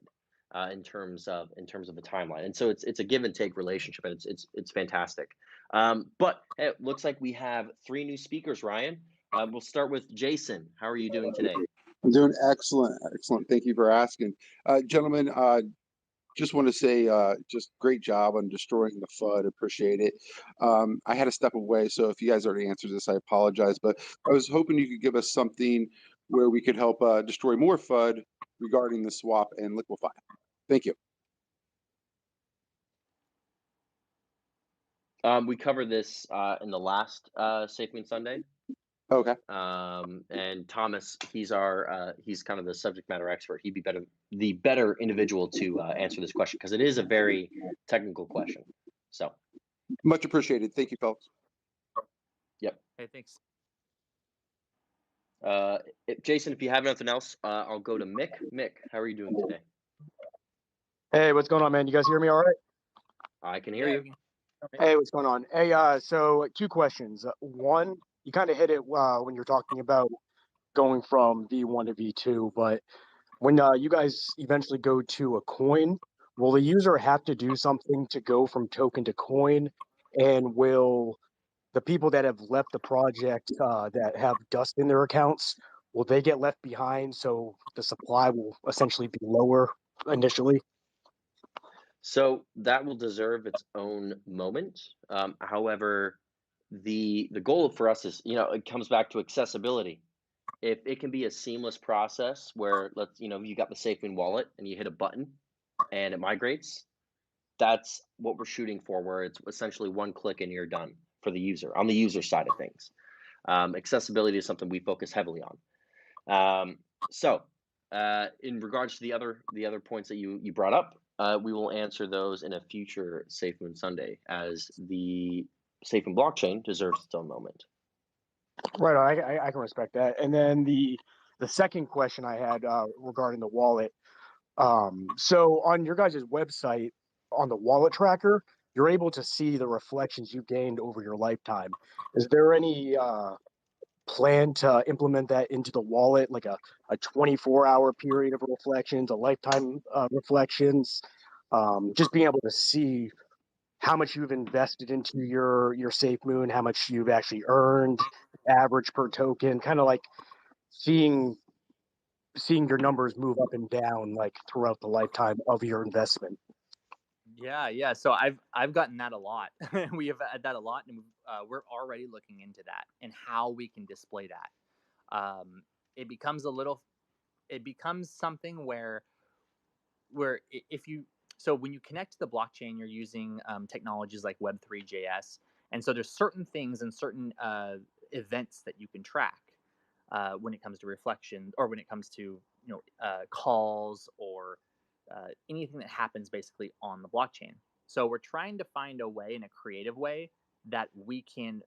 In terms of the timeline, and so it's a give and take relationship, and it's fantastic. But hey, it looks like we have 3 new speakers. Ryan, we'll start with Jason. How are you doing today?
I'm doing excellent. Thank you for asking, gentlemen. Just want to say, just great job on destroying the FUD. Appreciate it. I had to step away, so if you guys already answered this, I apologize. But I was hoping you could give us something where we could help destroy more FUD regarding the swap and liquefy. Thank you.
We covered this in the last Safemoon Sunday.
Okay.
And Thomas, he's kind of the subject matter expert. He'd be the better individual to answer this question because it is a very technical question. So
much appreciated. Thank you, folks.
Yep.
Hey, thanks.
Jason, if you have nothing else, I'll go to Mick. Mick, how are you doing today?
Hey, what's going on, man? You guys hear me all right?
I can hear you.
Hey, what's going on? Hey, so 2 questions. One, you kind of hit it when you're talking about going from V1 to V2, but when you guys eventually go to a coin, will the user have to do something to go from token to coin? And will the people that have left the project that have dust in their accounts, will they get left behind so the supply will essentially be lower initially?
So that will deserve its own moment. However, the goal for us is, it comes back to accessibility. If it can be a seamless process where you got the Safemoon wallet and you hit a button and it migrates, that's what we're shooting for, where it's essentially one click and you're done for the user on the user side of things. Accessibility is something we focus heavily on. In regards to the other points that you brought up, we will answer those in a future Safemoon Sunday, as the Safemoon blockchain deserves its own moment.
Right, I can respect that. And then the second question I had regarding the wallet. So on your guys' website, on the wallet tracker, you're able to see the reflections you gained over your lifetime. Is there any plan to implement that into the wallet, like a 24-hour period of reflections, a lifetime reflections, just being able to see how much you've invested into your Safemoon, how much you've actually earned, average per token, kind of like seeing your numbers move up and down like throughout the lifetime of your investment.
Yeah. So I've gotten that a lot. We have had that a lot, and we're already looking into that and how we can display that. It becomes something where if you when you connect to the blockchain, you're using technologies like Web3.js, and so there's certain things and certain events that you can track when it comes to reflection, or when it comes to calls, or anything that happens basically on the blockchain. So we're trying to find a way, in a creative way, that we can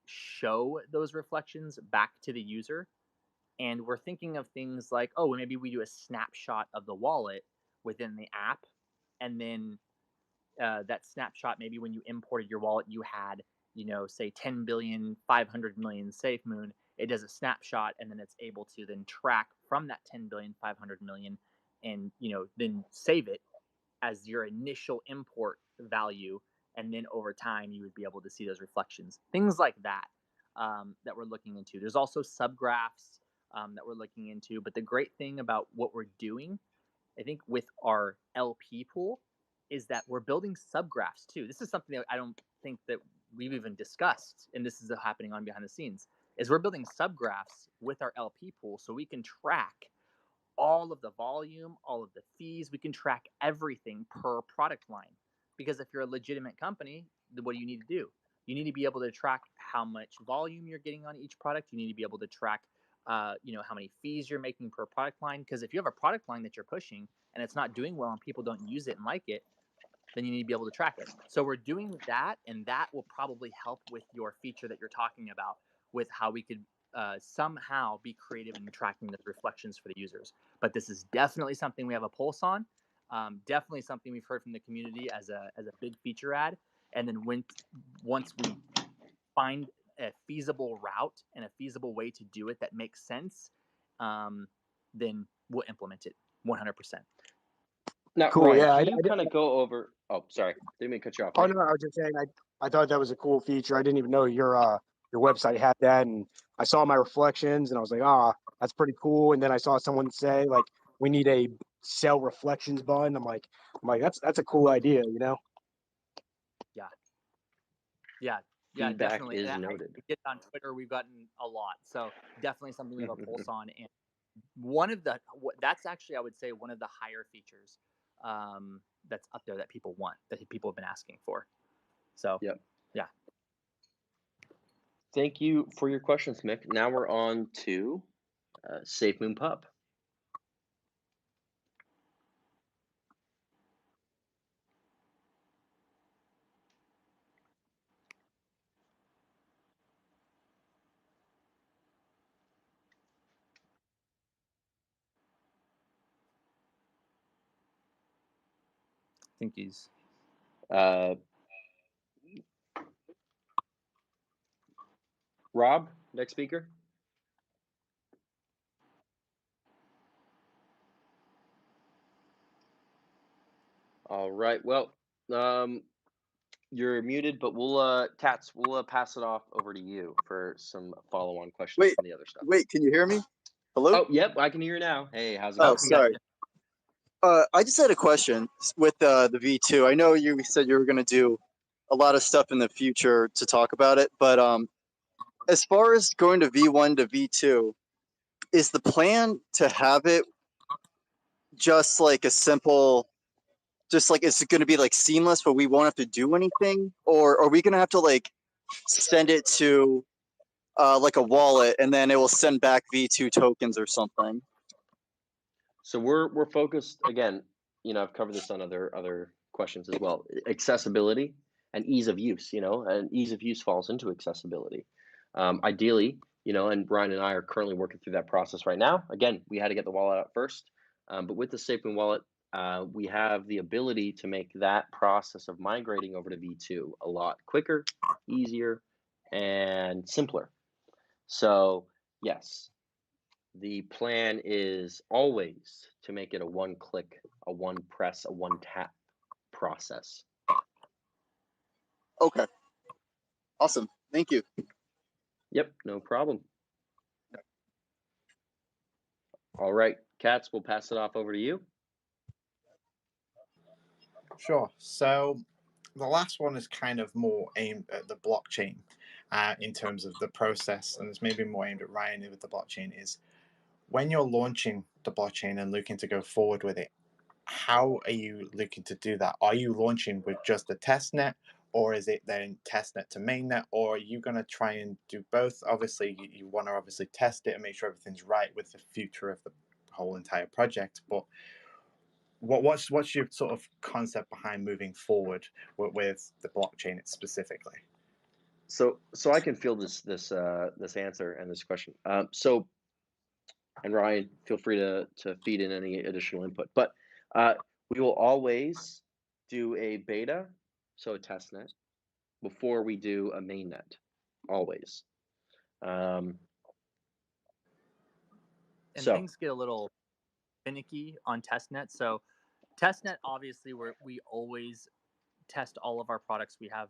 show those reflections back to the user. And we're thinking of things like, maybe we do a snapshot of the wallet within the app, and then that snapshot, maybe when you imported your wallet, you had, say 10 billion, 500 million Safemoon. It does a snapshot, and then it's able to then track from that 10 billion, 500 million, and, then save it as your initial import value. And then over time, you would be able to see those reflections, things like that, that we're looking into. There's also subgraphs that we're looking into. But the great thing about what we're doing, I think, with our LP pool, is that we're building subgraphs too. This is something that I don't think that we've even discussed, and this is happening on behind the scenes, is we're building subgraphs with our LP pool so we can track all of the volume, all of the fees. We can track everything per product line. Because if you're a legitimate company, what do you need to do? You need to be able to track how much volume you're getting on each product. You need to be able to track, how many fees you're making per product line. Because if you have a product line that you're pushing and it's not doing well and people don't use it and like it, then you need to be able to track it. So we're doing that, and that will probably help with your feature that you're talking about, with how we could somehow be creative in tracking the reflections for the users. But this is definitely something we have a pulse on. Definitely something we've heard from the community as a big feature ad. And then once we find a feasible route and a feasible way to do it that makes sense, then we'll implement it 100%.
Now,
Cool.
Ryan,
Yeah.
can you kind of go over? Oh, sorry, didn't mean to cut you off.
Oh
Mate.
no, I was just saying I thought that was a cool feature. I didn't even know your website had that, and I saw my reflections and I was like, that's pretty cool. And then I saw someone say like we need a sell reflections button. I'm like that's a cool idea, you know?
Yeah,
Feedback
definitely.
is
And
noted.
we get on Twitter, we've gotten a lot. So definitely something we have a pulse on. And that's actually, I would say, one of the higher features that's up there that people want, that people have been asking for. So
Yep.
Yeah.
Thank you for your questions, Mick. Now we're on to Safemoon Pup.
I think he's
Rob, next speaker. All right. Well, you're muted, but we'll Tats, we'll pass it off over to you for some follow-on questions from the other stuff.
Wait, can you hear me? Hello?
Oh, yep, I can hear you now. Hey, how's it
Oh,
going?
sorry. I just had a question with the V2. I know you said you were going to do a lot of stuff in the future to talk about it, but as far as going to V1 to V2, is the plan to have it just like a simple, just like it's going to be like seamless, but we won't have to do anything? Or are we going to have to like send it to like a wallet and then it will send back V2 tokens or something?
So we're focused again. I've covered this on other questions as well. Accessibility and ease of use. And ease of use falls into accessibility. Ideally, and Brian and I are currently working through that process right now. Again, we had to get the wallet out first, but with the Safemoon wallet, we have the ability to make that process of migrating over to V2 a lot quicker, easier, and simpler. So yes, the plan is always to make it a one-click, a one-press, a one-tap process.
Okay. Awesome. Thank you.
Yep, no problem. All right, Katz, we'll pass it off over to you.
Sure. So the last one is kind of more aimed at the blockchain in terms of the process, and it's maybe more aimed at Ryan with the blockchain, is when you're launching the blockchain and looking to go forward with it, how are you looking to do that? Are you launching with just the testnet, or is it then testnet to mainnet, or are you going to try and do both? Obviously, you want to obviously test it and make sure everything's right with the future of the whole entire project, but what's your sort of concept behind moving forward with the blockchain specifically?
So I can feel this answer and this question. And Ryan, feel free to feed in any additional input. But we will always do a beta, so a testnet, before we do a mainnet. Always.
And things get a little finicky on testnet. So testnet, obviously, we always test all of our products. We have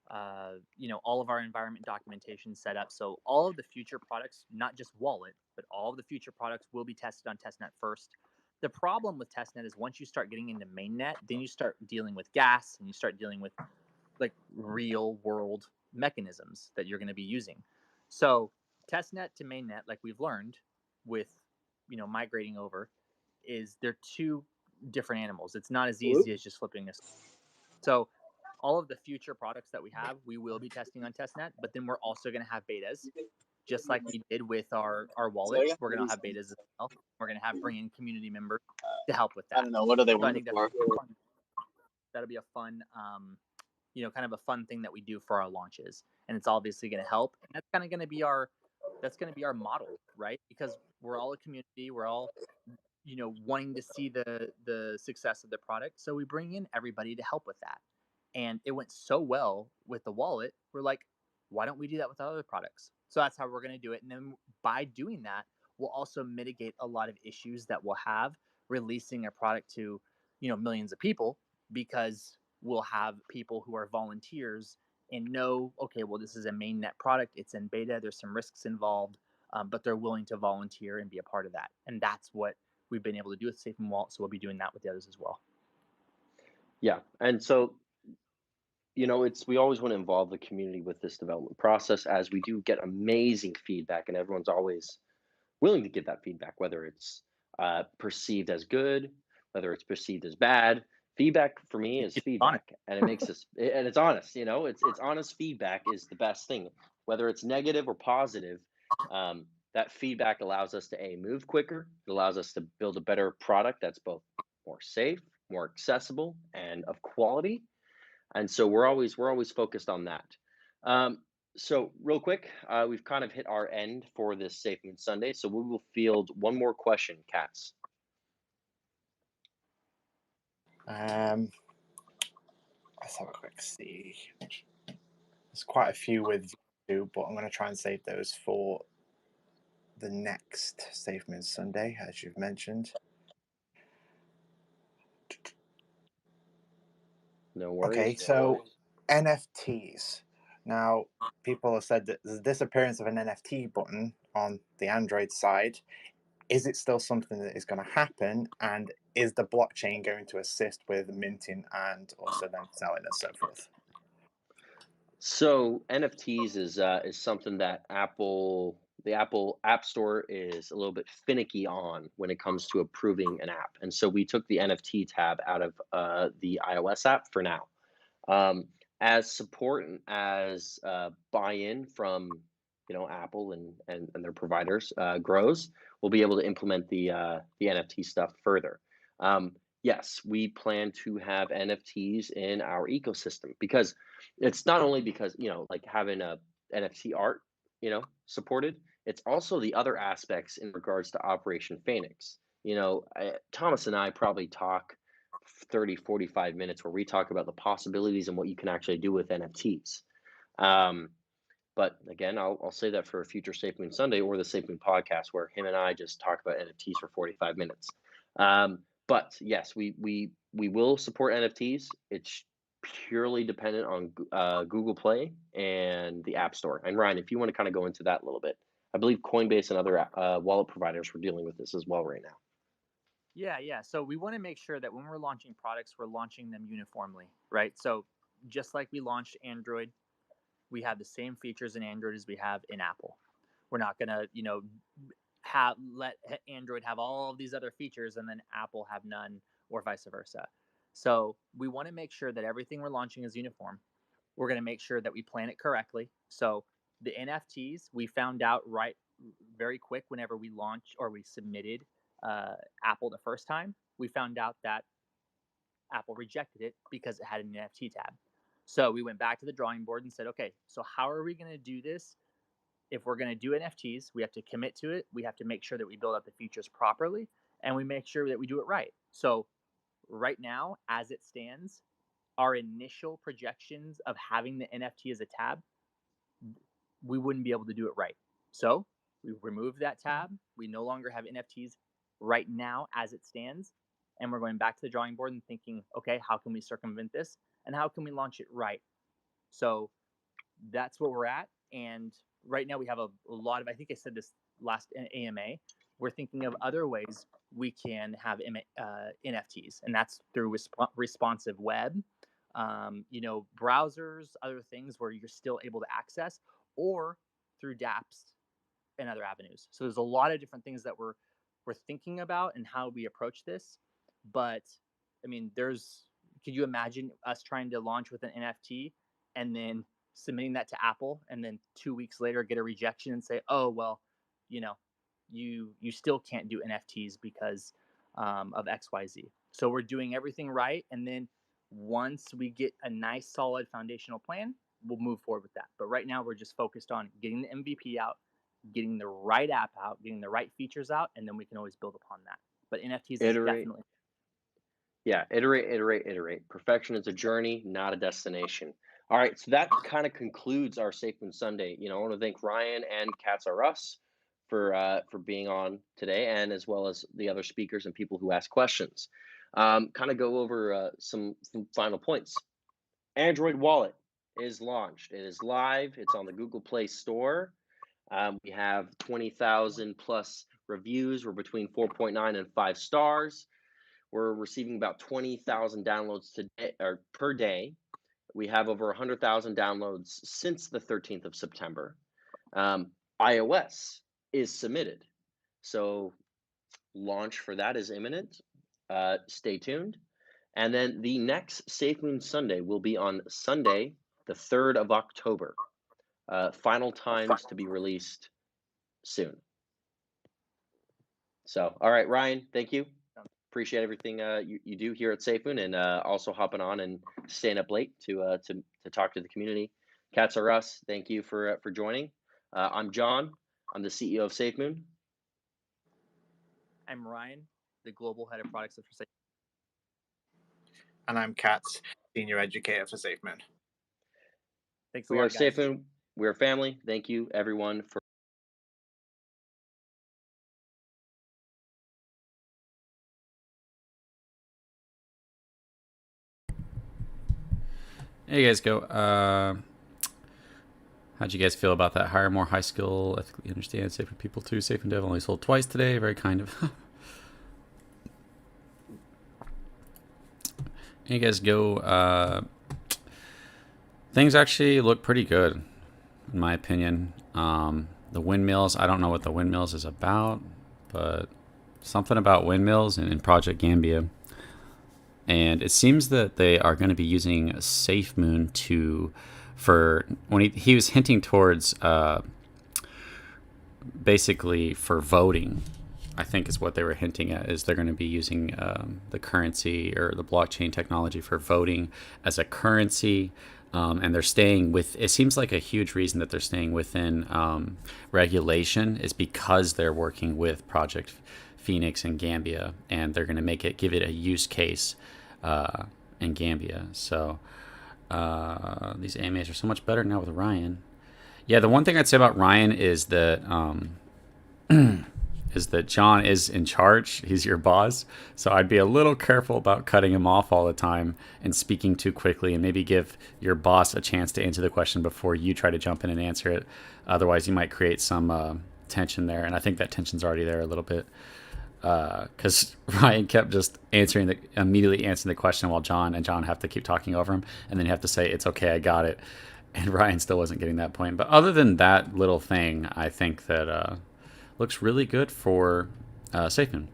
all of our environment documentation set up. So all of the future products, not just wallet, but all of the future products will be tested on testnet first. The problem with testnet is once you start getting into mainnet, then you start dealing with gas and you start dealing with like real world mechanisms that you're going to be using. So testnet to mainnet, like we've learned with migrating over, is they're two different animals. It's not as easy as just flipping this. So all of the future products that we have, we will be testing on testnet, but then we're also going to have betas, just like we did with our wallet. We're going to have betas as well. We're going to have bring in community members to help with that.
I don't know. What do they
So I
want
think
it for?
that'll be a fun, kind of a fun thing that we do for our launches, and it's obviously going to help. And that's kind of going to be our model, right? Because we're all a community. We're all wanting to see the success of the product, so we bring in everybody to help with that. And it went so well with the wallet, we're like, why don't we do that with other products? So that's how we're going to do it. And then by doing that, we'll also mitigate a lot of issues that we'll have releasing a product to millions of people, because we'll have people who are volunteers and know, okay, well, this is a mainnet product, it's in beta, there's some risks involved, but they're willing to volunteer and be a part of that. And that's what we've been able to do with Safemoon Wallet, so we'll be doing that with the others as well.
Yeah, and so we always want to involve the community with this development process, as we do get amazing feedback, and everyone's always willing to give that feedback, whether it's perceived as good, whether it's perceived as bad. Feedback for me is feedback, and it makes us, and it's honest. It's honest feedback is the best thing, whether it's negative or positive. That feedback allows us to move quicker. It allows us to build a better product that's both more safe, more accessible, and of quality. And so we're always focused on that. So real quick, we've kind of hit our end for this Safemoon Sunday, so we will field one more question, Cats.
Let's have a quick see. There's quite a few with you, but I'm going to try and save those for the next Safemoon Sunday, as you've mentioned.
No worries.
Okay, so NFTs. Now, people have said that the disappearance of an NFT button on the Android side, is it still something that is going to happen? And is the blockchain going to assist with minting and also then selling and so forth?
So NFTs is something that the Apple App Store is a little bit finicky on when it comes to approving an app, and so we took the NFT tab out of the iOS app for now. As support and as buy-in from Apple and their providers grows, we'll be able to implement the NFT stuff further. Yes, we plan to have NFTs in our ecosystem, because it's not only because like having a NFT art supported, it's also the other aspects in regards to Operation Phoenix. Thomas and I probably talk 30-45 minutes where we talk about the possibilities and what you can actually do with NFTs. But again, I'll say that for a future Safemoon Sunday or the Safemoon podcast, where him and I just talk about NFTs for 45 minutes. But yes, we will support NFTs. It's purely dependent on Google Play and the App Store. And Ryan, if you want to kind of go into that a little bit, I believe Coinbase and other wallet providers are dealing with this as well right now.
Yeah. So we want to make sure that when we're launching products, we're launching them uniformly, right? So just like we launched Android, we have the same features in Android as we have in Apple. We're not going to, let Android have all of these other features and then Apple have none, or vice versa. So we want to make sure that everything we're launching is uniform. We're going to make sure that we plan it correctly. So the NFTs, we found out very quick whenever we launched or we submitted Apple the first time. We found out that Apple rejected it because it had an NFT tab. So we went back to the drawing board and said, okay, so how are we going to do this? If we're going to do NFTs, we have to commit to it. We have to make sure that we build out the features properly, and we make sure that we do it right. So right now, as it stands, our initial projections of having the NFT as a tab, we wouldn't be able to do it right. So we removed that tab. We no longer have NFTs right now as it stands. And we're going back to the drawing board and thinking, okay, how can we circumvent this? And how can we launch it right? So that's where we're at. And right now we have a lot of, I think I said this last AMA, we're thinking of other ways we can have NFTs, and that's through responsive web, browsers, other things where you're still able to access, or through dApps and other avenues. So there's a lot of different things that we're we're thinking about and how we approach this. But I mean, could you imagine us trying to launch with an NFT and then submitting that to Apple, and then 2 weeks later get a rejection and say, oh well, you know, you still can't do NFTs because of XYZ. So we're doing everything right, and then once we get a nice solid foundational plan, we'll move forward with that. But right now we're just focused on getting the MVP out, getting the right app out, getting the right features out, and then we can always build upon that. But NFTs is definitely.
Yeah, iterate. Perfection is a journey, not a destination. All right, so that kind of concludes our Safemoon Sunday. I want to thank Ryan and Cats Are Us for being on today, and as well as the other speakers and people who asked questions. Kind of go over some final points. Android Wallet is launched. It is live. It's on the Google Play Store. We have 20,000 plus reviews. We're between 4.9 and 5 stars. We're receiving about 20,000 downloads per day. We have over 100,000 downloads since the 13th of September. iOS is submitted. So launch for that is imminent. Stay tuned. And then the next Safemoon Sunday will be on Sunday, the 3rd of October. Final times to be released soon. So, all right, Ryan, thank you. Appreciate everything you do here at Safemoon, and also hopping on and staying up late to talk to the community. Cats Are Us, thank you for joining. I'm John. I'm the CEO of Safemoon.
I'm Ryan, the global head of products for Safemoon.
And I'm Katz, senior educator for Safemoon.
Thanks a
We
lot,
are
guys.
Safemoon. We are family. Thank you, everyone, for.
There you guys go. How'd you guys feel about that? Hire more high skill, ethically understand, safer people too. Safe and Dev only sold twice today. Very kind of. There you guys go. Things actually look pretty good, in my opinion. The windmills, I don't know what the windmills is about, but something about windmills and in Project Gambia. And it seems that they are going to be using Safemoon when he was hinting towards basically for voting, I think is what they were hinting at, is they're going to be using the currency or the blockchain technology for voting as a currency. And they're staying with, it seems like a huge reason that they're staying within regulation is because they're working with Project Phoenix and Gambia, and they're going to give it a use case in Gambia. So these AMAs are so much better now with Ryan. Yeah, the one thing I'd say about Ryan is that John is in charge. He's your boss. So I'd be a little careful about cutting him off all the time and speaking too quickly, and maybe give your boss a chance to answer the question before you try to jump in and answer it. Otherwise, you might create some tension there. And I think that tension's already there a little bit. Because Ryan kept just immediately answering the question while John have to keep talking over him, and then you have to say, it's okay, I got it. And Ryan still wasn't getting that point. But other than that little thing, I think that looks really good for Safemoon.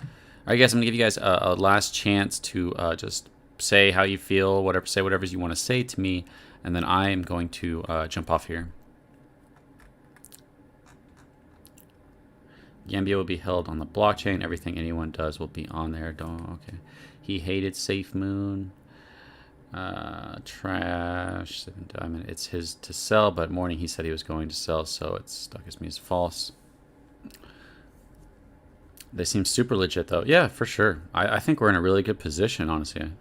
All right, guys, I'm going to give you guys a last chance to just say how you feel, say whatever you want to say to me, and then I am going to jump off here. Gambia will be held on the blockchain. Everything anyone does will be on there. Okay. He hated Safemoon. Trash. Diamond. It's his to sell, but morning he said he was going to sell, so it's stuck as me as false. They seem super legit, though. Yeah, for sure. I think we're in a really good position, honestly.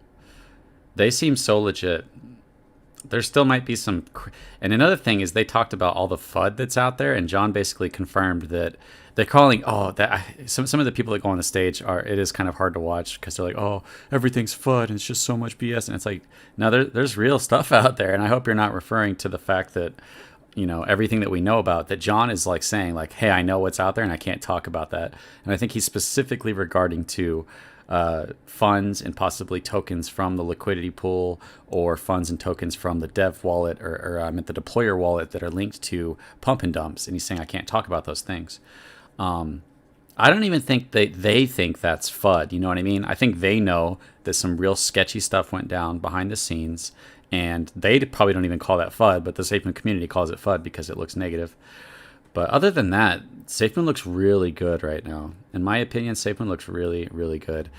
They seem so legit. There still might be some... And another thing is they talked about all the FUD that's out there, and John basically confirmed that they're calling... some of the people that go on the stage it is kind of hard to watch because they're like, oh, everything's FUD and it's just so much BS. And it's like, no, there's real stuff out there. And I hope you're not referring to the fact that, everything that we know about, that John is like saying like, hey, I know what's out there and I can't talk about that. And I think he's specifically regarding to funds and possibly tokens from the liquidity pool, or funds and tokens from the dev wallet or the deployer wallet that are linked to pump and dumps. And he's saying I can't talk about those things. I don't even think they think that's FUD. You know what I mean? I think they know that some real sketchy stuff went down behind the scenes, and they probably don't even call that FUD, but the Safemoon community calls it FUD because it looks negative. But other than that, Safemoon looks really good right now. In my opinion, Safemoon looks really, really good.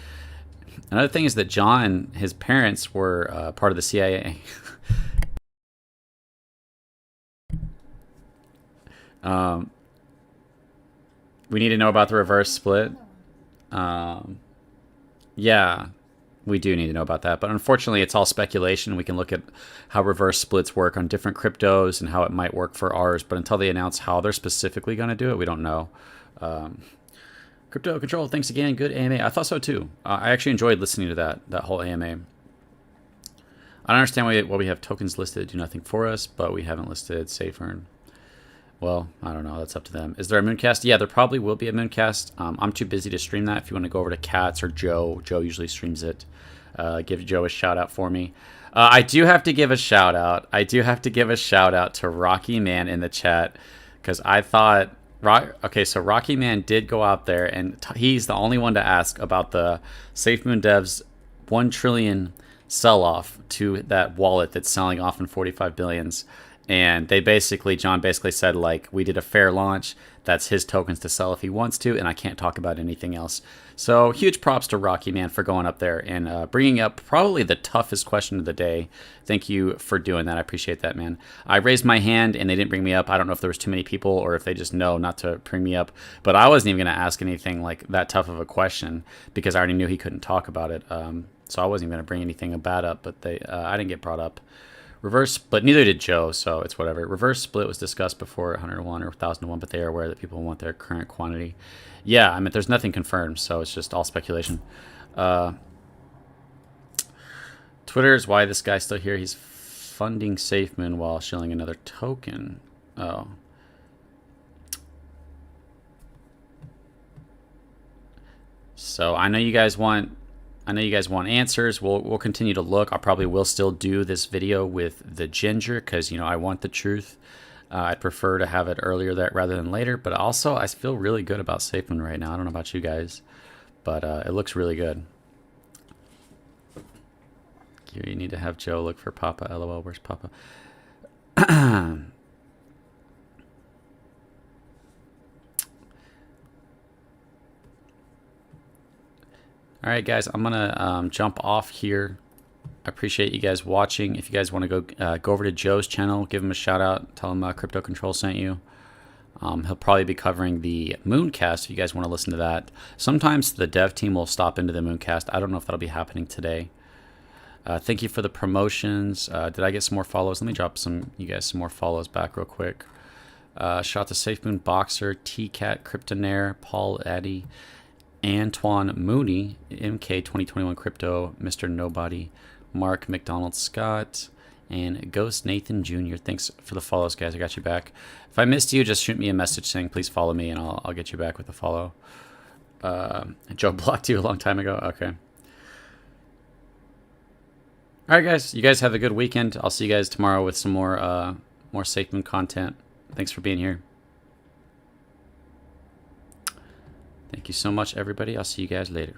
Another thing is that John, his parents were part of the CIA. We need to know about the reverse split. Yeah, we do need to know about that. But unfortunately, it's all speculation. We can look at how reverse splits work on different cryptos and how it might work for ours. But until they announce how they're specifically going to do it, we don't know. Crypto Control, thanks again. Good AMA. I thought so too. I actually enjoyed listening to that whole AMA. I don't understand why we have tokens listed do nothing for us, but we haven't listed Safemoon. Well, I don't know. That's up to them. Is there a Mooncast? Yeah, there probably will be a Mooncast. I'm too busy to stream that. If you want to go over to Katz or Joe usually streams it. Give Joe a shout out for me. I do have to give a shout out. To Rocky Man in the chat because I thought. Okay, so Rocky Man did go out there, and he's the only one to ask about the Safemoon devs 1 trillion sell-off to that wallet that's selling off in 45 billions. And John basically said, like, we did a fair launch. That's his tokens to sell if he wants to, and I can't talk about anything else. So huge props to Rocky Man for going up there and bringing up probably the toughest question of the day. Thank you for doing that. I appreciate that, man. I raised my hand and they didn't bring me up. I don't know if there was too many people or if they just know not to bring me up. But I wasn't even going to ask anything like that tough of a question because I already knew he couldn't talk about it. So I wasn't even going to bring anything bad up, but I didn't get brought up. Reverse split, neither did Joe, so it's whatever. Reverse split was discussed before 101 or 1001, but they are aware that people want their current quantity. Yeah, I mean, there's nothing confirmed, so it's just all speculation. Twitter is why this guy's still here. He's funding Safemoon while shilling another token. Oh. So I know you guys want answers. We'll continue to look. I probably will still do this video with the ginger because, you know, I want the truth. I'd prefer to have it earlier rather than later. But also, I feel really good about Safemoon right now. I don't know about you guys, but it looks really good. You need to have Joe look for Papa. LOL, where's Papa? All right, guys, I'm going to jump off here. I appreciate you guys watching. If you guys want to go over to Joe's channel, give him a shout out. Tell him Crypto Control sent you. He'll probably be covering the Mooncast if you guys want to listen to that. Sometimes the dev team will stop into the Mooncast. I don't know if that'll be happening today. Thank you for the promotions. Did I get some more follows? Let me drop you guys some more follows back real quick. Shout to Safemoon Boxer, T-Cat, Kryptonair, Paul Addy, Antoine Mooney, MK 2021 Crypto, Mr. Nobody, Mark McDonald Scott, and Ghost Nathan Jr. Thanks for the follows, guys. I got you back. If I missed you, just shoot me a message saying please follow me, and I'll get you back with a follow. Joe blocked you a long time ago. Okay. All right, guys. You guys have a good weekend. I'll see you guys tomorrow with some more Safemoon content. Thanks for being here. Thank you so much, everybody. I'll see you guys later.